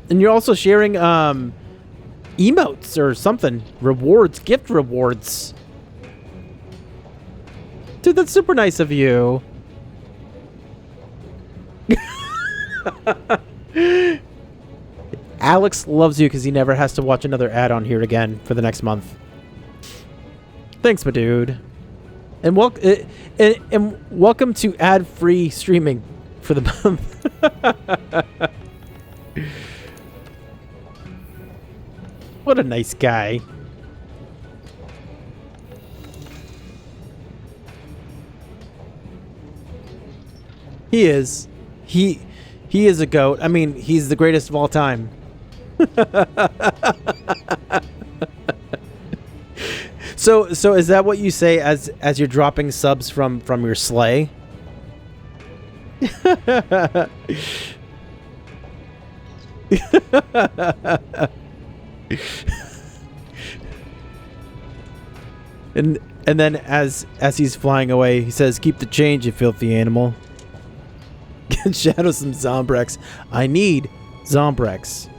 And you're also sharing emotes or something. Rewards, gift rewards. Dude, that's super nice of you. Alex loves you because he never has to watch another ad on here again for the next month. Thanks, my dude. And welcome to ad-free streaming for the month. What a nice guy. He is. He is a goat. I mean, he's the greatest of all time. So is that what you say as you're dropping subs from your sleigh? and then as he's flying away, he says, "Keep the change, you filthy animal." Get Shadow some Zombrex. I need Zombrex.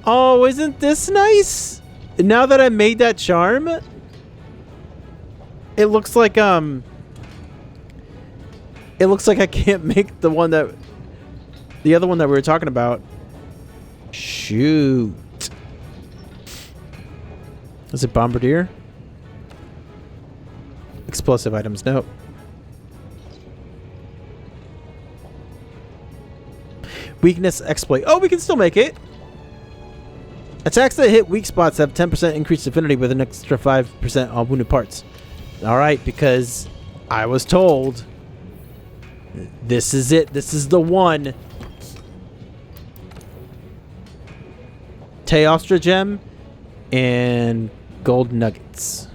Oh, isn't this nice? Now that I made that charm, it looks like I can't make the other one that we were talking about. Shoot. Is it Bombardier? Explosive items, nope. Weakness exploit. Oh, we can still make it. Attacks that hit weak spots have 10% increased affinity with an extra 5% on wounded parts. Alright, because I was told this is it. This is the one. Teostra gem and gold nuggets.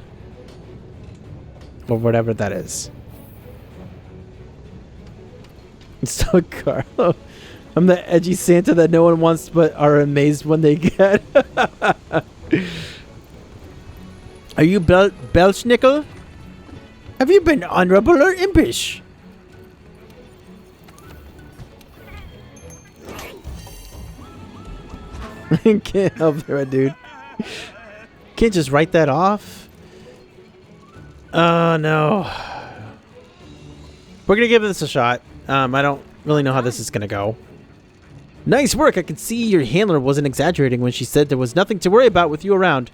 Or whatever that is. So, Carlo, I'm the edgy Santa that no one wants but are amazed when they get. Are you Belschnickel? Have you been honorable or impish? Can't help it, dude. Can't just write that off. Oh, no. We're gonna give this a shot. I don't really know how this is gonna go. Nice work. I could see your handler wasn't exaggerating when she said there was nothing to worry about with you around.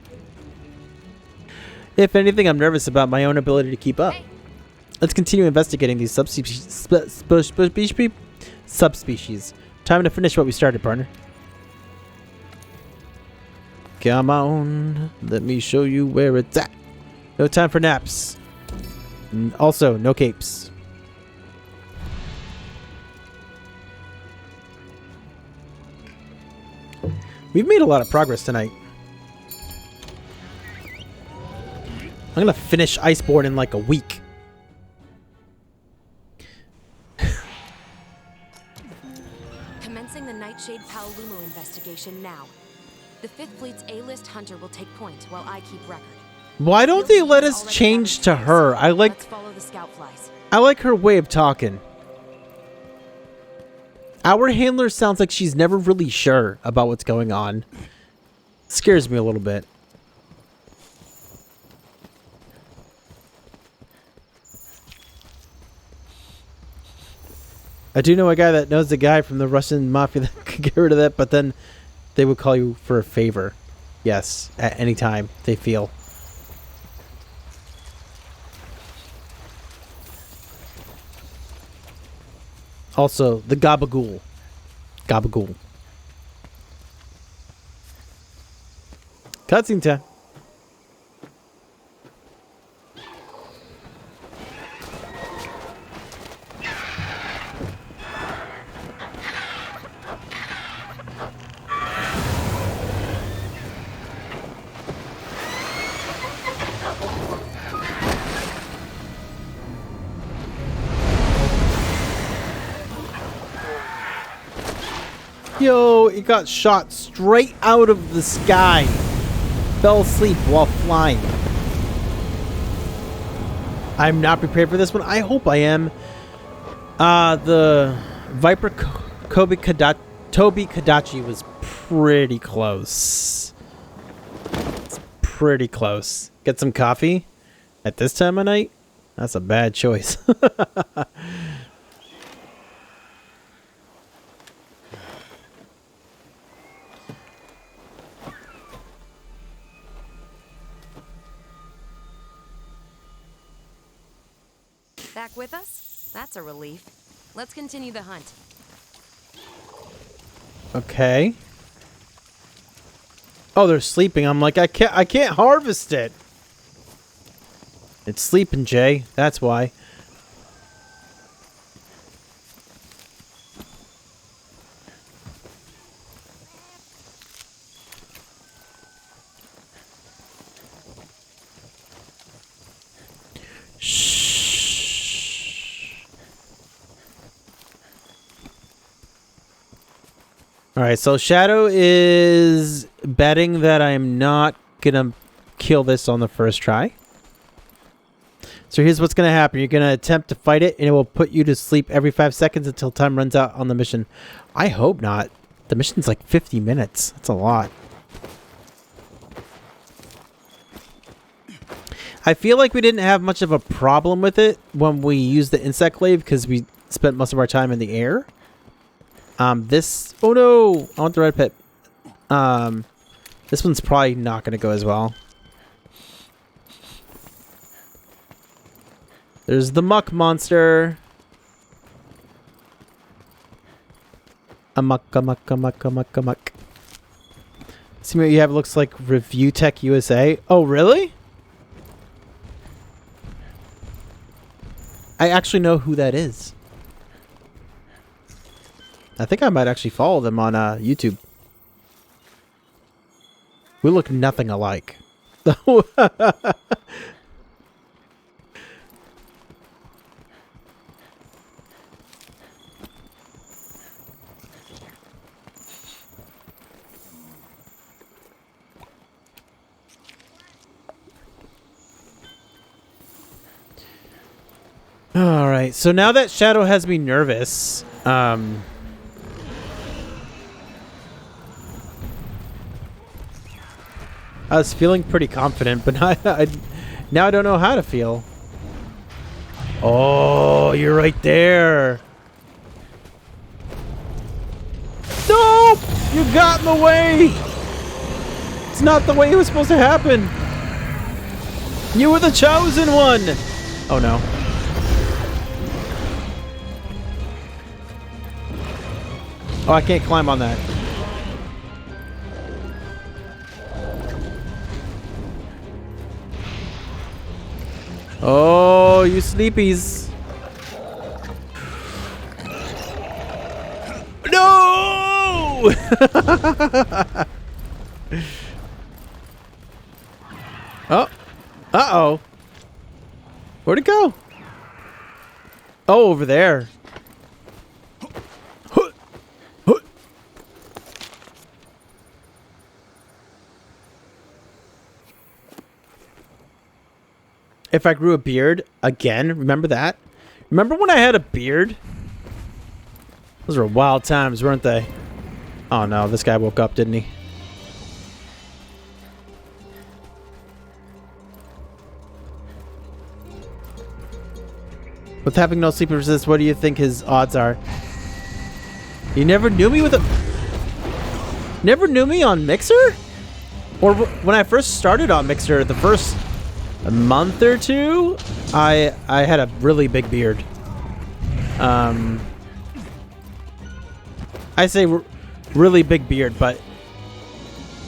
If anything, I'm nervous about my own ability to keep up. Let's continue investigating these subspecies. Time to finish what we started, partner. Come on. Let me show you where it's at. No time for naps. Also, no capes. We've made a lot of progress tonight. I'm gonna finish Iceborne in like a week. Commencing the Nightshade Paolumu investigation now. The 5th Fleet's A-list hunter will take point while I keep record. Why don't they let us change to her? Let's follow the scout flies. I like her way of talking. Our handler sounds like she's never really sure about what's going on. Scares me a little bit. I do know a guy that knows a guy from the Russian mafia that could get rid of that, but then they would call you for a favor. Yes, at any time they feel. Also, the Gabagool. Gabagool. Cutscene time. Yo, it got shot straight out of the sky. Fell asleep while flying. I'm not prepared for this one. I hope I am. The Viper Toby Kadachi was pretty close. It's pretty close. Get some coffee at this time of night? That's a bad choice. Back with us? That's a relief. Let's continue the hunt. Okay. Oh, they're sleeping. I'm like, I can't harvest it. It's sleeping, Jay. That's why. All right, so Shadow is betting that I'm not gonna kill this on the first try. So here's what's gonna happen. You're gonna attempt to fight it, and it will put you to sleep every 5 seconds until time runs out on the mission. I hope not. The mission's like 50 minutes. That's a lot. I feel like we didn't have much of a problem with it when we used the insect glaive because we spent most of our time in the air. This... Oh no! I want the red pit. This one's probably not going to go as well. There's the muck monster. A muck. See what you have. It looks like Review Tech USA. Oh, really? I actually know who that is. I think I might actually follow them on YouTube. We look nothing alike. All right, so now that Shadow has me nervous, I was feeling pretty confident, but now I don't know how to feel. Oh, you're right there. No! You got in the way! It's not the way it was supposed to happen. You were the chosen one! Oh no. Oh, I can't climb on that. Oh, you sleepies. No! Oh. Uh-oh. Where'd it go? Oh, over there. If I grew a beard again, remember that? Remember when I had a beard? Those were wild times, weren't they? Oh no, this guy woke up, didn't he? With having no sleep resist, what do you think his odds are? You never knew me with a... Never knew me on Mixer? Or when I first started on Mixer, the first... a month or two, I had a really big beard. I say really big beard, but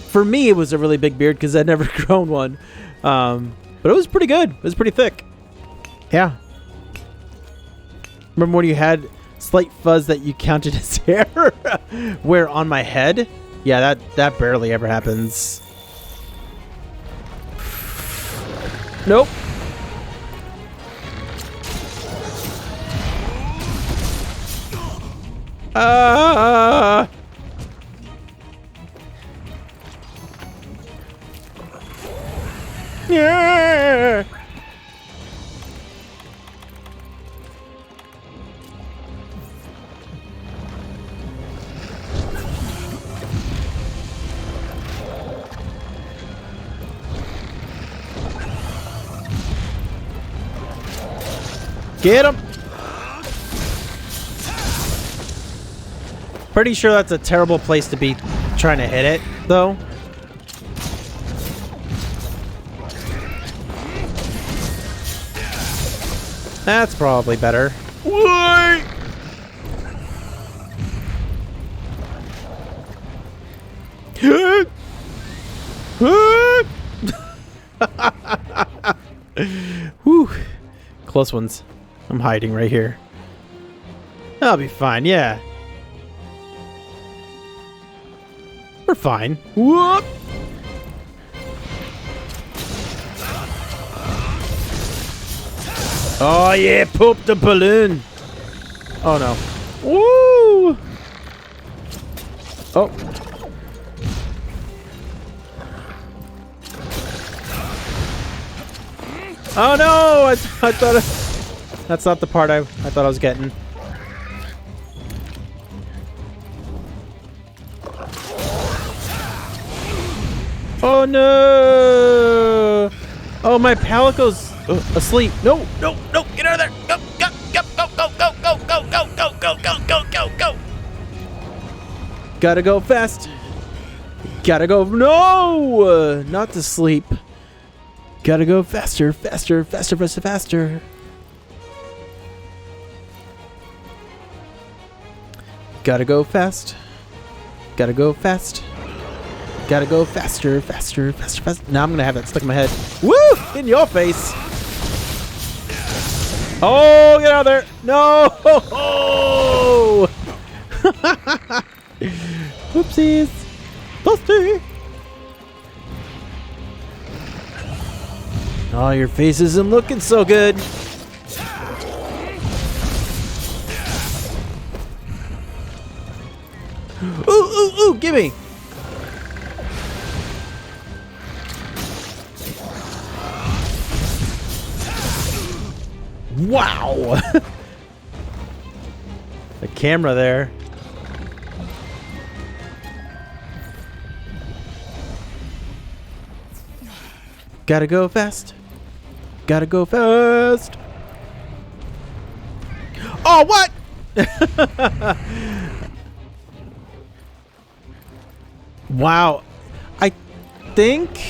for me it was a really big beard because I'd never grown one. But it was pretty good. It was pretty thick. Yeah. Remember when you had slight fuzz that you counted as hair? Where on my head? Yeah, that barely ever happens. Nope. Yeah. Get him! Pretty sure that's a terrible place to be trying to hit it, though. That's probably better. What? Whew. Close ones. I'm hiding right here. That'll be fine, yeah. We're fine. Whoop! Oh yeah, poop the balloon. Oh no. Woo! Oh. Oh no! I thought that's not the part I thought I was getting. Oh no! Oh, my pallet goes asleep. No, no, no! Get out of there! Go, go, go, go, go, go, go, go, go, go, go, go, go, go! Gotta go fast. Gotta go. No! Not to sleep. Gotta go faster, faster, faster, faster, faster. Gotta go fast. Gotta go fast. Gotta go faster, faster, faster, faster. Now I'm gonna have that stuck in my head. Woo! In your face. Oh, get out of there. No! Whoopsies. Dusty. Oh, your face isn't looking so good. Ooh, ooh, ooh, gimme. Wow. The camera there. Gotta go fast. Gotta go fast. Oh, what? Wow. I think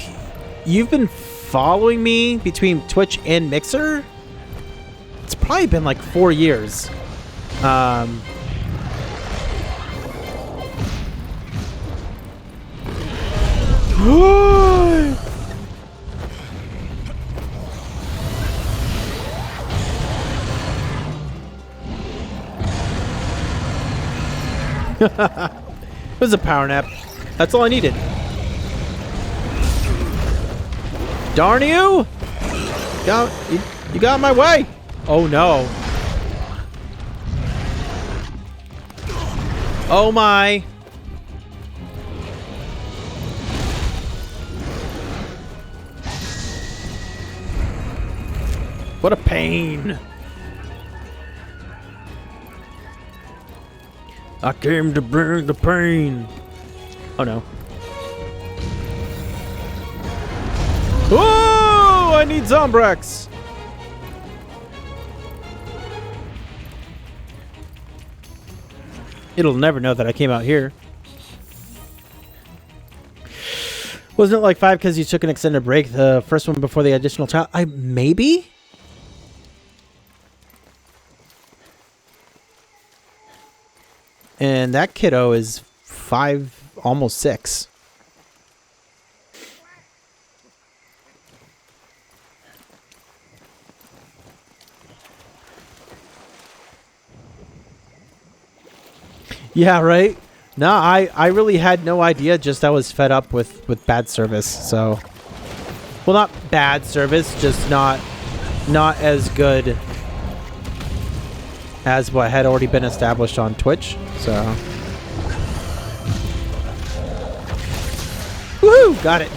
you've been following me between Twitch and Mixer. It's probably been like 4 years. It was a power nap. That's all I needed. Darn you! You got in my way! Oh no. Oh my. What a pain. I came to bring the pain. Oh no. Oh, I need Zombrex. It'll never know that I came out here. Wasn't it like 5 because you took an extended break? The first one before the additional child? Maybe? And that kiddo is 5, almost 6. Yeah, right? No, I really had no idea, just I was fed up with bad service, so... Well, not bad service, just not as good as what had already been established on Twitch, so... Woohoo! Got it!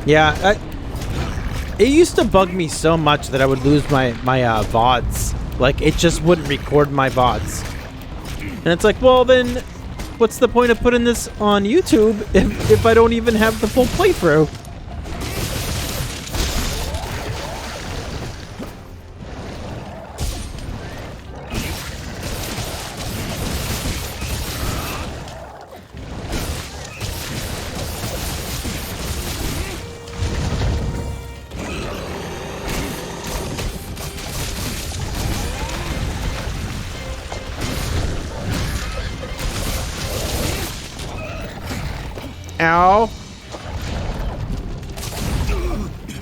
Yeah, it used to bug me so much that I would lose my VODs. Like, it just wouldn't record my VODs. And it's like, well then, what's the point of putting this on YouTube if I don't even have the full playthrough? Ow.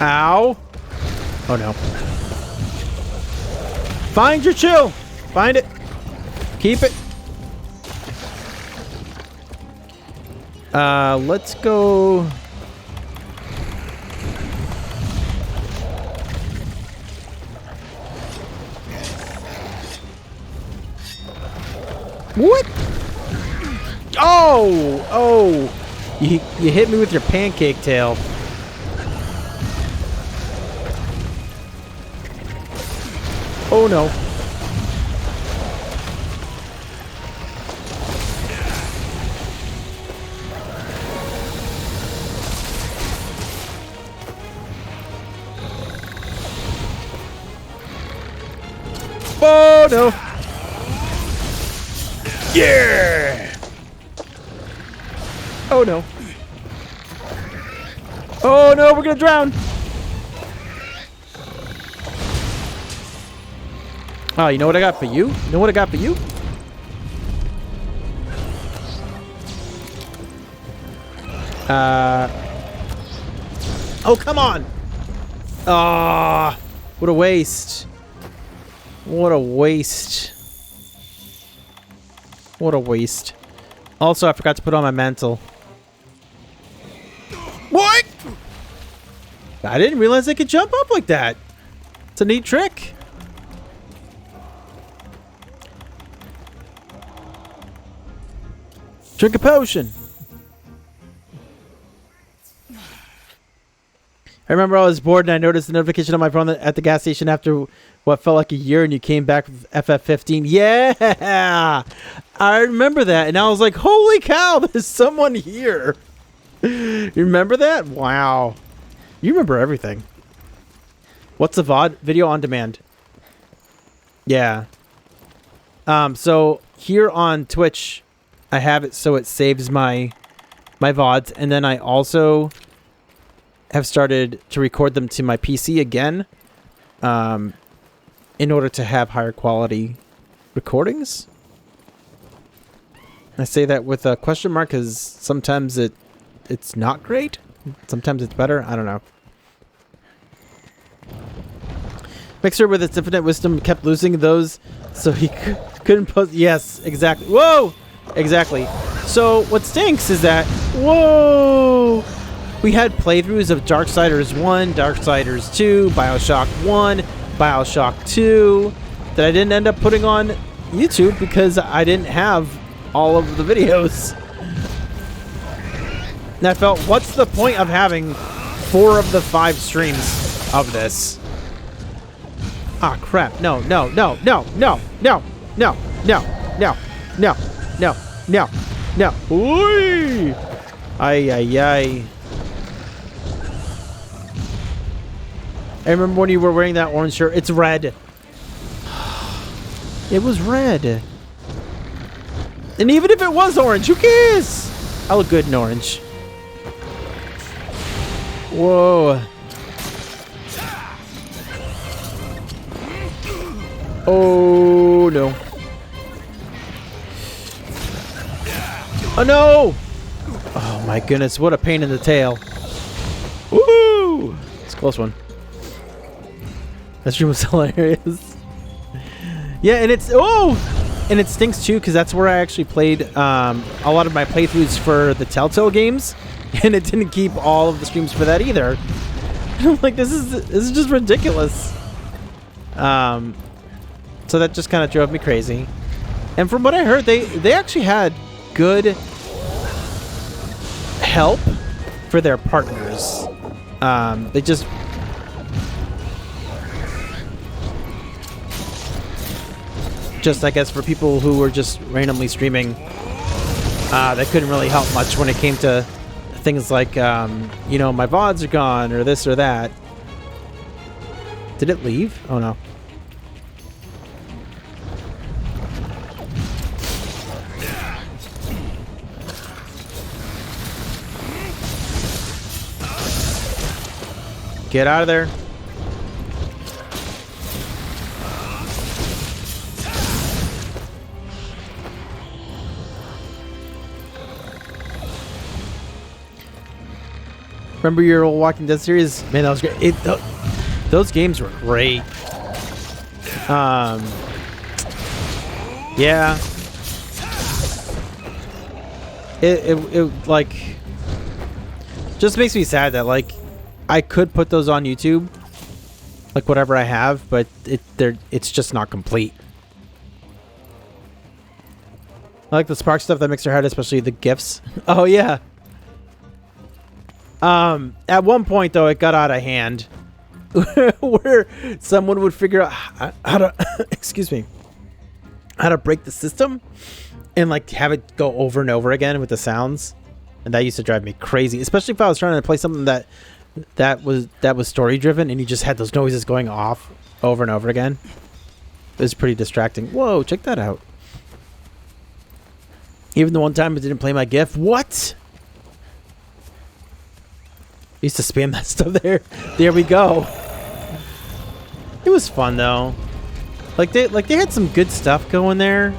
Ow. Oh no. Find your chill. Find it. Keep it. Let's go. What? Oh! Oh! You hit me with your pancake tail. Oh no. Oh no. Yeah. Oh no. Oh no, we're gonna drown. Oh, you know what I got for you? You know what I got for you? Oh, come on. Ah, what a waste. What a waste. What a waste. Also, I forgot to put on my mantle. What? I didn't realize I could jump up like that. It's a neat trick. Drink a potion. I remember I was bored and I noticed the notification on my phone at the gas station after what felt like a year, and you came back with FF15. Yeah! I remember that, and I was like, holy cow, there's someone here. You remember that? Wow. You remember everything. What's a VOD? Video on demand. Yeah. So here on Twitch, I have it so it saves my VODs, and then I also have started to record them to my PC again, in order to have higher quality recordings. I say that with a question mark because sometimes it's not great, sometimes it's better. I don't know. Mixer with its infinite wisdom kept losing those, so he couldn't post. Yes, exactly. Whoa, exactly. So what stinks is that we had playthroughs of Darksiders 1, Darksiders 2, BioShock 1, BioShock 2 that I didn't end up putting on YouTube because I didn't have all of the videos. And I felt, what's the point of having 4 of the 5 streams of this? Ah, crap. No, no, no, no, no, no, no, no, no, no, no, no, no. Ooh! Ay, ay, ay. I remember when you were wearing that orange shirt. It's red. It was red. And even if it was orange, who cares? I look good in orange. Whoa. Oh, no. Oh, no! Oh, my goodness. What a pain in the tail. Woo! It's a close one. That stream was hilarious. Yeah, and it's... Oh! And it stinks, too, because that's where I actually played a lot of my playthroughs for the Telltale games. And it didn't keep all of the streams for that, either. I'm like, this is just ridiculous. So that just kind of drove me crazy. And from what I heard, they actually had good help for their partners. They just... I guess, for people who were just randomly streaming, they couldn't really help much when it came to things like, you know, my VODs are gone, or this or that. Did it leave? Oh, no. Get out of there. Remember your old Walking Dead series? Man, that was great. Those games were great. Yeah. It like just makes me sad that like I could put those on YouTube, like whatever I have, but it's just not complete. I like the spark stuff that makes her head, especially the gifts. Oh yeah. At one point though, it got out of hand, where someone would figure out how to, excuse me, how to break the system, and like have it go over and over again with the sounds, and that used to drive me crazy. Especially if I was trying to play something that was story driven, and you just had those noises going off over and over again. It was pretty distracting. Whoa, check that out. Even the one time it didn't play my GIF. What? I used to spam that stuff there. There we go. It was fun though. Like they had some good stuff going there.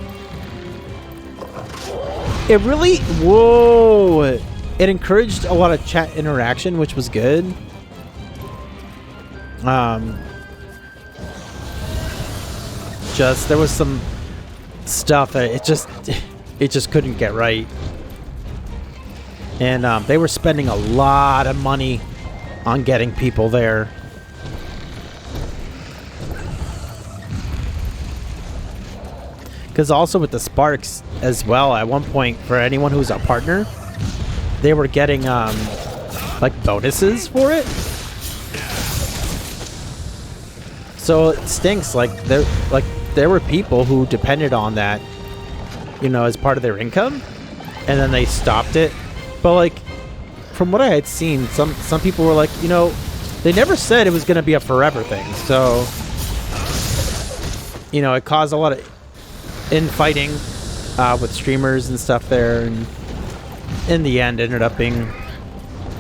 It really, whoa. It encouraged a lot of chat interaction, which was good. Just there was some stuff that it just couldn't get right. And they were spending a lot of money on getting people there. Because also with the sparks as well, at one point, for anyone who's a partner, they were getting like bonuses for it. So it stinks. Like there were people who depended on that, you know, as part of their income, and then they stopped it. But like, from what I had seen, some people were like, you know, they never said it was going to be a forever thing. So, you know, it caused a lot of infighting with streamers and stuff there, and in the end, ended up being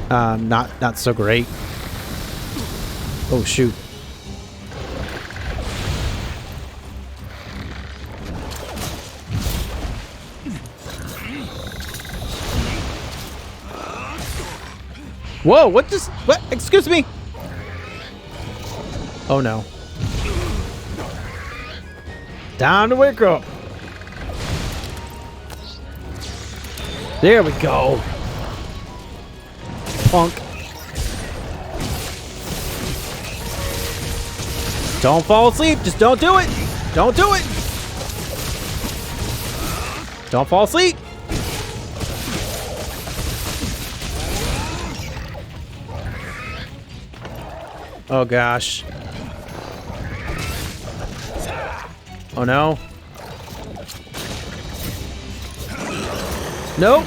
not so great. Oh shoot. Whoa, what just, what? Excuse me. Oh no. Time to wake up. There we go. Punk. Don't fall asleep. Just don't do it. Don't do it. Don't fall asleep. Oh gosh. Oh no. Nope.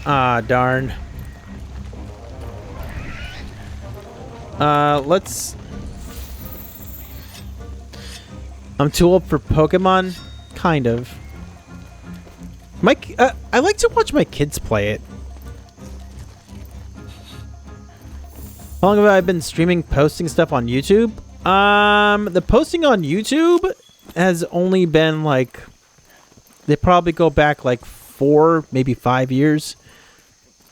Ah, darn. Let's... I'm too old for Pokemon? Kind of. I like to watch my kids play it. How long have I been streaming, posting stuff on YouTube? The posting on YouTube has only been like, they probably go back like 4, maybe 5 years.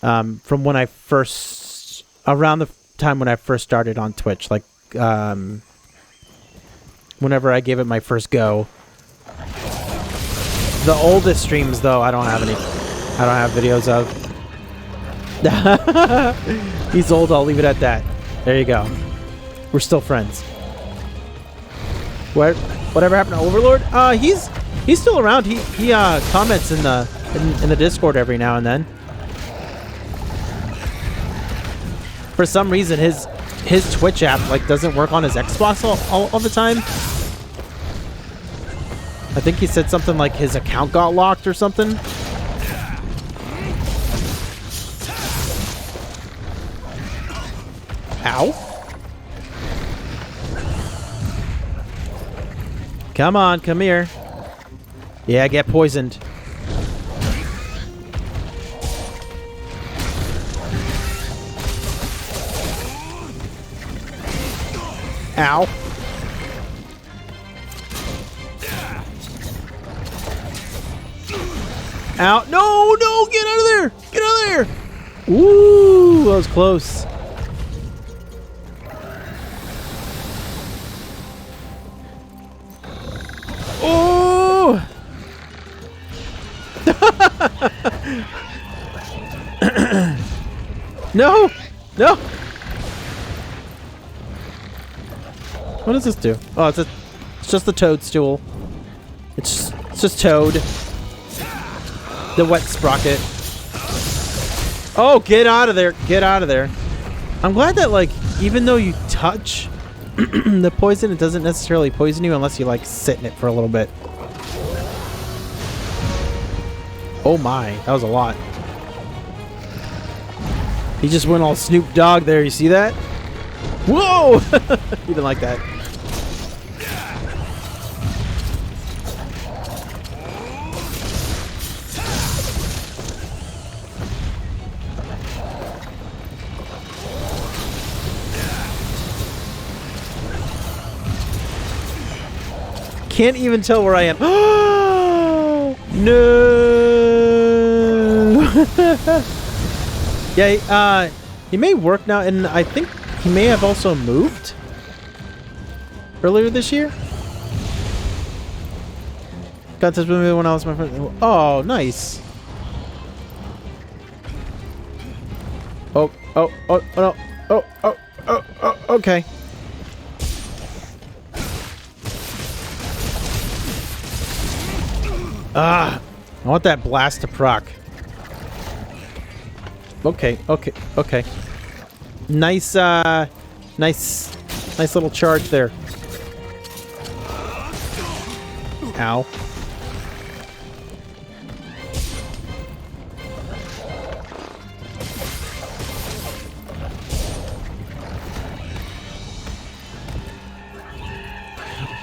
From when I first, around the time when I first started on Twitch, like, whenever I gave it my first go. The oldest streams, though, I don't have videos of. He's old, I'll leave it at that. There you go. We're still friends. Whatever happened to Overlord? He's still around. He comments in the Discord every now and then. For some reason, his Twitch app like doesn't work on his Xbox all the time. I think he said something like his account got locked or something. Ow. Come on, come here. Yeah, get poisoned. Ow. Out. No, no, get out of there. Get out of there. Ooh, that was close. Oh. No. No. What does this do? Oh, it's just the toadstool. It's just Toad. The wet sprocket. Oh, get out of there. Get out of there. I'm glad that, like, even though you touch the poison, it doesn't necessarily poison you unless you, like, sit in it for a little bit. Oh my, that was a lot. He just went all Snoop Dogg there. You see that? Whoa! You didn't like that. Can't even tell where I am. No! Yeah, he may work now, and I think he may have also moved earlier this year. Got this with me when I was my friend. Oh, nice. Oh, no. Oh, okay. I want that blast to proc. Okay. Nice, nice little charge there. Ow.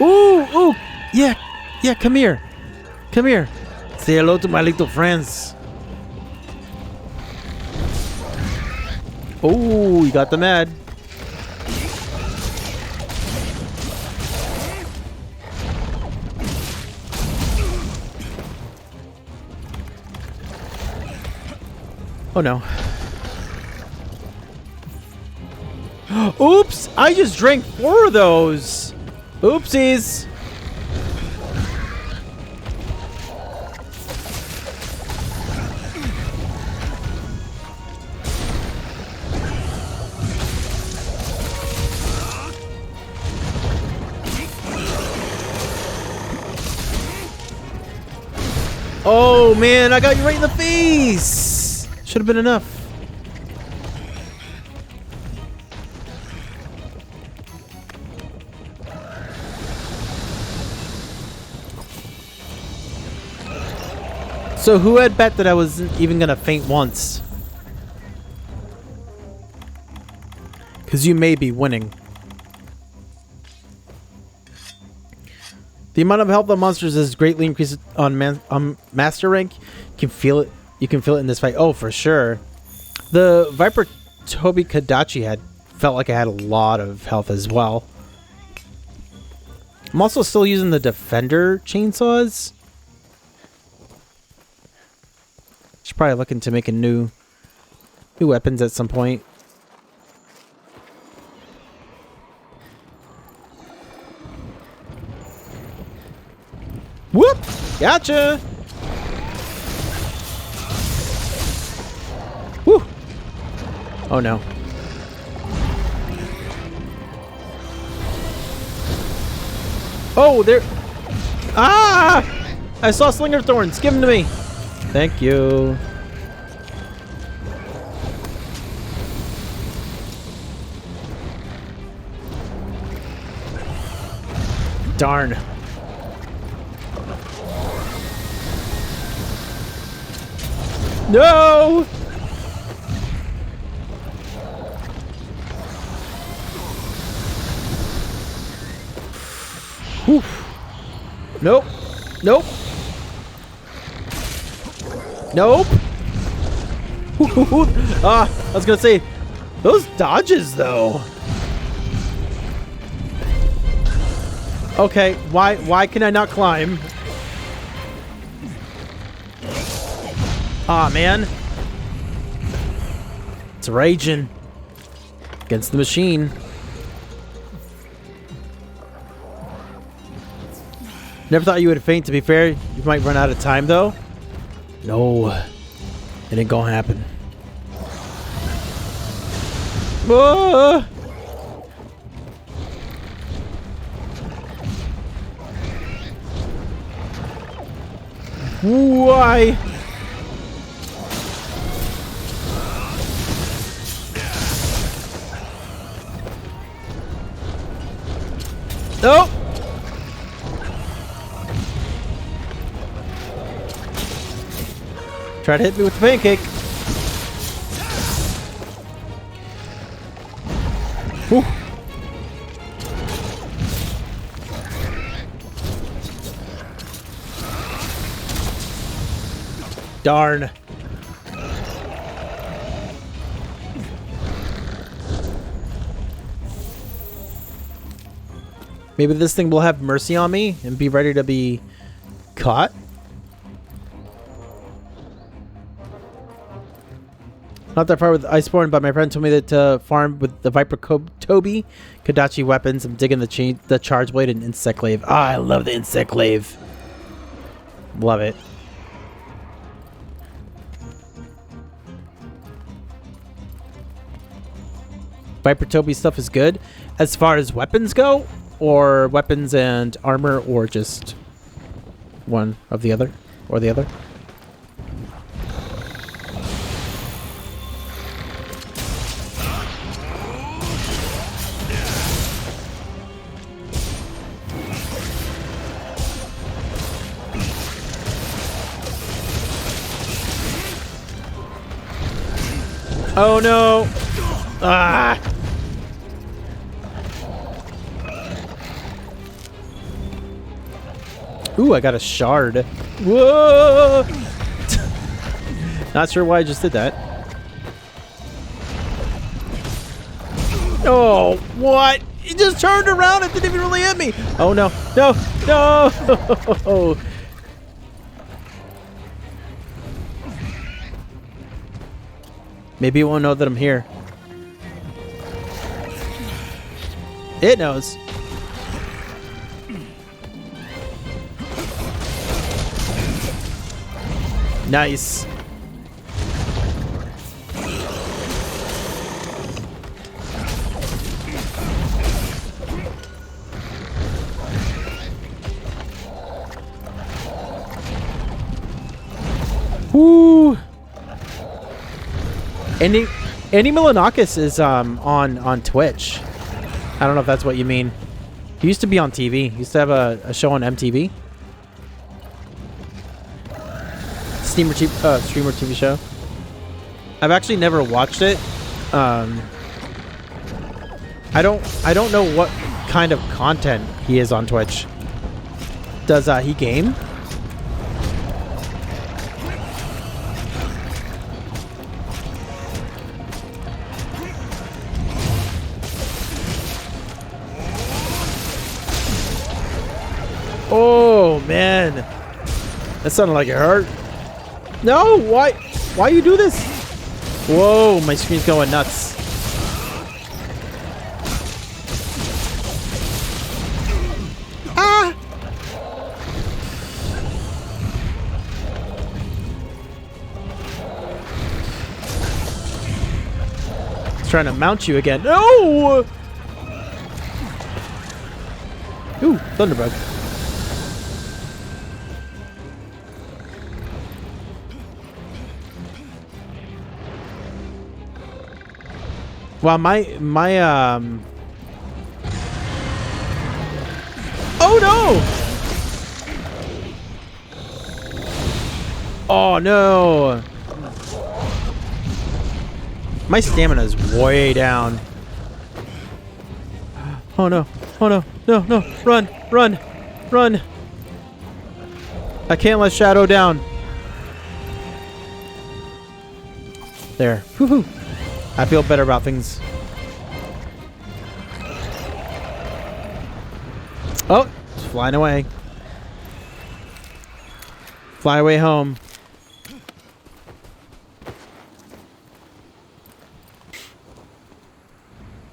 Ooh, yeah, come here. Come here. Say hello to my little friends. Oh, you got the med. Oh no. Oops! I just drank 4 of those. Oopsies. Oh man, I got you right in the face! Should have been enough. So who had bet that I wasn't even gonna faint once? Because you may be winning. The amount of health of monsters is greatly increased on master rank. You can feel it. You can feel it in this fight. Oh, for sure. The Viper Toby Kadachi had felt like I had a lot of health as well. I'm also still using the Defender chainsaws. Should probably look into making new weapons at some point. Whoop! Gotcha! Woo! Oh no. Oh, there... Ah! I saw Slinger Thorns. Give them to me. Thank you. Darn. No! Whew. Nope. Nope. Nope. I was gonna say, those dodges though. Okay, why can I not climb? Aw, man. It's raging against the machine. Never thought you would faint, to be fair. You might run out of time, though. No. It ain't gonna happen. Ah! Why? Nope. Try to hit me with the pancake. Whew. Darn. Maybe this thing will have mercy on me and be ready to be caught. Not that far with Iceborne, but my friend told me that to farm with the Viper Toby, Kadachi weapons. I'm digging the Charge Blade and Insect Glaive. Ah, I love the Insect Glaive. Love it. Viper Toby stuff is good as far as weapons go, or weapons and armor, or just one of the other, or the other. Oh no! Ah! Ooh, I got a shard. Whoa! Not sure why I just did that. Oh, what? It just turned around and didn't even really hit me. Oh no, no, no! Maybe it won't know that I'm here. It knows. Nice. Woo. Andy Milanakis is on Twitch. I don't know if that's what you mean. He used to be on TV. He used to have a show on MTV. Streamer TV show. I've actually never watched it. I don't know what kind of content he is on Twitch. Does he game? Oh man, that sounded like it hurt. No, why you do this? Whoa, my screen's going nuts. Ah! It's trying to mount you again. No! Ooh, Thunderbug. Well, oh no! Oh no! My stamina is way down. Oh no! Oh no! No! No! Run! Run! Run! I can't let Shadow down. There. Woohoo! I feel better about things. Oh, it's flying away. Fly away home.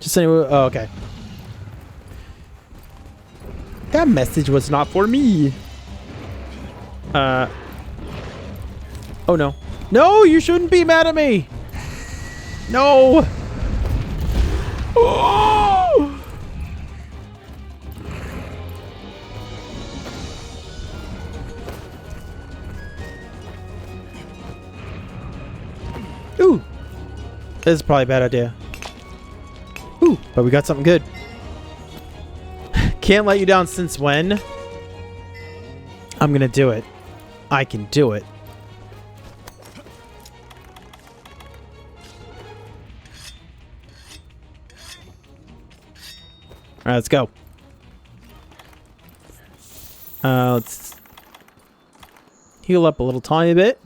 Just anyway. Oh, okay. That message was not for me. Oh no. No, you shouldn't be mad at me. No! Oh! Ooh. This is probably a bad idea. Ooh, but we got something good. Can't let you down since when? I'm gonna do it. I can do it. Alright, let's go. Let's heal up a little tiny bit.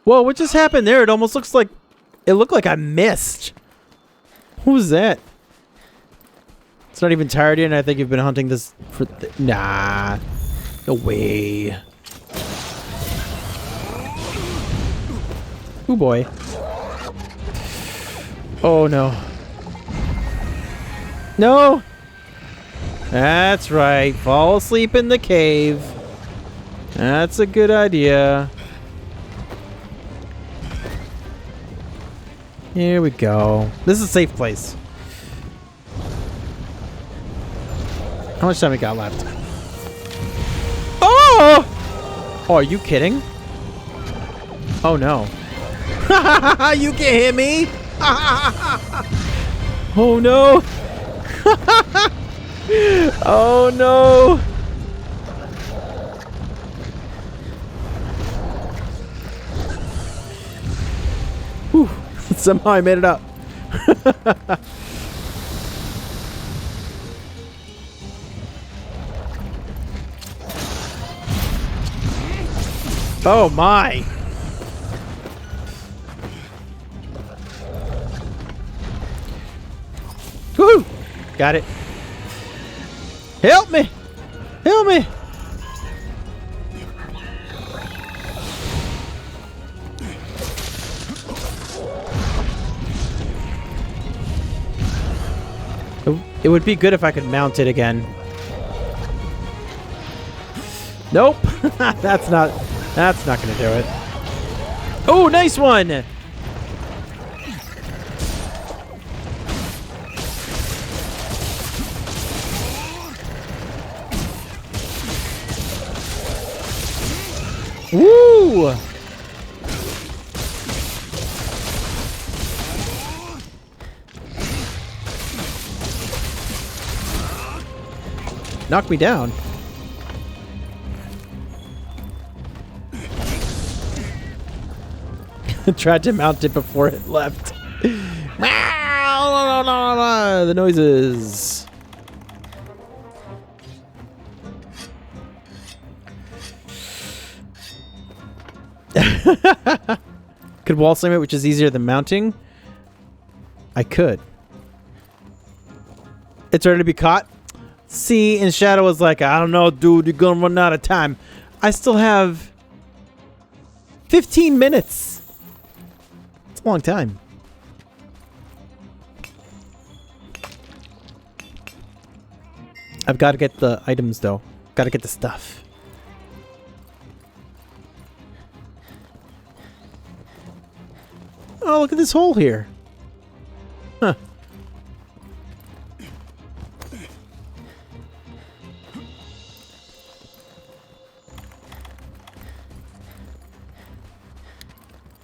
Whoa, what just happened there? It almost looks like... It looked like I missed. Who was that? It's not even tired yet, and I think you've been hunting this for... Nah. No way. Oh boy. Oh no. No! That's right. Fall asleep in the cave. That's a good idea. Here we go. This is a safe place. How much time we got left? Oh! Oh, are you kidding? Oh no. You can't hit me! Oh no! Oh no! Whew. Somehow I made it up. Oh my! Woo! Got it. Help me! Help me! It would be good if I could mount it again. Nope. That's not gonna do it. Oh, nice one! Woo! Knock me down. Tried to mount it before it left. The noises. Could wall slam it, which is easier than mounting? I could. It's ready to be caught? See, and Shadow was like, I don't know, dude, you're gonna run out of time. I still have 15 minutes. It's a long time. I've got to get the items, though. Got to get the stuff. Oh, look at this hole here. Huh.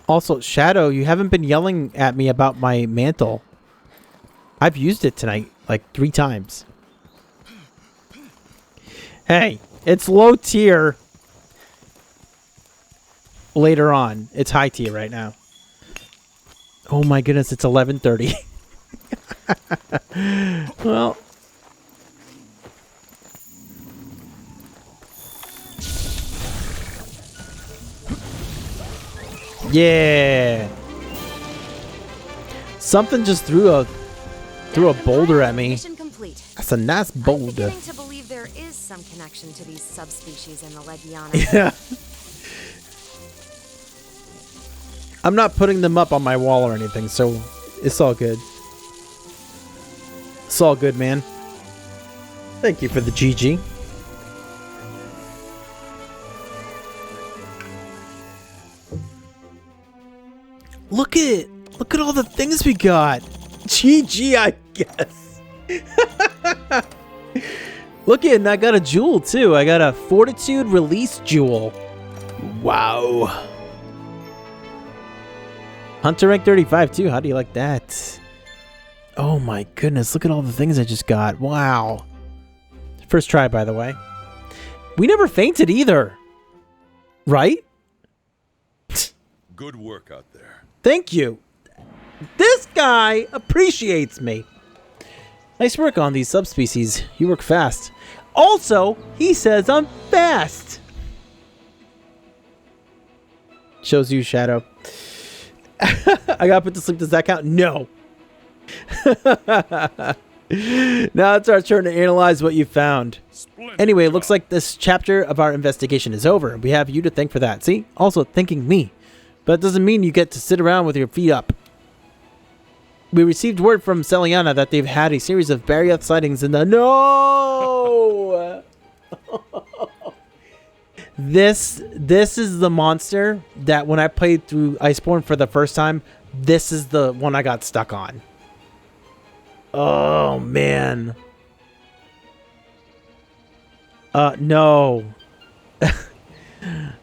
Also, Shadow, you haven't been yelling at me about my mantle. I've used it tonight like 3 times. Hey, it's low tier later on. It's high tier right now. Oh my goodness, it's 11:30. Well. Yeah. Something just threw a boulder at me. Mission complete. That's a nice I'm boulder. beginning to believe there is some connection to these subspecies in the Legiana. Yeah. I'm not putting them up on my wall or anything, so it's all good. It's all good, man. Thank you for the GG. Look at all the things we got. GG, I guess. Look at it, and I got a jewel too. I got a Fortitude Release Jewel. Wow. Hunter rank 35 too. How do you like that? Oh my goodness, look at all the things I just got. Wow. First try, by the way. We never fainted either. Right? Good work out there. Thank you. This guy appreciates me. Nice work on these subspecies. You work fast. Also, he says I'm fast. Shows you, Shadow. I gotta put to sleep. Does that count? No. Now it's our turn to analyze what you found. Splendid Anyway, it job. looks like this chapter of our investigation is over. We have you to thank for that. See? Also thanking me. But it doesn't mean you get to sit around with your feet up. We received word from Celiana that they've had a series of Barioth sightings in the... No! This is the monster that when I played through Iceborne for the first time, this is the one I got stuck on. Oh, man. No.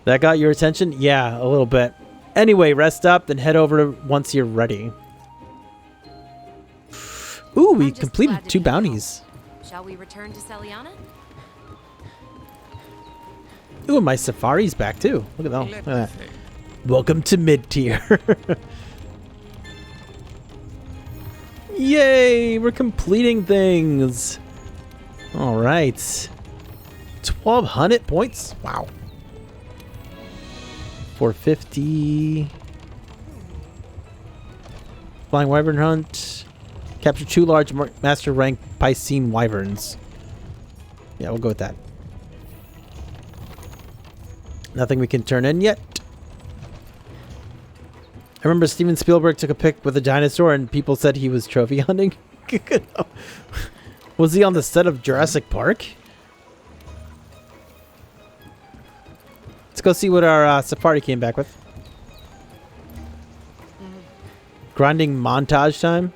That got your attention? Yeah, a little bit. Anyway, rest up, then head over once you're ready. Ooh, we completed 2 bounties. Shall we return to Celiana? Ooh, my safari's back too. Look at that. Look at that. Welcome to mid-tier. Yay, we're completing things. All right. 1,200 points. Wow. 450. Flying Wyvern Hunt. Capture 2 large master rank Piscine Wyverns. Yeah, we'll go with that. Nothing we can turn in yet. I remember Steven Spielberg took a pic with a dinosaur and people said he was trophy hunting. Was he on the set of Jurassic Park? Let's go see what our safari came back with. Grinding montage time.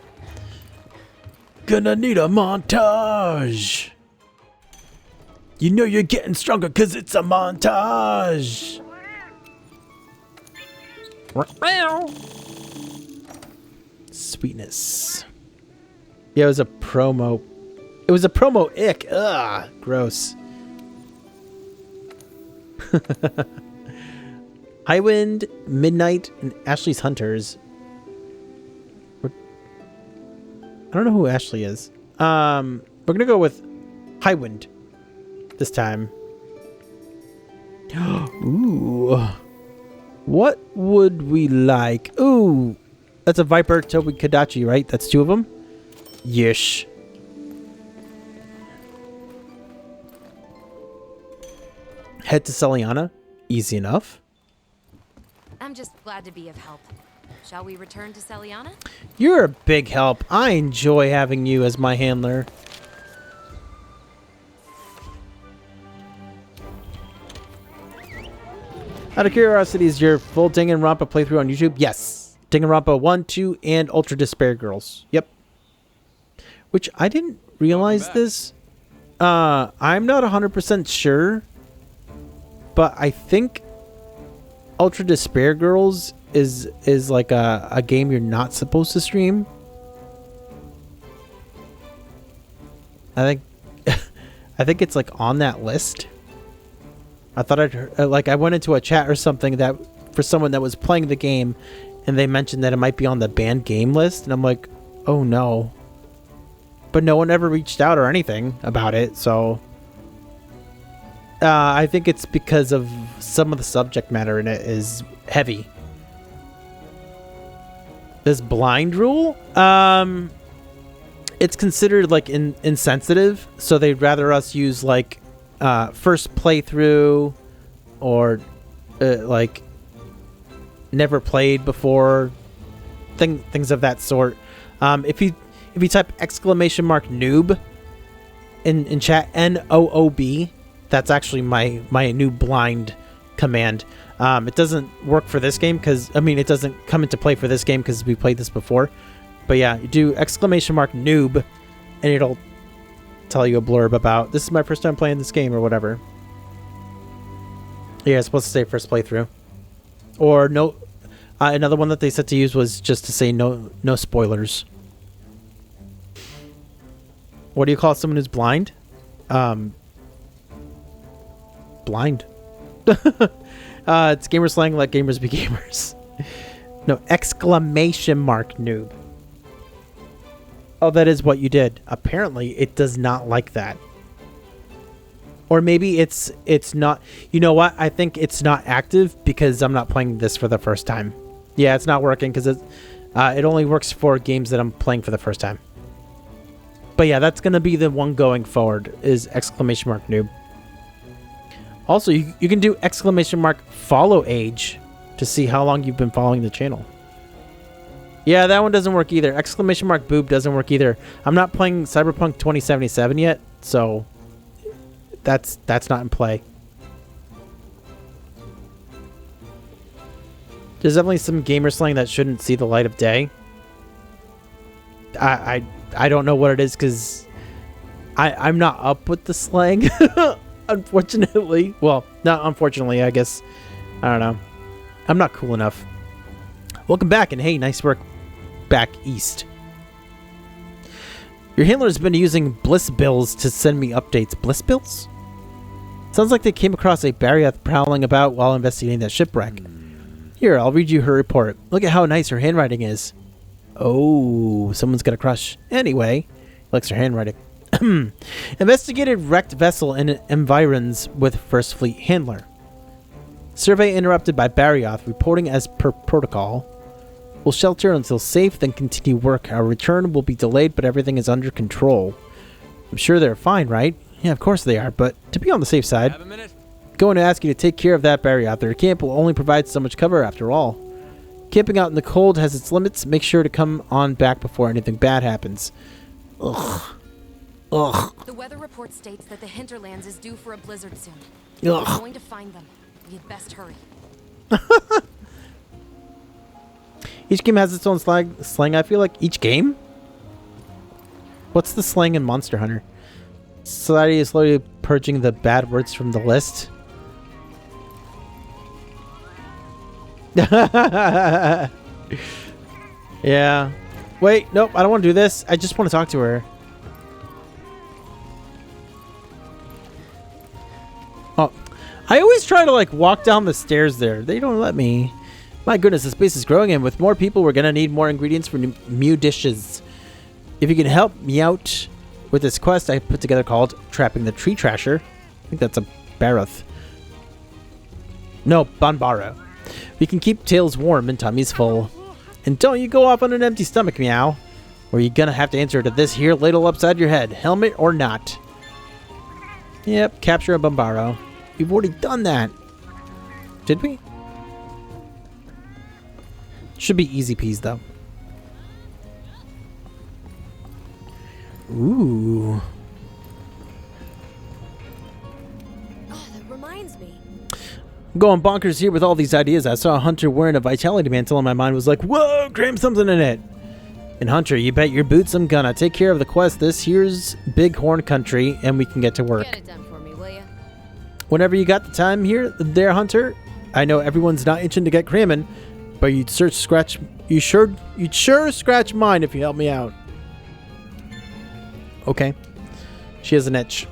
Gonna need a montage. You know you're getting stronger because it's a montage. Sweetness. Yeah, it was a promo. It was a promo ick. Ugh, gross. Highwind, Midnight, and Ashley's Hunters. I don't know who Ashley is. We're gonna go with Highwind this time. Ooh. What would we like? Ooh. That's a Viper, Toby, Kadachi, right? That's 2 of them? Yesh. Head to Celiana. Easy enough. I'm just glad to be of help. Shall we return to Celiana? You're a big help. I enjoy having you as my handler. Out of curiosity, is your full Danganronpa playthrough on YouTube? Yes. Danganronpa 1, 2, and Ultra Despair Girls. Yep. Which I didn't realize this. I'm not 100% sure. But I think Ultra Despair Girls is like a game you're not supposed to stream. I think it's like on that list. I thought I'd heard, like I went into a chat or something that for someone that was playing the game, and they mentioned that it might be on the banned game list, and I'm like, oh no. But no one ever reached out or anything about it, so I think it's because of some of the subject matter in it is heavy. This blind rule, it's considered like insensitive, so they'd rather us use like first playthrough or like never played before, things of that sort. If you type !noob in chat, NOOB, that's actually my new blind command. It doesn't work for this game because it doesn't come into play for this game because we played this before. But yeah, you do !noob and it'll tell you a blurb about, this is my first time playing this game, or whatever. Yeah, it's supposed to say first playthrough. Or no, another one that they said to use was just to say no spoilers. What do you call someone who's blind? Blind. It's gamer slang, let gamers be gamers. No, exclamation mark noob. Oh, that is what you did. Apparently, it does not like that. Or maybe it's not... You know what? I think it's not active because I'm not playing this for the first time. Yeah, it's not working because it only works for games that I'm playing for the first time. But yeah, that's going to be the one going forward, is exclamation mark noob. Also, you can do exclamation mark follow age to see how long you've been following the channel. Yeah, that one doesn't work either. Exclamation mark boob doesn't work either. I'm not playing Cyberpunk 2077 yet, so that's not in play. There's definitely some gamer slang that shouldn't see the light of day. I don't know what it is because I'm not up with the slang, unfortunately. Well, not unfortunately, I guess. I don't know. I'm not cool enough. Welcome back, and hey, nice work back east. Your handler's been using bliss bills to send me updates. Bliss bills? Sounds like they came across a Barioth prowling about while investigating that shipwreck. Here, I'll read you her report. Look at how nice her handwriting is. Oh, someone's got a crush. Anyway, likes her handwriting. Investigated wrecked vessel in environs with First Fleet handler. Survey interrupted by Barioth, reporting as per protocol. We'll shelter until safe, then continue work. Our return will be delayed, but everything is under control. I'm sure they're fine, right? Yeah, of course they are, but to be on the safe side, Have a minute? going to ask you to take care of that Barioth. Their camp will only provide so much cover after all. Camping out in the cold has its limits. Make sure to come on back before anything bad happens. Ugh. Ugh. The weather report states that the hinterlands is due for a blizzard soon. Ugh. We're going to find them. You'd best hurry. Each game has its own slang. I feel like each game? What's the slang in Monster Hunter? Society is slowly purging the bad words from the list. Yeah. Wait, nope, I don't want to do this. I just want to talk to her. Oh, I always try to like walk down the stairs there. They don't let me. My goodness, the space is growing, and with more people, we're gonna need more ingredients for new dishes. If you can help me out with this quest I put together called Trapping the Tree Trasher. I think that's a Barioth. No, Banbaro. We can keep tails warm and tummies full. And don't you go off on an empty stomach, meow. Or you're gonna have to answer to this here ladle upside your head, helmet or not. Yep, capture a Banbaro. We've already done that. Did we? Should be easy peas, though. Ooh. Oh, that reminds me. I'm going bonkers here with all these ideas. I saw a hunter wearing a vitality mantle and my mind was like, whoa, cram something in it. And Hunter, you bet your boots I'm gonna take care of the quest. This here's Bighorn Country and we can get to work. Get it done for me, will ya? Whenever you got the time here, there, Hunter. I know everyone's not itching to get cramming, but you'd sure scratch mine if you help me out. Okay. She has an itch.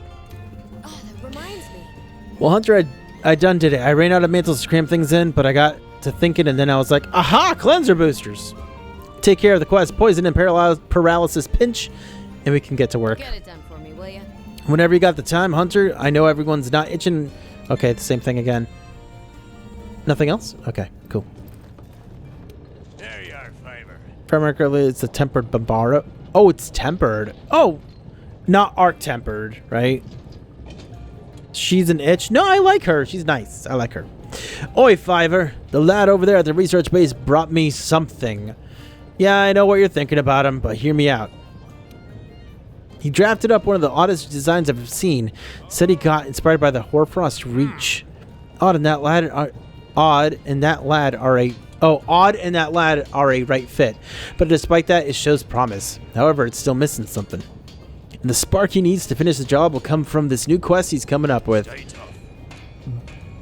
Oh, that reminds me. Well, Hunter, I done did it. I ran out of mantles to cram things in, but I got to thinking, and then I was like, aha, cleanser boosters. Take care of the quest, poison and paralysis pinch, and we can get to work. Get it done for me, will ya? Whenever you got the time, Hunter, I know everyone's not itching. Okay, the same thing again. Nothing else? Okay, cool. There you are, Fiver. Primarily, it's a tempered Banbaro. Oh, it's tempered. Oh, not arc tempered, right? She's an itch. No, I like her. She's nice. I like her. Oi, Fiver. The lad over there at the research base brought me something. Yeah, I know what you're thinking about him, but hear me out. He drafted up one of the oddest designs I've seen. Said he got inspired by the Hoarfrost Reach. Odd and that lad are a right fit. But despite that, it shows promise. However, it's still missing something. And the spark he needs to finish the job will come from this new quest he's coming up with.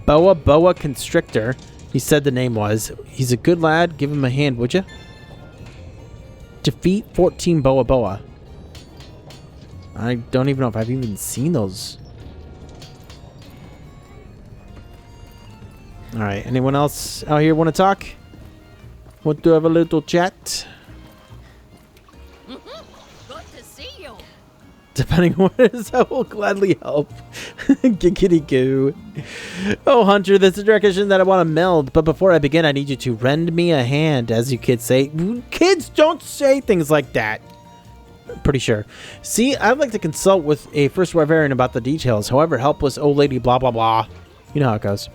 Boa Constrictor. He said the name was. He's a good lad. Give him a hand, would you? Defeat 14 Boa. I don't even know if I've even seen those. Alright, anyone else out here want to talk? Want to have a little chat? Good to see you. Depending on what it is, I will gladly help. Giggity goo. Oh, Hunter, this is a direction that I want to meld. But before I begin, I need you to rend me a hand, as you kids say. Kids don't say things like that. Pretty sure. See, I'd like to consult with a first barbarian about the details. However, helpless old lady blah blah blah. You know how it goes.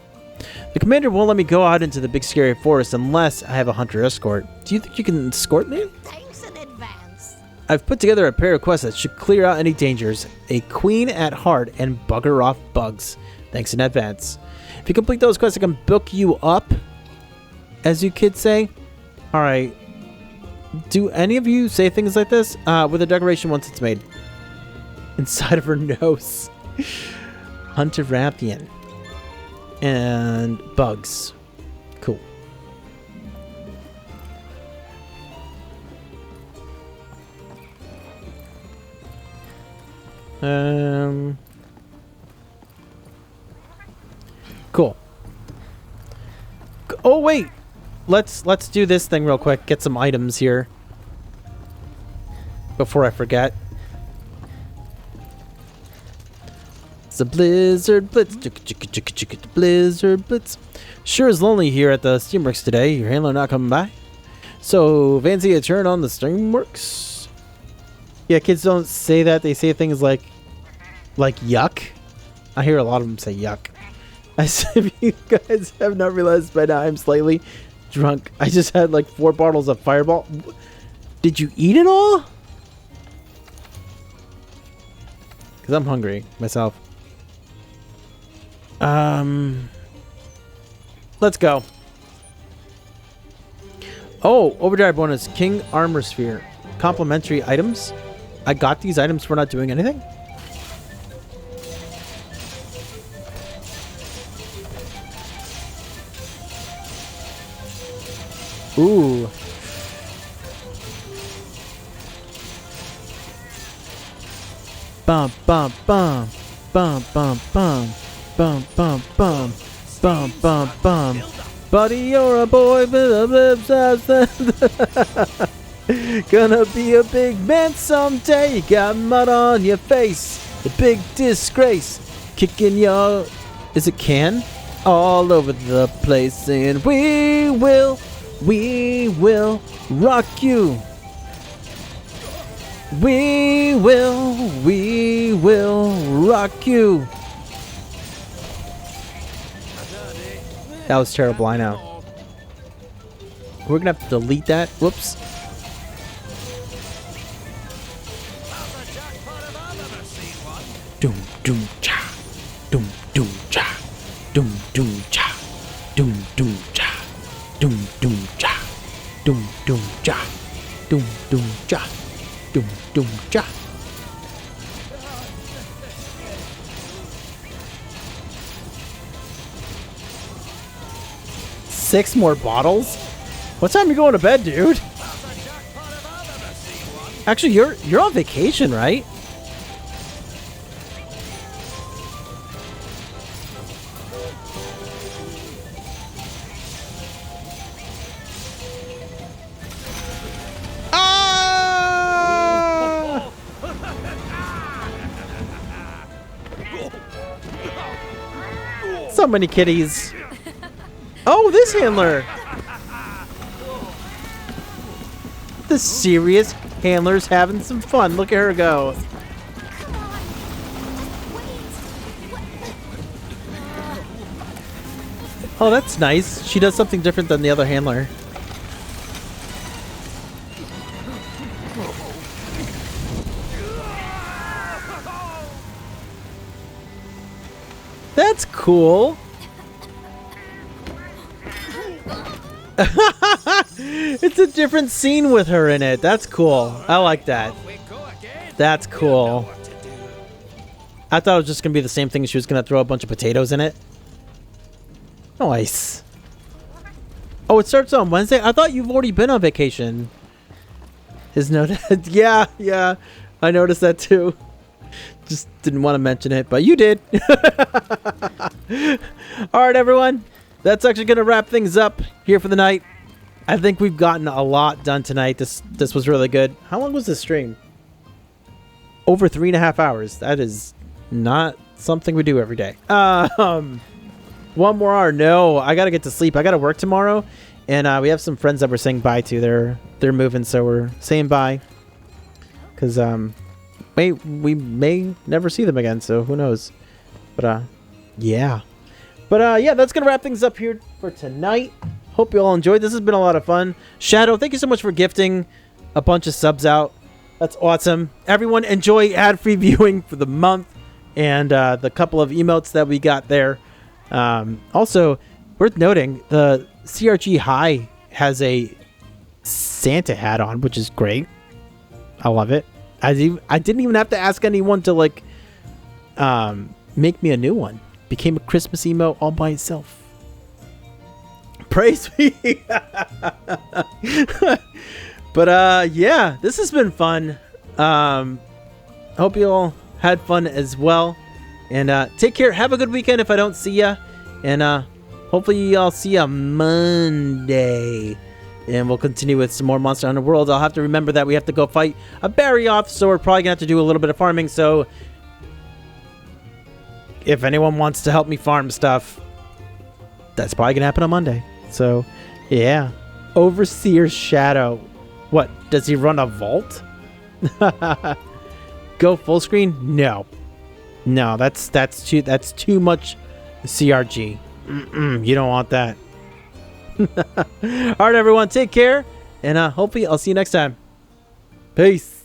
The commander won't let me go out into the big scary forest unless I have a hunter escort. Do you think you can escort me? Thanks in advance. I've put together a pair of quests that should clear out any dangers. A queen at heart and bugger off bugs. Thanks in advance. If you complete those quests, I can book you up, as you kids say. Alright. Do any of you say things like this? With a decoration once it's made. Inside of her nose. Hunter Rappian. And bugs. Cool. Cool. Oh wait. Let's do this thing real quick. Get some items here before I forget. It's a Blizzard Blitz. Blizzard Blitz. Sure is lonely here at the Steamworks today. Your handler not coming by. So fancy a turn on the Steamworks? Yeah, kids don't say that. They say things like yuck. I hear a lot of them say yuck. As if you guys have not realized by now, I'm slightly drunk. I just had like 4 bottles of Fireball. Did you eat it all? Because I'm hungry myself. Let's go. Oh, overdrive bonus. King Armor Sphere. Complimentary items. I got these items for not doing anything? Ooh. Bum bum bum bum bum bum bum bum bum bum bum bum. Buddy, you're a boy with a lips. Gonna be a big man someday. You got mud on your face. A big disgrace. Kicking your... Is it can? All over the place. And we will rock you. We will rock you. That was terrible, I know. We're gonna have to delete that. Whoops. Doom doom cha. Doom doom cha. Doom doom cha. Doom doom cha. Doom doom cha. Doom doom cha. Doom doom cha. Doom doom cha. Six more bottles? What time are you going to bed, dude? Actually, you're on vacation, right? Ah! So many kitties. Oh, this handler! The serious handler's having some fun. Look at her go. Come on. Wait. Oh, that's nice. She does something different than the other handler. That's cool. It's a different scene with her in it. That's cool. I like that. That's You know cool. what to do. I thought it was just gonna be the same thing. She was gonna throw a bunch of potatoes in it. Nice. Oh, it starts on Wednesday? I thought you've already been on vacation. His note. Yeah, yeah. I noticed that too. Just didn't want to mention it, but you did. Alright, everyone. That's actually gonna wrap things up here for the night. I think we've gotten a lot done tonight. This was really good. How long was this stream? Over 3.5 hours. That is not something we do every day. 1 more hour. No, I gotta get to sleep. I gotta work tomorrow, and we have some friends that we're saying bye to. They're moving, so we're saying bye. Cause we may never see them again. So who knows? But yeah. But yeah, that's gonna wrap things up here for tonight. Hope you all enjoyed. This has been a lot of fun. Shadow, thank you so much for gifting a bunch of subs out. That's awesome. Everyone enjoy ad-free viewing for the month and the couple of emotes that we got there. Also, worth noting, the CRG High has a Santa hat on, which is great. I love it. I didn't even have to ask anyone to like make me a new one. Became a Christmas emote all by itself. Praise me. But yeah, this has been fun. Hope you all had fun as well. And take care. Have a good weekend if I don't see ya. And hopefully I'll see ya Monday. And we'll continue with some more Monster Hunter World. I'll have to remember that we have to go fight a Barryoth, so we're probably gonna have to do a little bit of farming. So if anyone wants to help me farm stuff, that's probably gonna happen on Monday. So yeah. Overseer Shadow. What? Does he run a vault? Go full screen? No. No, that's too much CRG. You don't want that. Alright, everyone, take care, and hopefully I'll see you next time. Peace.